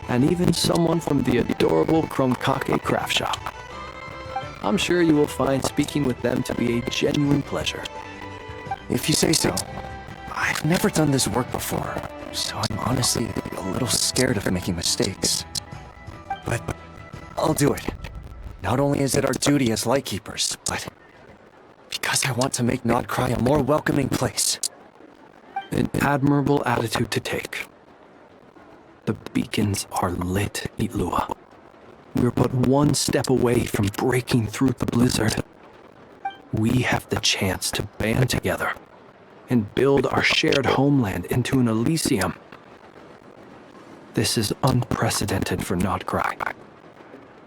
and even someone from the adorable Krumkake Craft Shop. I'm sure you will find speaking with them to be a genuine pleasure. If you say so. I've never done this work before, so I'm honestly a little scared of making mistakes. But I'll do it. Not only is it our duty as Lightkeepers, but because I want to make Notcry a more welcoming place. An admirable attitude to take. The beacons are lit, Ilua. We're but one step away from breaking through the blizzard. We have the chance to band together and build our shared homeland into an Elysium. This is unprecedented for Notcry.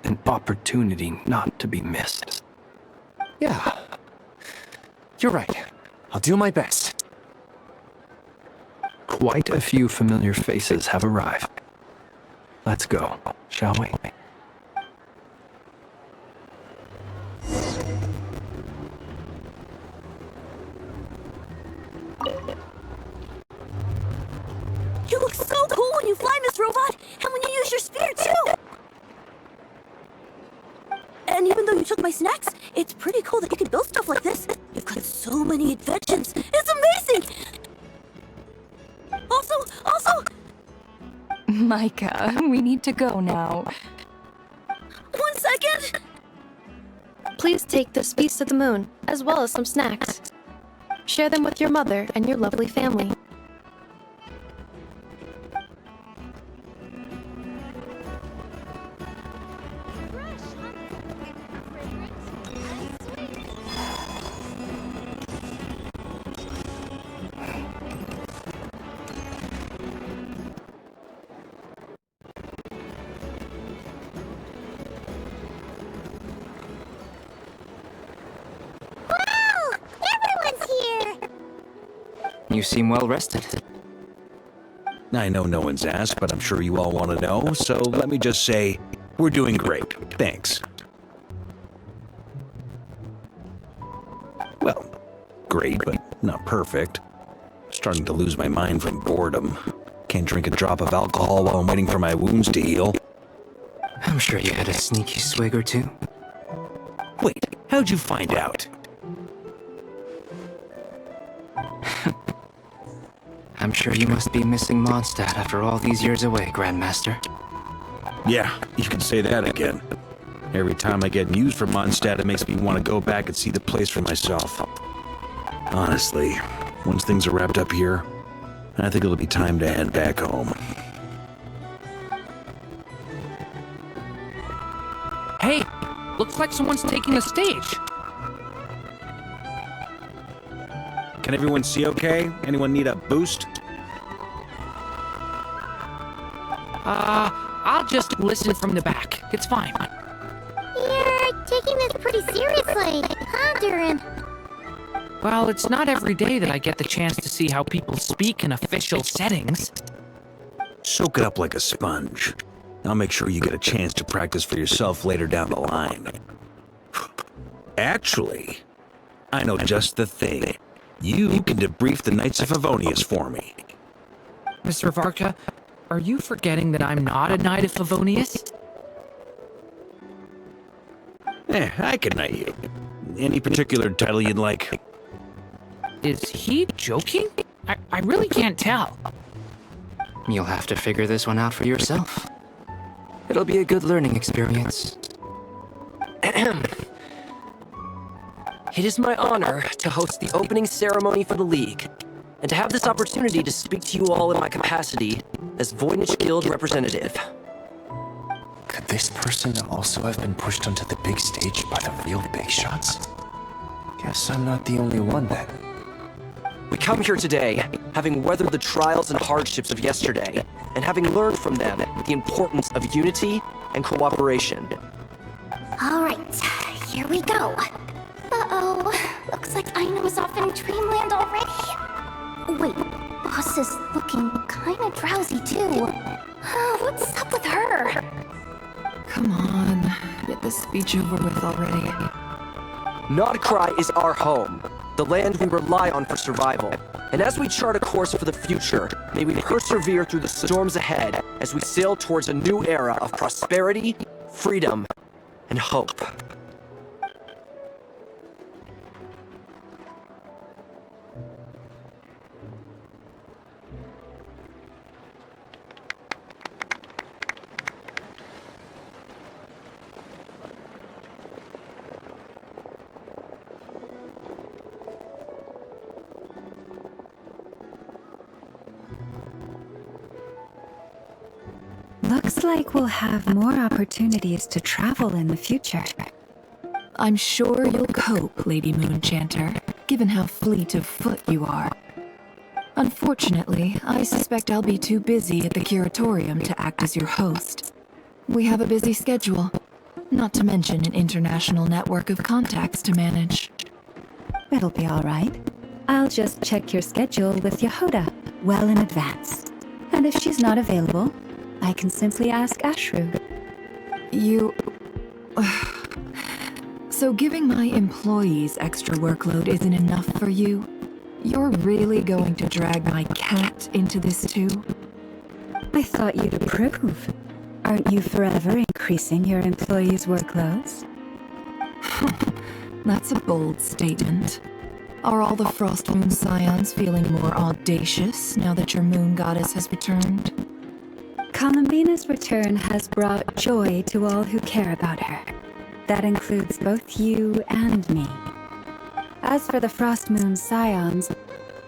An opportunity not to be missed. Yeah. You're right. I'll do my best. Quite a few familiar faces have arrived. Let's go, shall we? your spear too! And even though you took my snacks, it's pretty cool that you can build stuff like this. You've got so many inventions. It's amazing! Also... Micah, we need to go now. 1 second! Please take this piece to the moon, as well as some snacks. Share them with your mother and your lovely family. You seem well rested. I know no one's asked, but I'm sure you all want to know, so let me just say, we're doing great. Thanks. Well, great, but not perfect. Starting to lose my mind from boredom. Can't drink a drop of alcohol while I'm waiting for my wounds to heal. I'm sure you had a sneaky swig or two. Wait, how'd you find out? I'm sure you must be missing Mondstadt after all these years away, Grandmaster. Yeah, you can say that again. Every time I get news from Mondstadt, it makes me want to go back and see the place for myself. Honestly, once things are wrapped up here, I think it'll be time to head back home. Hey, looks like someone's taking the stage. Can everyone see okay? Anyone need a boost? I'll just listen from the back. It's fine. You're taking this pretty seriously, huh, Durin? Well, it's not every day that I get the chance to see how people speak in official settings. Soak it up like a sponge. I'll make sure you get a chance to practice for yourself later down the line. Actually, I know just the thing. You can debrief the Knights of Favonius for me. Mr. Varka, are you forgetting that I'm not a Knight of Favonius? I can knight you. Any particular title you'd like? Is he joking? I really can't tell. You'll have to figure this one out for yourself. It'll be a good learning experience. It is my honor to host the opening ceremony for the League, and to have this opportunity to speak to you all in my capacity as Voynich Guild representative. Could this person also have been pushed onto the big stage by the real big shots? Guess I'm not the only one then. We come here today, having weathered the trials and hardships of yesterday, and having learned from them the importance of unity and cooperation. All right, here we go. Uh-oh, looks like Aina's off in Dreamland already. Wait, Boss is looking kinda drowsy too. What's up with her? Come on, get this speech over with already. Nodcry is our home, the land we rely on for survival. And as we chart a course for the future, may we persevere through the storms ahead as we sail towards a new era of prosperity, freedom, and hope. Looks like we'll have more opportunities to travel in the future. I'm sure you'll cope, Lady Moonchanter, given how fleet of foot you are. Unfortunately, I suspect I'll be too busy at the Curatorium to act as your host. We have a busy schedule, not to mention an international network of contacts to manage. It'll be all right. I'll just check your schedule with Yehoda well in advance. And if she's not available, I can simply ask Ashru. You... So giving my employees extra workload isn't enough for you? You're really going to drag my cat into this too? I thought you'd approve. Aren't you forever increasing your employees' workloads? That's a bold statement. Are all the Frost Moon Scions feeling more audacious now that your moon goddess has returned? Columbina's return has brought joy to all who care about her. That includes both you and me. As for the Frost Moon Scions,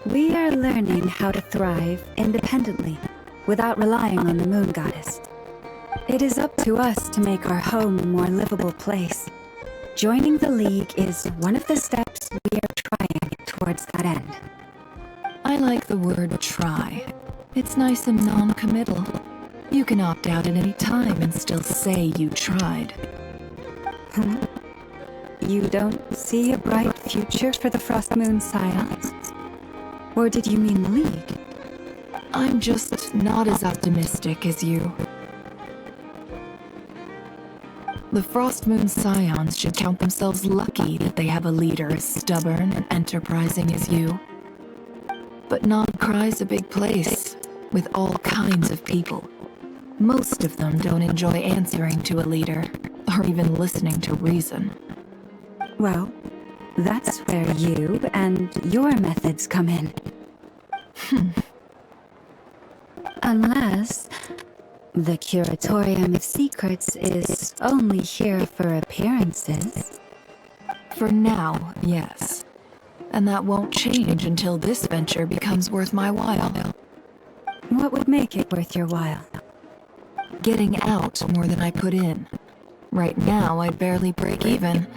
we are learning how to thrive independently, without relying on the moon goddess. It is up to us to make our home a more livable place. Joining the League is one of the steps we are trying towards that end. I like the word try. It's nice and non-committal. You can opt out at any time and still say you tried. You don't see a bright future for the Frost Moon Scions? Or did you mean the League? I'm just not as optimistic as you. The Frost Moon Scions should count themselves lucky that they have a leader as stubborn and enterprising as you. But Nodcry's a big place, with all kinds of people. Most of them don't enjoy answering to a leader, or even listening to reason. Well, that's where you and your methods come in. Unless the Curatorium of Secrets is only here for appearances. For now, yes. And that won't change until this venture becomes worth my while. What would make it worth your while? Getting out more than I put in. Right now, I'd barely break even,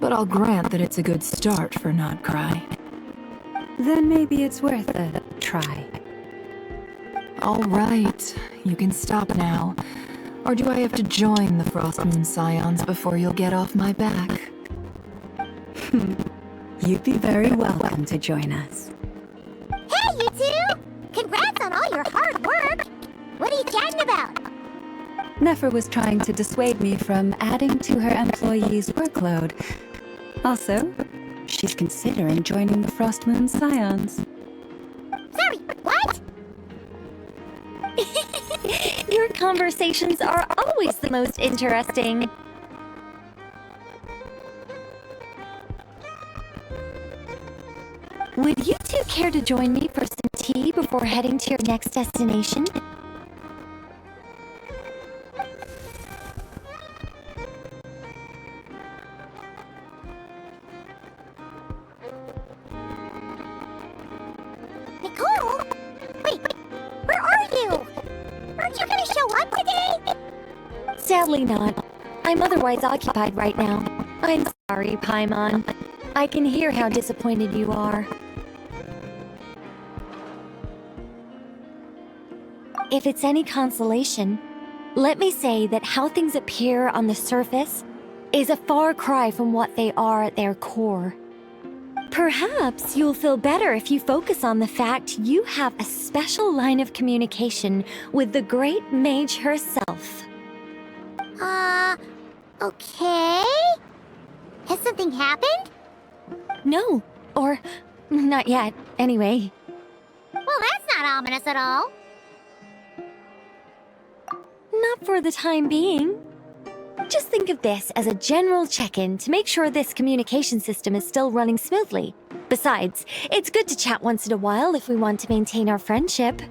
but I'll grant that it's a good start for Nodcry. Then maybe it's worth a try. All right, you can stop now. Or do I have to join the Frost Moon Scions before you'll get off my back? You'd be very welcome to join us. Hey, you two! Congrats on all your hard work! What are you chatting about? Nefer was trying to dissuade me from adding to her employees' workload. Also, she's considering joining the Frost Moon Scions. Sorry, what? Your conversations are always the most interesting. Would you two care to join me for some tea before heading to your next destination? Nicole? Wait, where are you? Aren't you gonna show up today? Sadly not. I'm otherwise occupied right now. I'm sorry, Paimon. I can hear how disappointed you are. If it's any consolation, let me say that how things appear on the surface is a far cry from what they are at their core. Perhaps you'll feel better if you focus on the fact you have a special line of communication with the great mage herself. Okay? Has something happened? No, or not yet, anyway. Well, that's not ominous at all. Not for the time being. Just think of this as a general check-in to make sure this communication system is still running smoothly. Besides, it's good to chat once in a while if we want to maintain our friendship.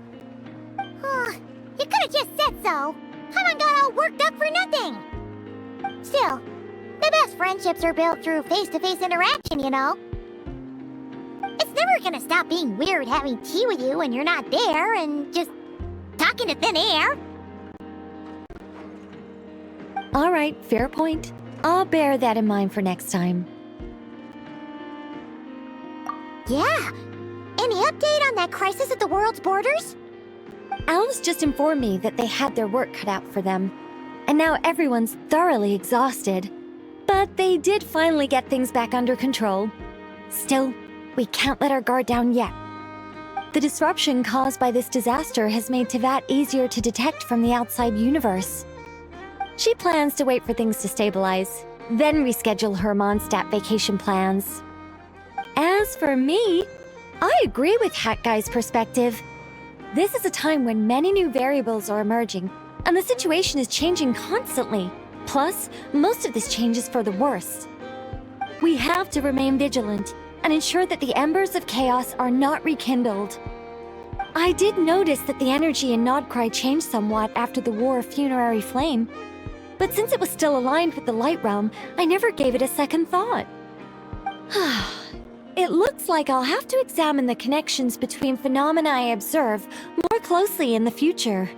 You could have just said so. Paimon got all worked up for nothing. Still, the best friendships are built through face-to-face interaction, you know. It's never gonna stop being weird having tea with you when you're not there and just talking to thin air. All right, fair point. I'll bear that in mind for next time. Yeah. Any update on that crisis at the world's borders? Elves just informed me that they had their work cut out for them, and now everyone's thoroughly exhausted. But they did finally get things back under control. Still, we can't let our guard down yet. The disruption caused by this disaster has made Teyvat easier to detect from the outside universe. She plans to wait for things to stabilize, then reschedule her Mondstadt vacation plans. As for me, I agree with Hat Guy's perspective. This is a time when many new variables are emerging, and the situation is changing constantly. Plus, most of this change is for the worse. We have to remain vigilant and ensure that the embers of chaos are not rekindled. I did notice that the energy in Nodcry changed somewhat after the War of Funerary Flame, but since it was still aligned with the Light Realm, I never gave it a second thought. It looks like I'll have to examine the connections between phenomena I observe more closely in the future.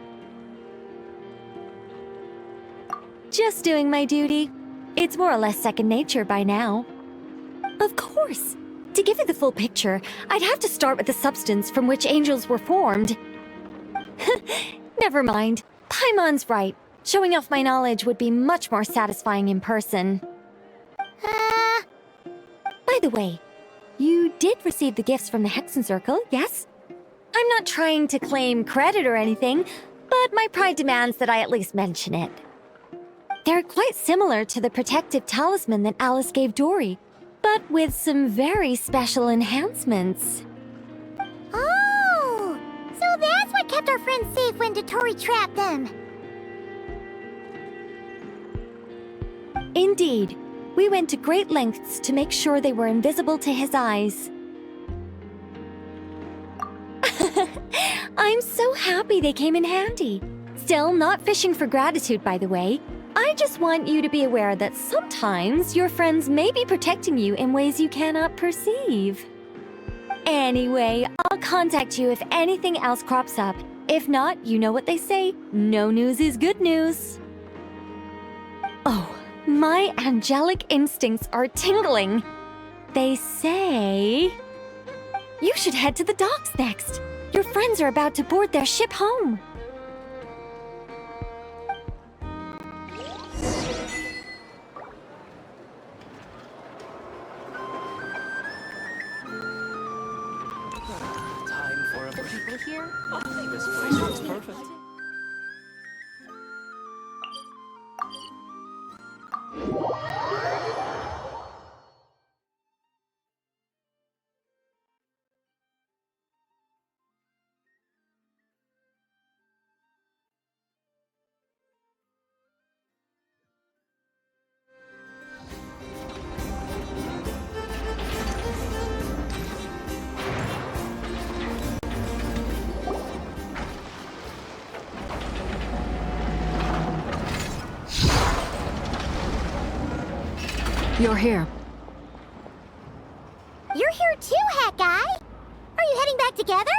Just doing my duty. It's more or less second nature by now. Of course. To give you the full picture, I'd have to start with the substance from which angels were formed. Never mind. Paimon's right. Showing off my knowledge would be much more satisfying in person. By the way, you did receive the gifts from the Hexen Circle, yes? I'm not trying to claim credit or anything, but my pride demands that I at least mention it. They're quite similar to the protective talisman that Alice gave Dory, but with some very special enhancements. Oh! So that's what kept our friends safe when Dotori trapped them! Indeed. We went to great lengths to make sure they were invisible to his eyes. I'm so happy they came in handy. Still, not fishing for gratitude, by the way. I just want you to be aware that sometimes your friends may be protecting you in ways you cannot perceive. Anyway, I'll contact you if anything else crops up. If not, you know what they say, no news is good news. Oh, my angelic instincts are tingling. They say... You should head to the docks next. Your friends are about to board their ship home. Time for a People here? This place looks perfect. You're here. You're here too, Hat Guy! Are you heading back together?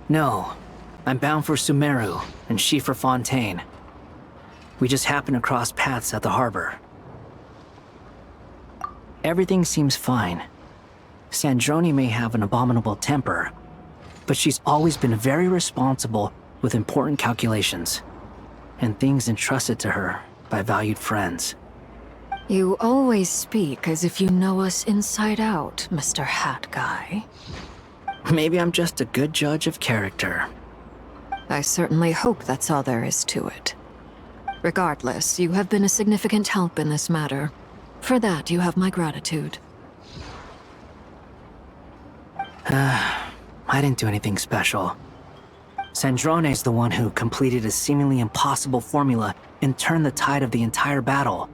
No. I'm bound for Sumeru, and she for Fontaine. We just happened to cross paths at the harbor. Everything seems fine. Sandrone may have an abominable temper, but she's always been very responsible with important calculations, and things entrusted to her by valued friends. You always speak as if you know us inside out, Mr. Hat Guy. Maybe I'm just a good judge of character. I certainly hope that's all there is to it. Regardless, you have been a significant help in this matter. For that, you have my gratitude. I didn't do anything special. Sandrone's the one who completed a seemingly impossible formula and turned the tide of the entire battle,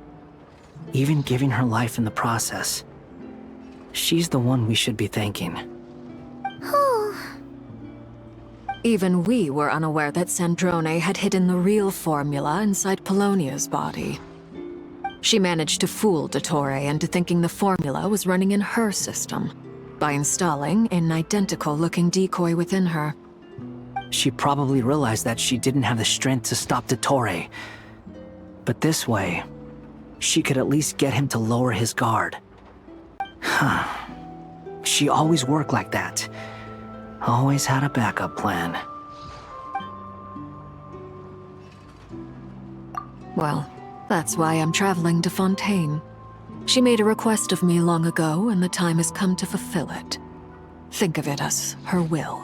even giving her life in the process. She's the one we should be thanking. Even we were unaware that Sandrone had hidden the real formula inside Polonia's body. She managed to fool Dottore into thinking the formula was running in her system by installing an identical-looking decoy within her. She probably realized that she didn't have the strength to stop Dottore. But this way, she could at least get him to lower his guard. She always worked like that. Always had a backup plan. Well, that's why I'm traveling to Fontaine. She made a request of me long ago, and the time has come to fulfill it. Think of it as her will.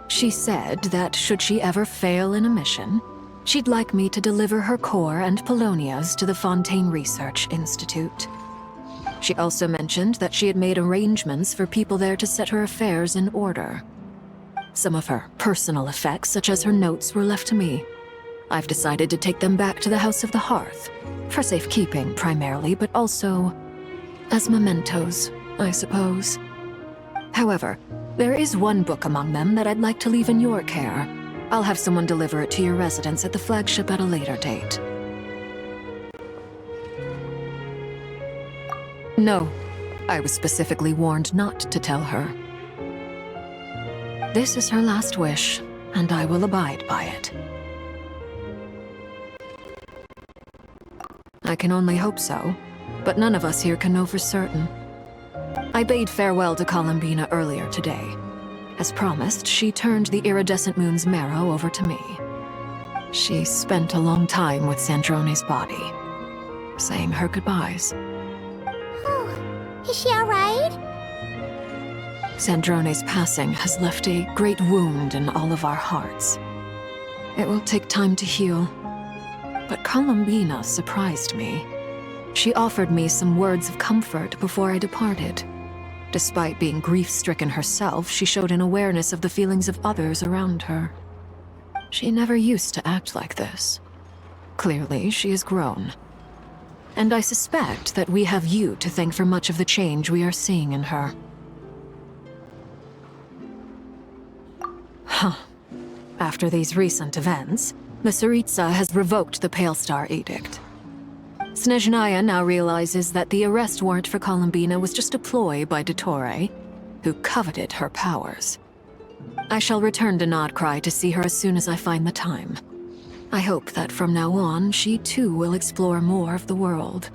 She said that should she ever fail in a mission, she'd like me to deliver her core and Polonia's to the Fontaine Research Institute. She also mentioned that she had made arrangements for people there to set her affairs in order. Some of her personal effects, such as her notes, were left to me. I've decided to take them back to the House of the Hearth, for safekeeping primarily, but also as mementos, I suppose. However, there is one book among them that I'd like to leave in your care. I'll have someone deliver it to your residence at the flagship at a later date. No, I was specifically warned not to tell her. This is her last wish, and I will abide by it. I can only hope so, but none of us here can know for certain. I bade farewell to Columbina earlier today. As promised, she turned the iridescent moon's marrow over to me. She spent a long time with Sandrone's body, saying her goodbyes. Is she alright? Sandrone's passing has left a great wound in all of our hearts. It will take time to heal, but Columbina surprised me. She offered me some words of comfort before I departed. Despite being grief-stricken herself, she showed an awareness of the feelings of others around her. She never used to act like this. Clearly, she has grown. And I suspect that we have you to thank for much of the change we are seeing in her. Huh. After these recent events, the Tsaritsa has revoked the Pale Star Edict. Snezhnaya now realizes that the arrest warrant for Columbina was just a ploy by Dottore, who coveted her powers. I shall return to Nodcry to see her as soon as I find the time. I hope that from now on, she too will explore more of the world.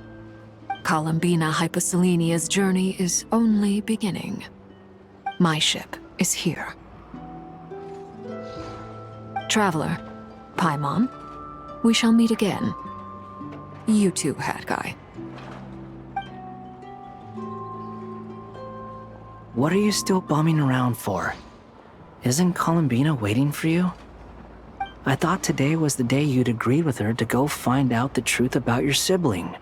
Columbina Hyposelenia's journey is only beginning. My ship is here. Traveler, Paimon, we shall meet again. You too, Hat Guy. What are you still bumming around for? Isn't Columbina waiting for you? I thought today was the day you'd agreed with her to go find out the truth about your sibling.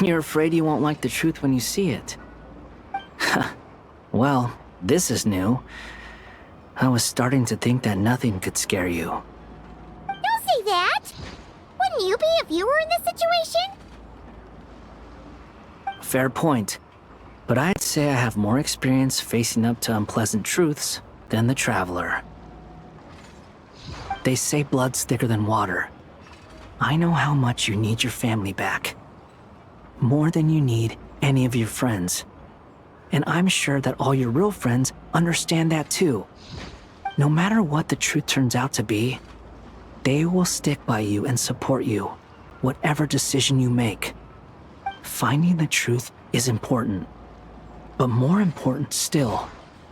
You're afraid you won't like the truth when you see it. Well, this is new. I was starting to think that nothing could scare you. Don't say that! Wouldn't you be if you were in this situation? Fair point. But I'd say I have more experience facing up to unpleasant truths than the Traveler. They say blood's thicker than water. I know how much you need your family back. More than you need any of your friends. And I'm sure that all your real friends understand that too. No matter what the truth turns out to be, they will stick by you and support you, whatever decision you make. Finding the truth is important. But more important still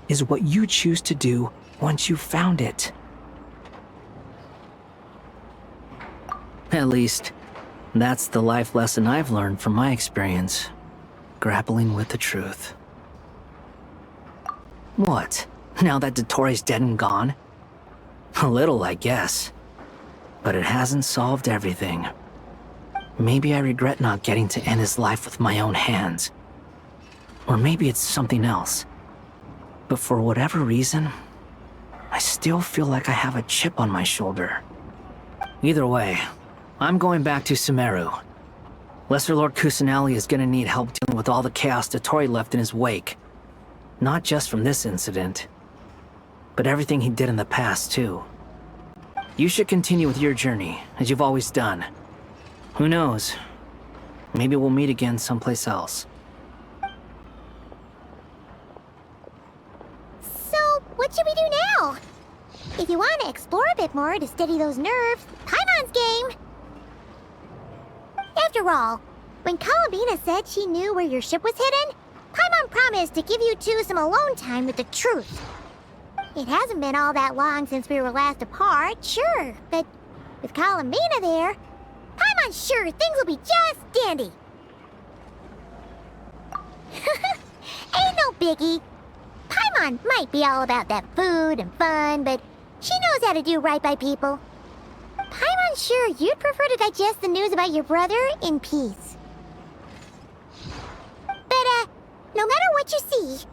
is what you choose to do once you've found it. At least, that's the life lesson I've learned from my experience, grappling with the truth. What? Now that Dottore's dead and gone? A little, I guess. But it hasn't solved everything. Maybe I regret not getting to end his life with my own hands. Or maybe it's something else. But for whatever reason, I still feel like I have a chip on my shoulder. Either way, I'm going back to Sumeru. Lesser Lord Kusanali is gonna need help dealing with all the chaos Dottore left in his wake. Not just from this incident, but everything he did in the past, too. You should continue with your journey, as you've always done. Who knows? Maybe we'll meet again someplace else. So, what should we do now? If you want to explore a bit more to steady those nerves, Paimon's game! After all, when Columbina said she knew where your ship was hidden, Paimon promised to give you two some alone time with the truth. It hasn't been all that long since we were last apart, sure, but with Columbina there, Paimon's sure things will be just dandy. Ain't no biggie. Paimon might be all about that food and fun, but she knows how to do right by people. Paimon's sure you'd prefer to digest the news about your brother in peace. But, what you see.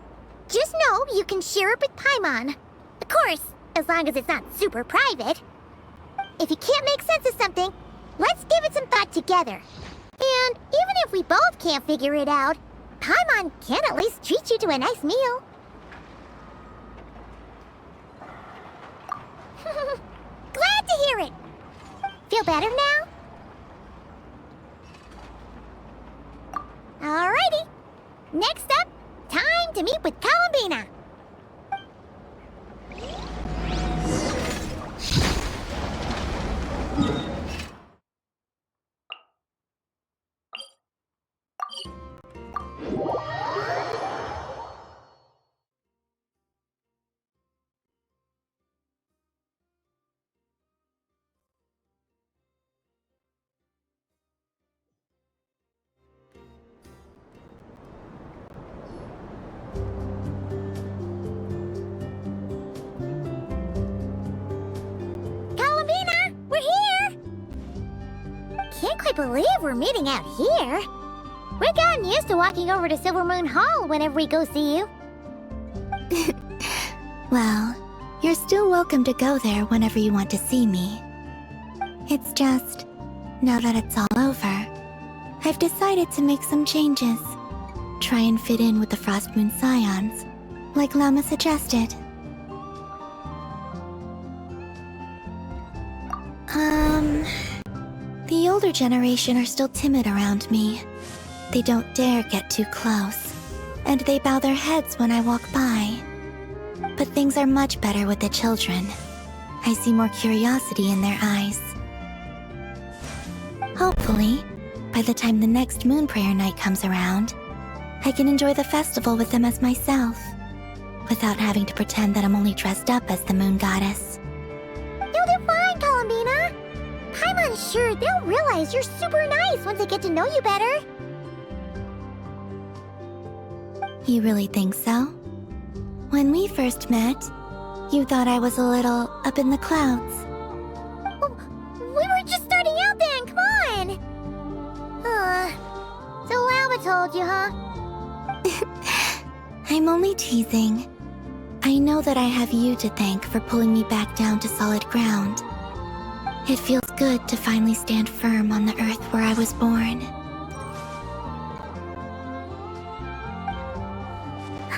Just know you can share it with Paimon. Of course, as long as it's not super private. If you can't make sense of something, let's give it some thought together. And even if we both can't figure it out, Paimon can at least treat you to a nice meal. Glad to hear it. Feel better now? Alrighty. Next up, time to meet with Columbina. Can't quite believe we're meeting out here. We've gotten used to walking over to Silver Moon Hall whenever we go see you. Well, you're still welcome to go there whenever you want to see me. It's just, now that it's all over, I've decided to make some changes. Try and fit in with the Frost Moon Scions, like Llama suggested. The older generation are still timid around me. They don't dare get too close, and they bow their heads when I walk by. But things are much better with the children. I see more curiosity in their eyes. Hopefully, by the time the next Moon Prayer Night comes around, I can enjoy the festival with them as myself, without having to pretend that I'm only dressed up as the Moon Goddess. You'll do fine, Columbina. Paimon's sure they'll realize you're super nice once they get to know you better. You really think so? When we first met, you thought I was a little up in the clouds. We were just starting out then, come on! So Llama told you, huh? I'm only teasing. I know that I have you to thank for pulling me back down to solid ground. It feels good to finally stand firm on the earth where I was born.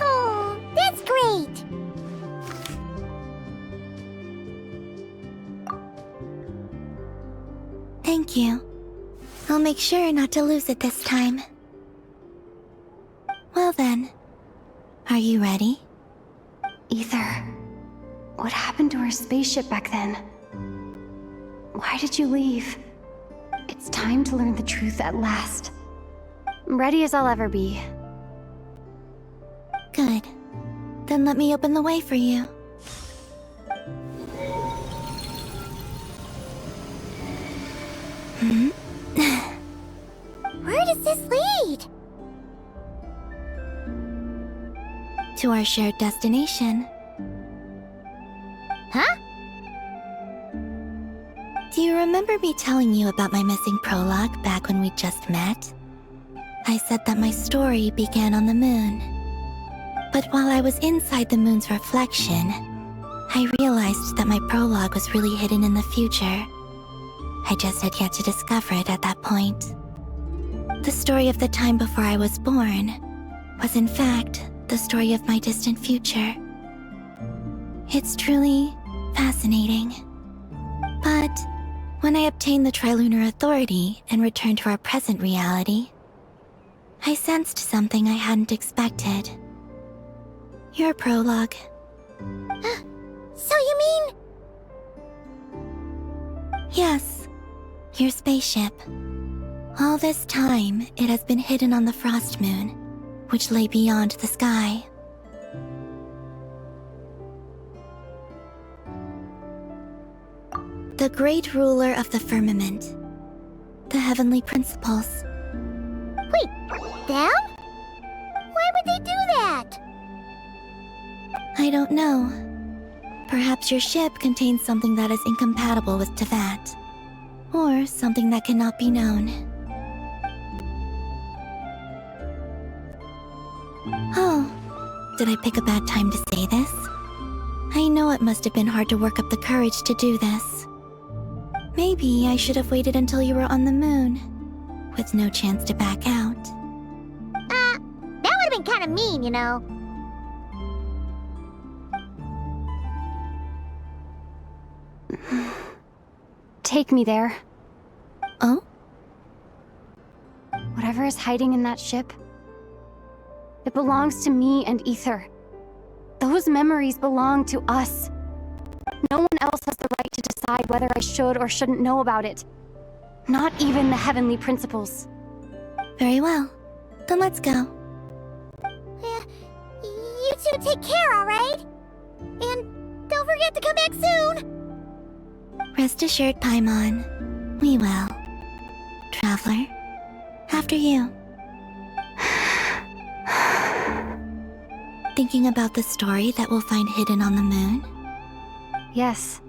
Oh, that's great! Thank you. I'll make sure not to lose it this time. Well then, are you ready? Ether, what happened to our spaceship back then? Why did you leave? It's time to learn the truth at last. I'm ready as I'll ever be. Good. Then let me open the way for you. Where does this lead? To our shared destination. Huh? Do you remember me telling you about my missing prologue back when we just met? I said that my story began on the moon. But while I was inside the moon's reflection, I realized that my prologue was really hidden in the future. I just had yet to discover it at that point. The story of the time before I was born was in fact the story of my distant future. It's truly fascinating. But when I obtained the Trilunar Authority and returned to our present reality, I sensed something I hadn't expected. Your prologue. So you mean... Yes, your spaceship. All this time, it has been hidden on the Frost Moon, which lay beyond the sky. The great ruler of the firmament. The heavenly principles. Wait, them? Why would they do that? I don't know. Perhaps your ship contains something that is incompatible with Tevat. Or something that cannot be known. Oh, Did I pick a bad time to say this? I know it must have been hard to work up the courage to do this. Maybe I should have waited until you were on the moon, with no chance to back out. That would have been kind of mean, you know. Take me there. Oh? Whatever is hiding in that ship, it belongs to me and Ether. Those memories belong to us. No one else has the right to decide whether I should or shouldn't know about it. Not even the Heavenly Principles. Very well. Then let's go. You two take care, alright? And don't forget to come back soon! Rest assured, Paimon. We will. Traveler, after you. Thinking about the story that we'll find hidden on the moon? Yes.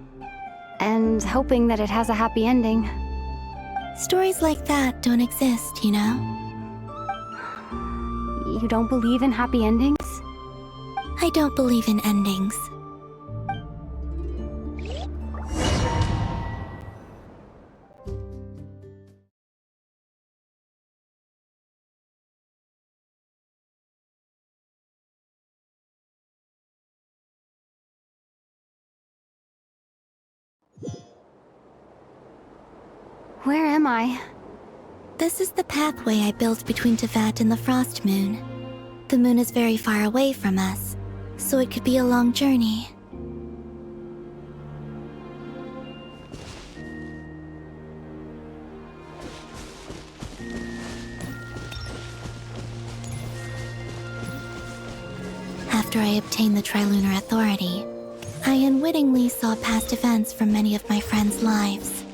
And hoping that it has a happy ending. Stories like that don't exist, you know? You don't believe in happy endings? I don't believe in endings. Where am I? This is the pathway I built between Teyvat and the Frost Moon. The moon is very far away from us, so it could be a long journey. After I obtained the Trilunar Authority, I unwittingly saw past events from many of my friends' lives.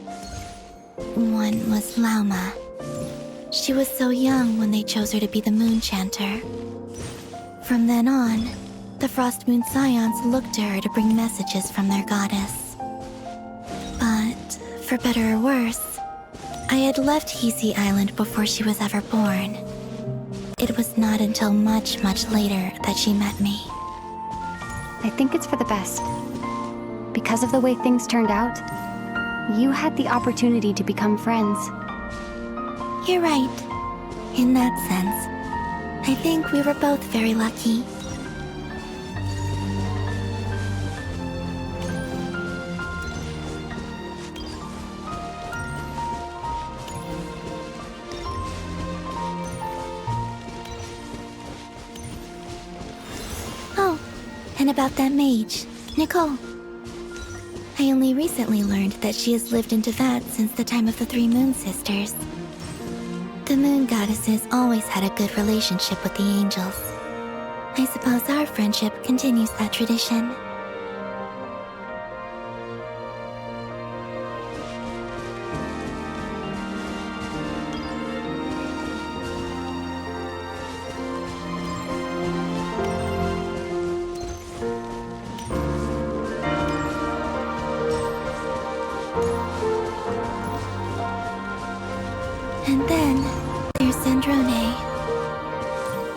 One was Lauma. She was so young when they chose her to be the Moon Chanter. From then on, the Frost Moon Scions looked to her to bring messages from their goddess. But, for better or worse, I had left Hisi Island before she was ever born. It was not until much, much later that she met me. I think it's for the best. Because of the way things turned out, you had the opportunity to become friends. You're right. In that sense, I think we were both very lucky. Oh, and about that mage, Nicole. I only recently learned that she has lived in Teyvat since the time of the Three Moon Sisters. The moon goddesses always had a good relationship with the angels. I suppose our friendship continues that tradition. And then, there's Sandrone.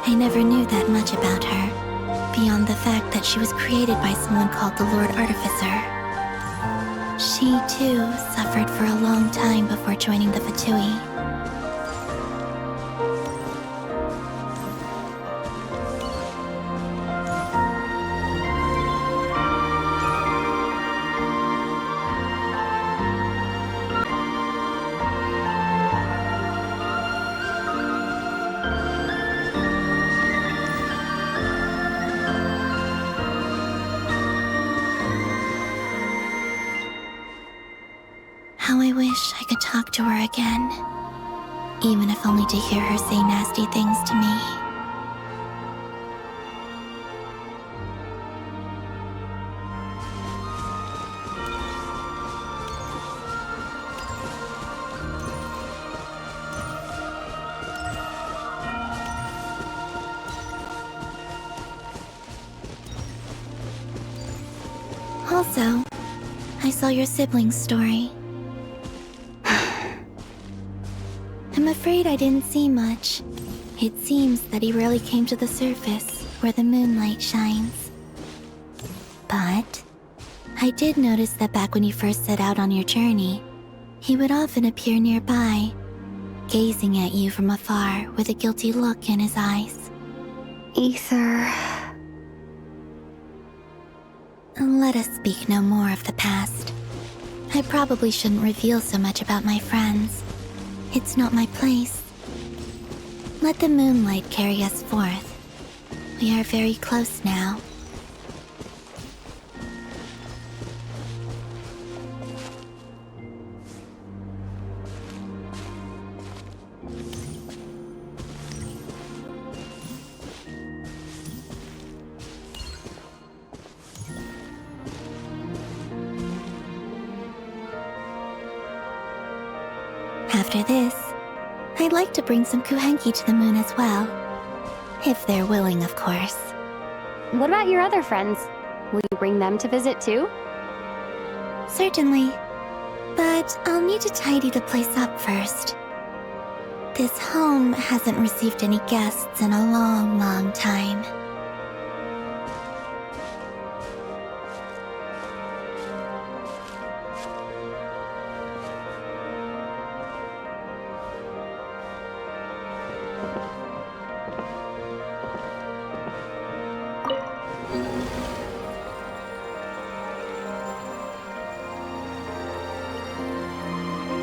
I never knew that much about her, beyond the fact that she was created by someone called the Lord Artificer. She, too, suffered for a long time before joining the Fatui. How I wish I could talk to her again, even if only to hear her say nasty things to me. Also, I saw your sibling's story. I'm afraid I didn't see much. It seems that he rarely came to the surface. where the moonlight shines. But I did notice that back when you first set out on your journey, he would often appear nearby, gazing at you from afar with a guilty look in his eyes. Ether. Let us speak no more of the past. I probably shouldn't reveal so much about my friends. It's not my place. Let the moonlight carry us forth. We are very close now. After this, I'd like to bring some kuhenki to the moon as well. If they're willing, of course. What about your other friends? Will you bring them to visit too? Certainly. But I'll need to tidy the place up first. This home hasn't received any guests in a long, long time.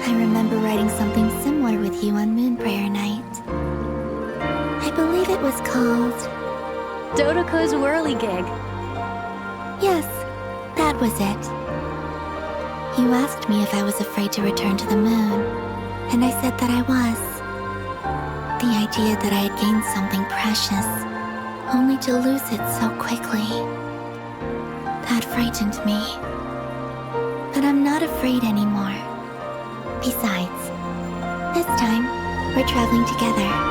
I remember writing something similar with you on Moon Prayer Night. I believe it was called... Dodoko's Whirligig. Yes, that was it. You asked me if I was afraid to return to the moon, and I said that I was. The idea that I had gained something precious, only to lose it so quickly. That frightened me. But I'm not afraid anymore. Besides, this time, we're traveling together.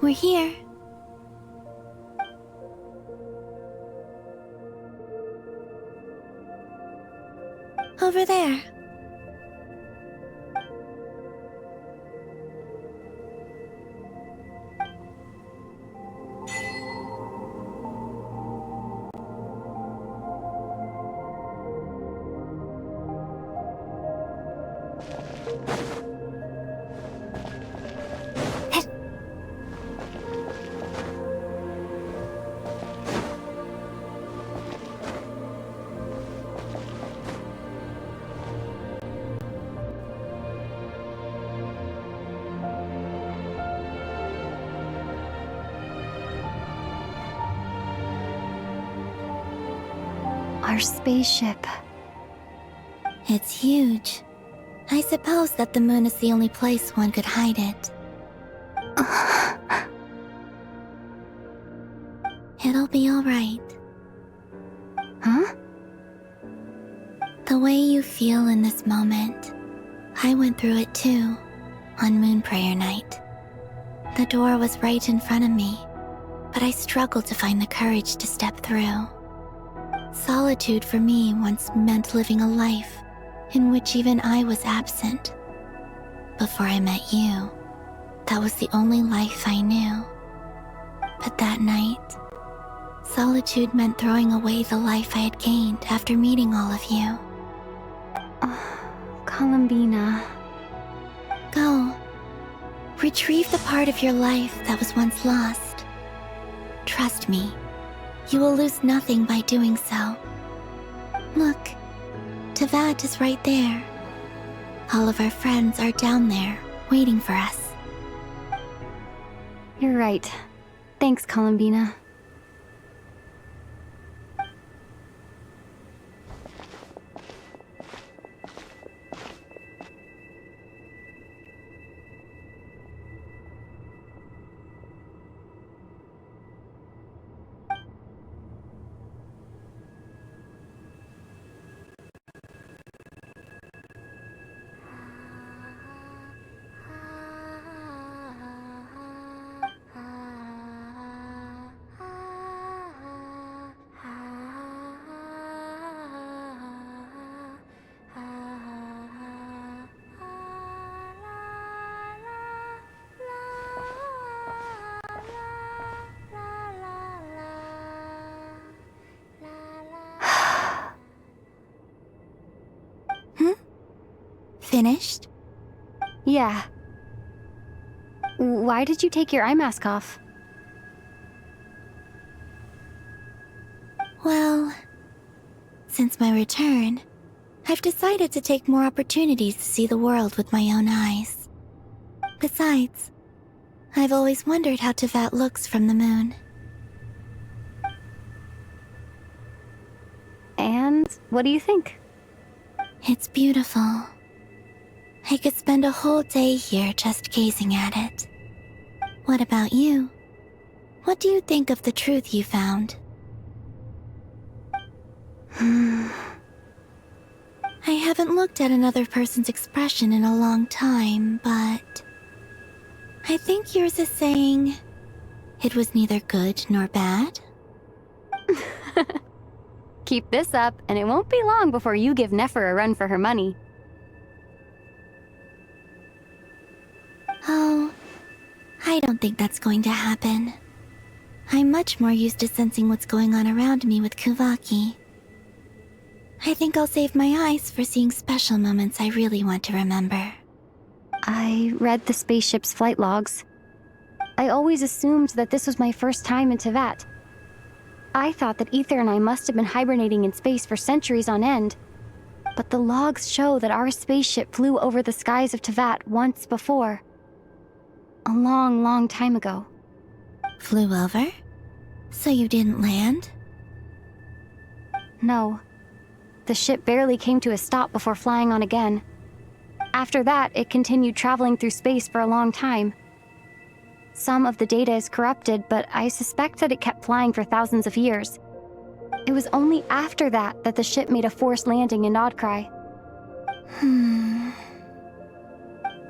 We're here. Over there. Our spaceship. It's huge. I suppose that the moon is the only place one could hide it. It'll be all right. Huh? The way you feel in this moment, I went through it too, on Moon Prayer Night. The door was right in front of me, but I struggled to find the courage to step through. Solitude for me once meant living a life in which even I was absent. Before I met you, that was the only life I knew. But that night, solitude meant throwing away the life I had gained after meeting all of you. Columbina. Go. Retrieve the part of your life that was once lost. Trust me, you will lose nothing by doing so. Look, Teyvat is right there. All of our friends are down there, waiting for us. You're right. Thanks, Columbina. Finished? Yeah. Why did you take your eye mask off? Well, since my return, I've decided to take more opportunities to see the world with my own eyes. Besides, I've always wondered how Teyvat looks from the moon. And what do you think? It's beautiful. I could spend a whole day here just gazing at it. What about you? What do you think of the truth you found? I haven't looked at another person's expression in a long time, but I think yours is saying it was neither good nor bad. Keep this up, and it won't be long before you give Nefer a run for her money. Oh, I don't think that's going to happen. I'm much more used to sensing what's going on around me with Kuvaki. I think I'll save my eyes for seeing special moments I really want to remember. I read the spaceship's flight logs. I always assumed that this was my first time in Teyvat. I thought that Ether and I must have been hibernating in space for centuries on end. But the logs show that our spaceship flew over the skies of Teyvat once before. A long, long time ago. Flew over? So you didn't land? No. The ship barely came to a stop before flying on again. After that, it continued traveling through space for a long time. Some of the data is corrupted, but I suspect that it kept flying for thousands of years. It was only after that that the ship made a forced landing in Nodcry.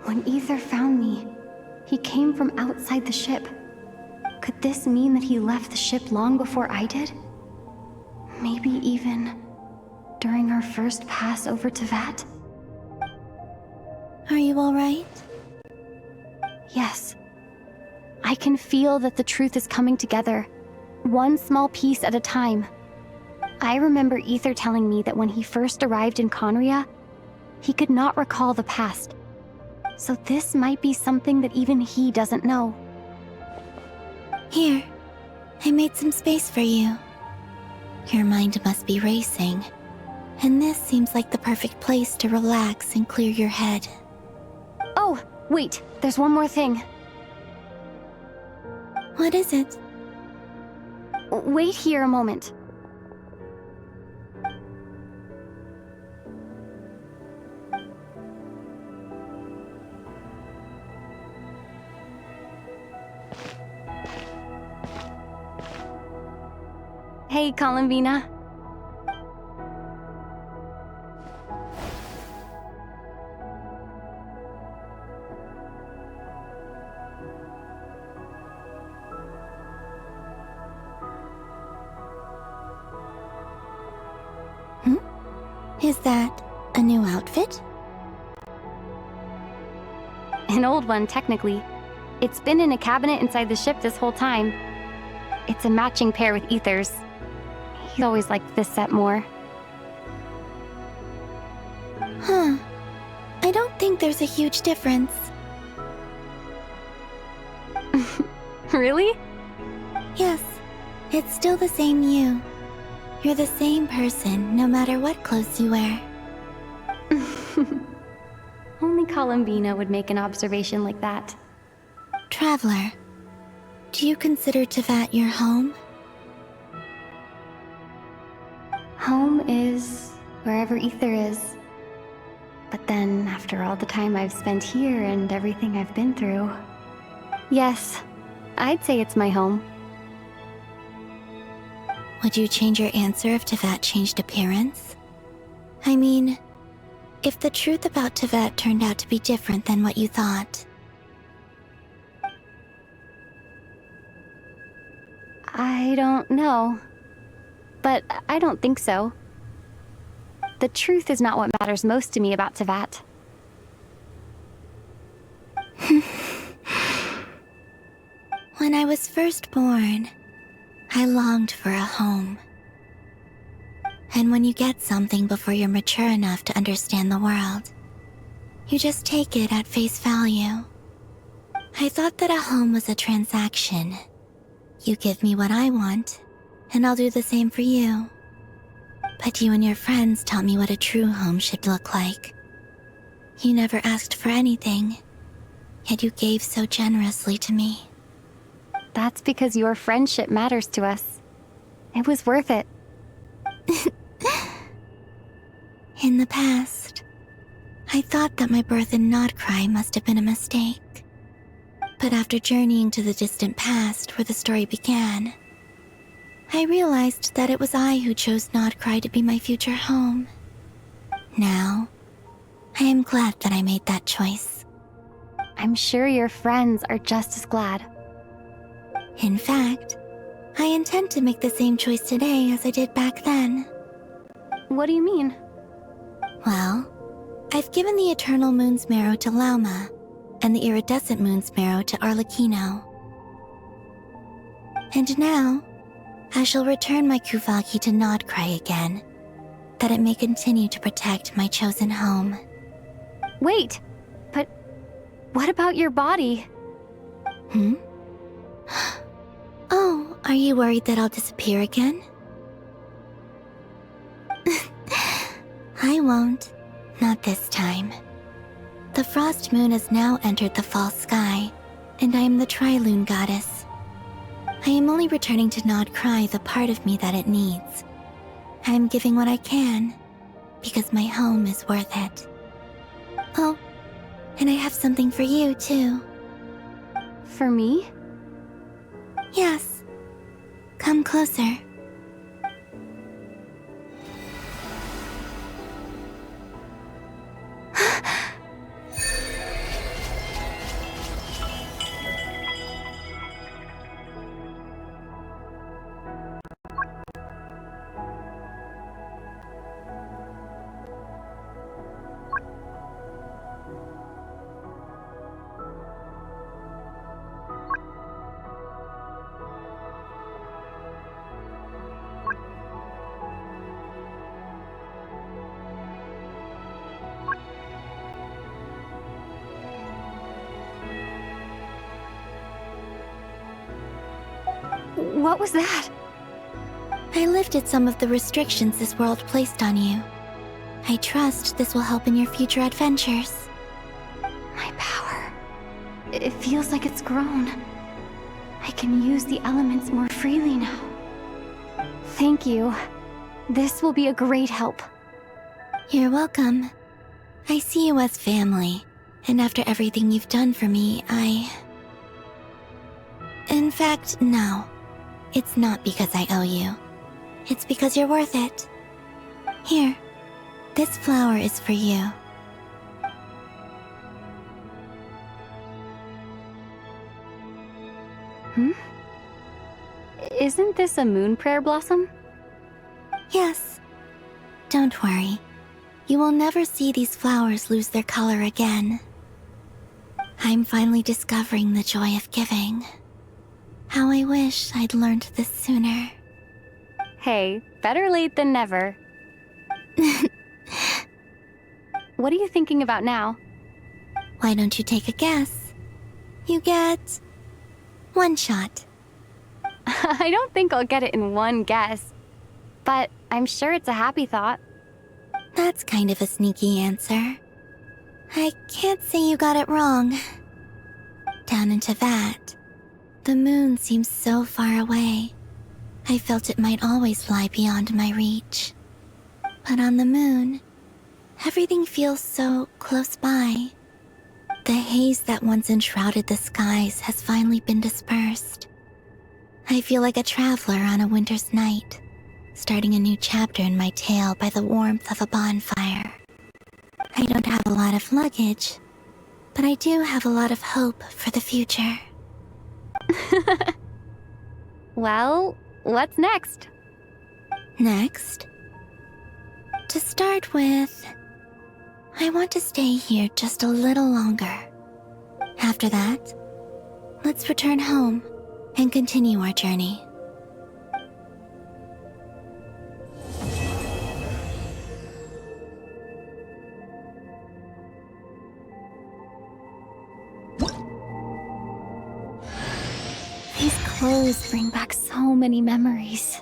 When Ether found me, he came from outside the ship. Could this mean that he left the ship long before I did? Maybe even during our first pass over Teyvat? Are you alright? Yes. I can feel that the truth is coming together, one small piece at a time. I remember Ether telling me that when he first arrived in Conria, he could not recall the past. So this might be something that even he doesn't know. Here, I made some space for you. Your mind must be racing, and this seems like the perfect place to relax and clear your head. Oh, wait, there's one more thing. What is it? Wait here a moment. Hey, Columbina. Is that a new outfit? An old one, technically. It's been in a cabinet inside the ship this whole time. It's a matching pair with Ether's. He always liked this set more. Huh. I don't think there's a huge difference. Really? Yes. It's still the same you. You're the same person, no matter what clothes you wear. Only Columbina would make an observation like that. Traveler, do you consider Teyvat your home? Home is wherever Ether is. But then, after all the time I've spent here and everything I've been through, yes, I'd say it's my home. Would you change your answer if Teyvat changed appearance? I mean, if the truth about Teyvat turned out to be different than what you thought. I don't know. But I don't think so. The truth is not what matters most to me about Teyvat. When I was first born, I longed for a home. And when you get something before you're mature enough to understand the world, you just take it at face value. I thought that a home was a transaction. You give me what I want, and I'll do the same for you. But you and your friends taught me what a true home should look like. You never asked for anything, yet you gave so generously to me. That's because your friendship matters to us. It was worth it. In the past, I thought that my birth in Nodcry must have been a mistake. But after journeying to the distant past where the story began, I realized that it was I who chose Nodcry to be my future home. Now, I am glad that I made that choice. I'm sure your friends are just as glad. In fact, I intend to make the same choice today as I did back then. What do you mean? Well, I've given the Eternal Moon's Marrow to Lauma, and the Iridescent Moon's Marrow to Arlecchino. And now, I shall return my Kuvagi to Nodcry again, that it may continue to protect my chosen home. Wait, but what about your body? Oh, are you worried that I'll disappear again? I won't. Not this time. The Frost Moon has now entered the fall sky, and I am the Trilune Goddess. I am only returning to Nodcry the part of me that it needs. I am giving what I can, because my home is worth it. Oh, and I have something for you, too. For me? Yes. Come closer. What was that? I lifted some of the restrictions this world placed on you. I trust this will help in your future adventures. My power. It feels like it's grown. I can use the elements more freely now. Thank you. This will be a great help. You're welcome. I see you as family, and after everything you've done for me, In fact, no. It's not because I owe you. It's because you're worth it. Here, this flower is for you. Isn't this a moon prayer blossom? Yes. Don't worry. You will never see these flowers lose their color again. I'm finally discovering the joy of giving. How I wish I'd learned this sooner. Hey, better late than never. What are you thinking about now? Why don't you take a guess? You get 1 shot. I don't think I'll get it in one guess. but I'm sure it's a happy thought. That's kind of a sneaky answer. I can't say you got it wrong. Down into that, the moon seems so far away. I felt it might always lie beyond my reach. But on the moon, everything feels so close by. The haze that once enshrouded the skies has finally been dispersed. I feel like a traveler on a winter's night, starting a new chapter in my tale by the warmth of a bonfire. I don't have a lot of luggage, but I do have a lot of hope for the future. Well, what's next? Next? To start with, I want to stay here just a little longer. After that, let's return home and continue our journey. These clothes bring back so many memories.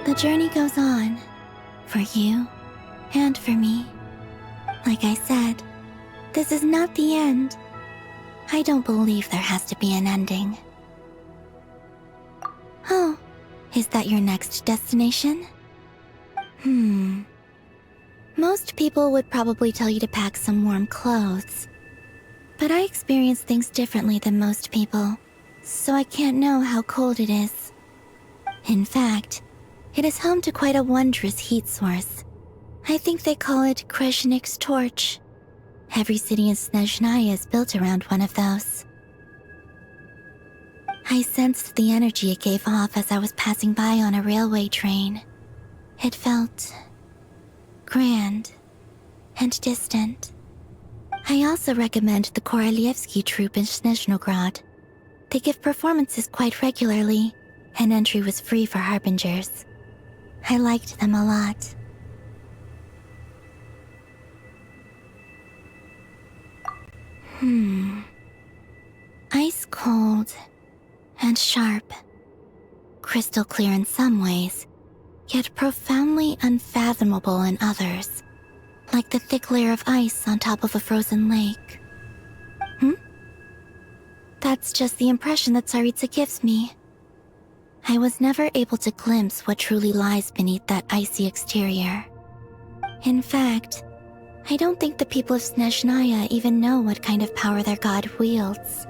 The journey goes on, for you and for me. Like I said, this is not the end. I don't believe there has to be an ending. Oh, is that your next destination? Most people would probably tell you to pack some warm clothes. But I experience things differently than most people, so I can't know how cold it is. In fact, it is home to quite a wondrous heat source. I think they call it Kreshnik's torch. Every city in Snezhnaya is built around one of those. I sensed the energy it gave off as I was passing by on a railway train. It felt grand and distant. I also recommend the Korolievsky troupe in Snezhnograd. They give performances quite regularly, and entry was free for harbingers. I liked them a lot. Ice cold and sharp. Crystal clear in some ways, yet profoundly unfathomable in others. Like the thick layer of ice on top of a frozen lake. That's just the impression that Tsaritsa gives me. I was never able to glimpse what truly lies beneath that icy exterior. In fact, I don't think the people of Snezhnaya even know what kind of power their god wields.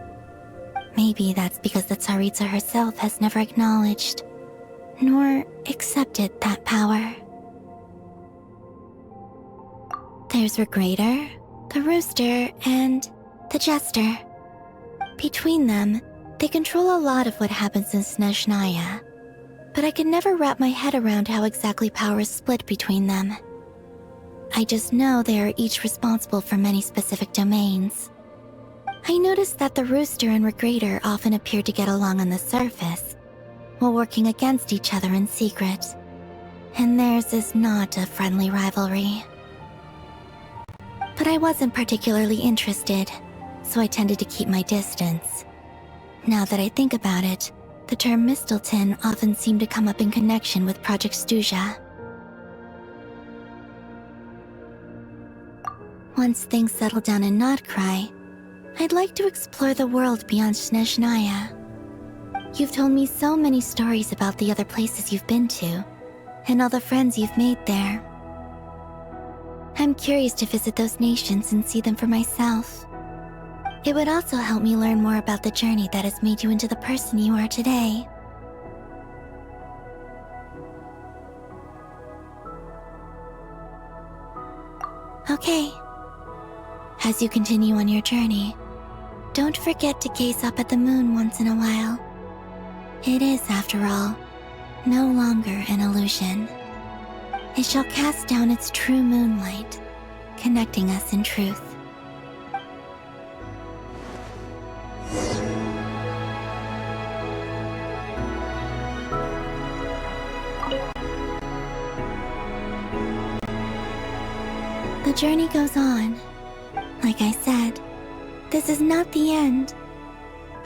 Maybe that's because the Tsaritsa herself has never acknowledged, nor accepted that power. There's Regrator, The rooster and the jester. Between them, they control a lot of what happens in Snezhnaya, but I can never wrap my head around how exactly power is split between them. I just know they are each responsible for many specific domains. I noticed that the rooster and Regrator often appear to get along on the surface, while working against each other in secret, and theirs is not a friendly rivalry. But I wasn't particularly interested, so I tended to keep my distance. Now that I think about it, the term Mistelton often seemed to come up in connection with Project Stuja. Once things settle down in Notcry, I'd like to explore the world beyond Snezhnaya. You've told me so many stories about the other places you've been to, and all the friends you've made there. I'm curious to visit those nations and see them for myself. It would also help me learn more about the journey that has made you into the person you are today. Okay. As you continue on your journey, don't forget to gaze up at the moon once in a while. It is, after all, no longer an illusion. It shall cast down its true moonlight, connecting us in truth. The journey goes on. Like I said, this is not the end.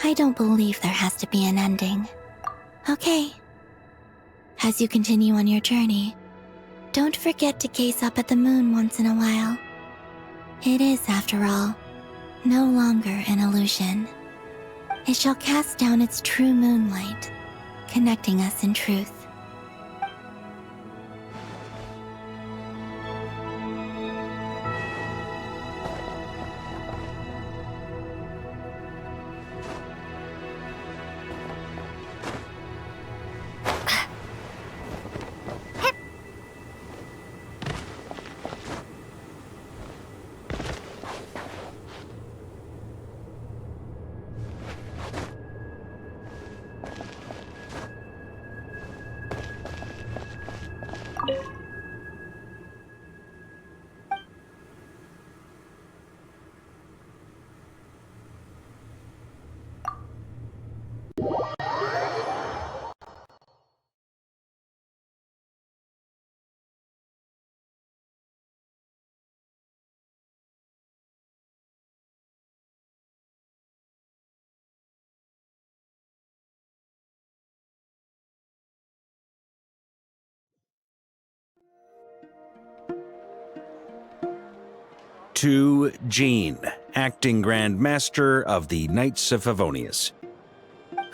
I don't believe there has to be an ending. Okay. As you continue on your journey, don't forget to gaze up at the moon once in a while. It is, after all, no longer an illusion. It shall cast down its true moonlight, connecting us in truth. To Jean, Acting Grand Master of the Knights of Favonius.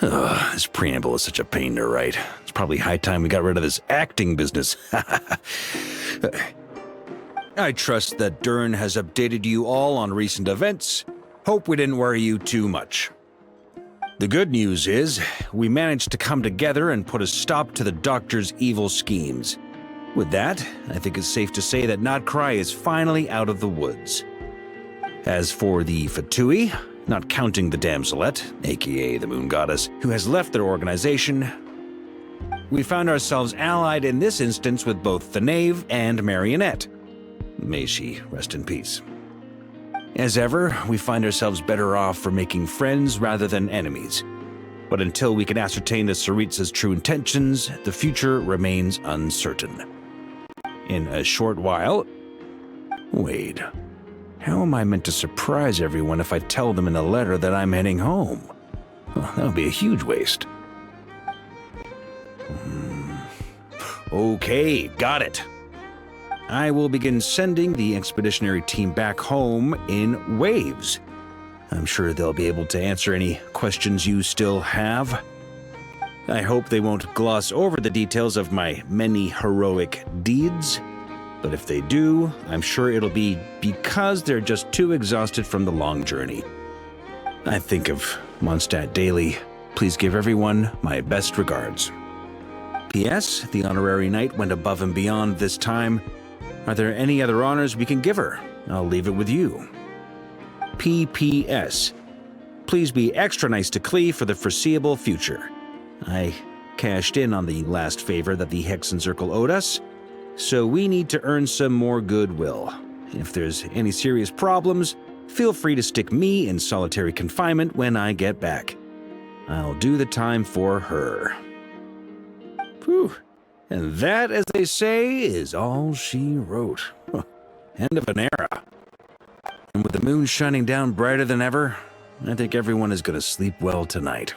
Ugh, this preamble is such a pain to write. It's probably high time we got rid of this acting business. I trust that Dern has updated you all on recent events. Hope we didn't worry you too much. The good news is, we managed to come together and put a stop to the Doctor's evil schemes. With that, I think it's safe to say that Notcry is finally out of the woods. As for the Fatui, not counting the Damselette, aka the Moon Goddess, who has left their organization, we found ourselves allied in this instance with both the Knave and Marionette. May she rest in peace. As ever, we find ourselves better off for making friends rather than enemies. But until we can ascertain the Tsaritsa's true intentions, the future remains uncertain. In a short while... Wait. How am I meant to surprise everyone if I tell them in a letter that I'm heading home? Well, that would be a huge waste. Okay, got it. I will begin sending the expeditionary team back home in waves. I'm sure they'll be able to answer any questions you still have. I hope they won't gloss over the details of my many heroic deeds, but if they do, I'm sure it'll be because they're just too exhausted from the long journey. I think of Mondstadt daily. Please give everyone my best regards. P.S. The honorary knight went above and beyond this time. Are there any other honors we can give her? I'll leave it with you. P.P.S. Please be extra nice to Klee for the foreseeable future. I cashed in on the last favor that the Hexen Circle owed us, so we need to earn some more goodwill. If there's any serious problems, feel free to stick me in solitary confinement when I get back. I'll do the time for her. Whew. And that, as they say, is all she wrote. End of an era. And with the moon shining down brighter than ever, I think everyone is going to sleep well tonight.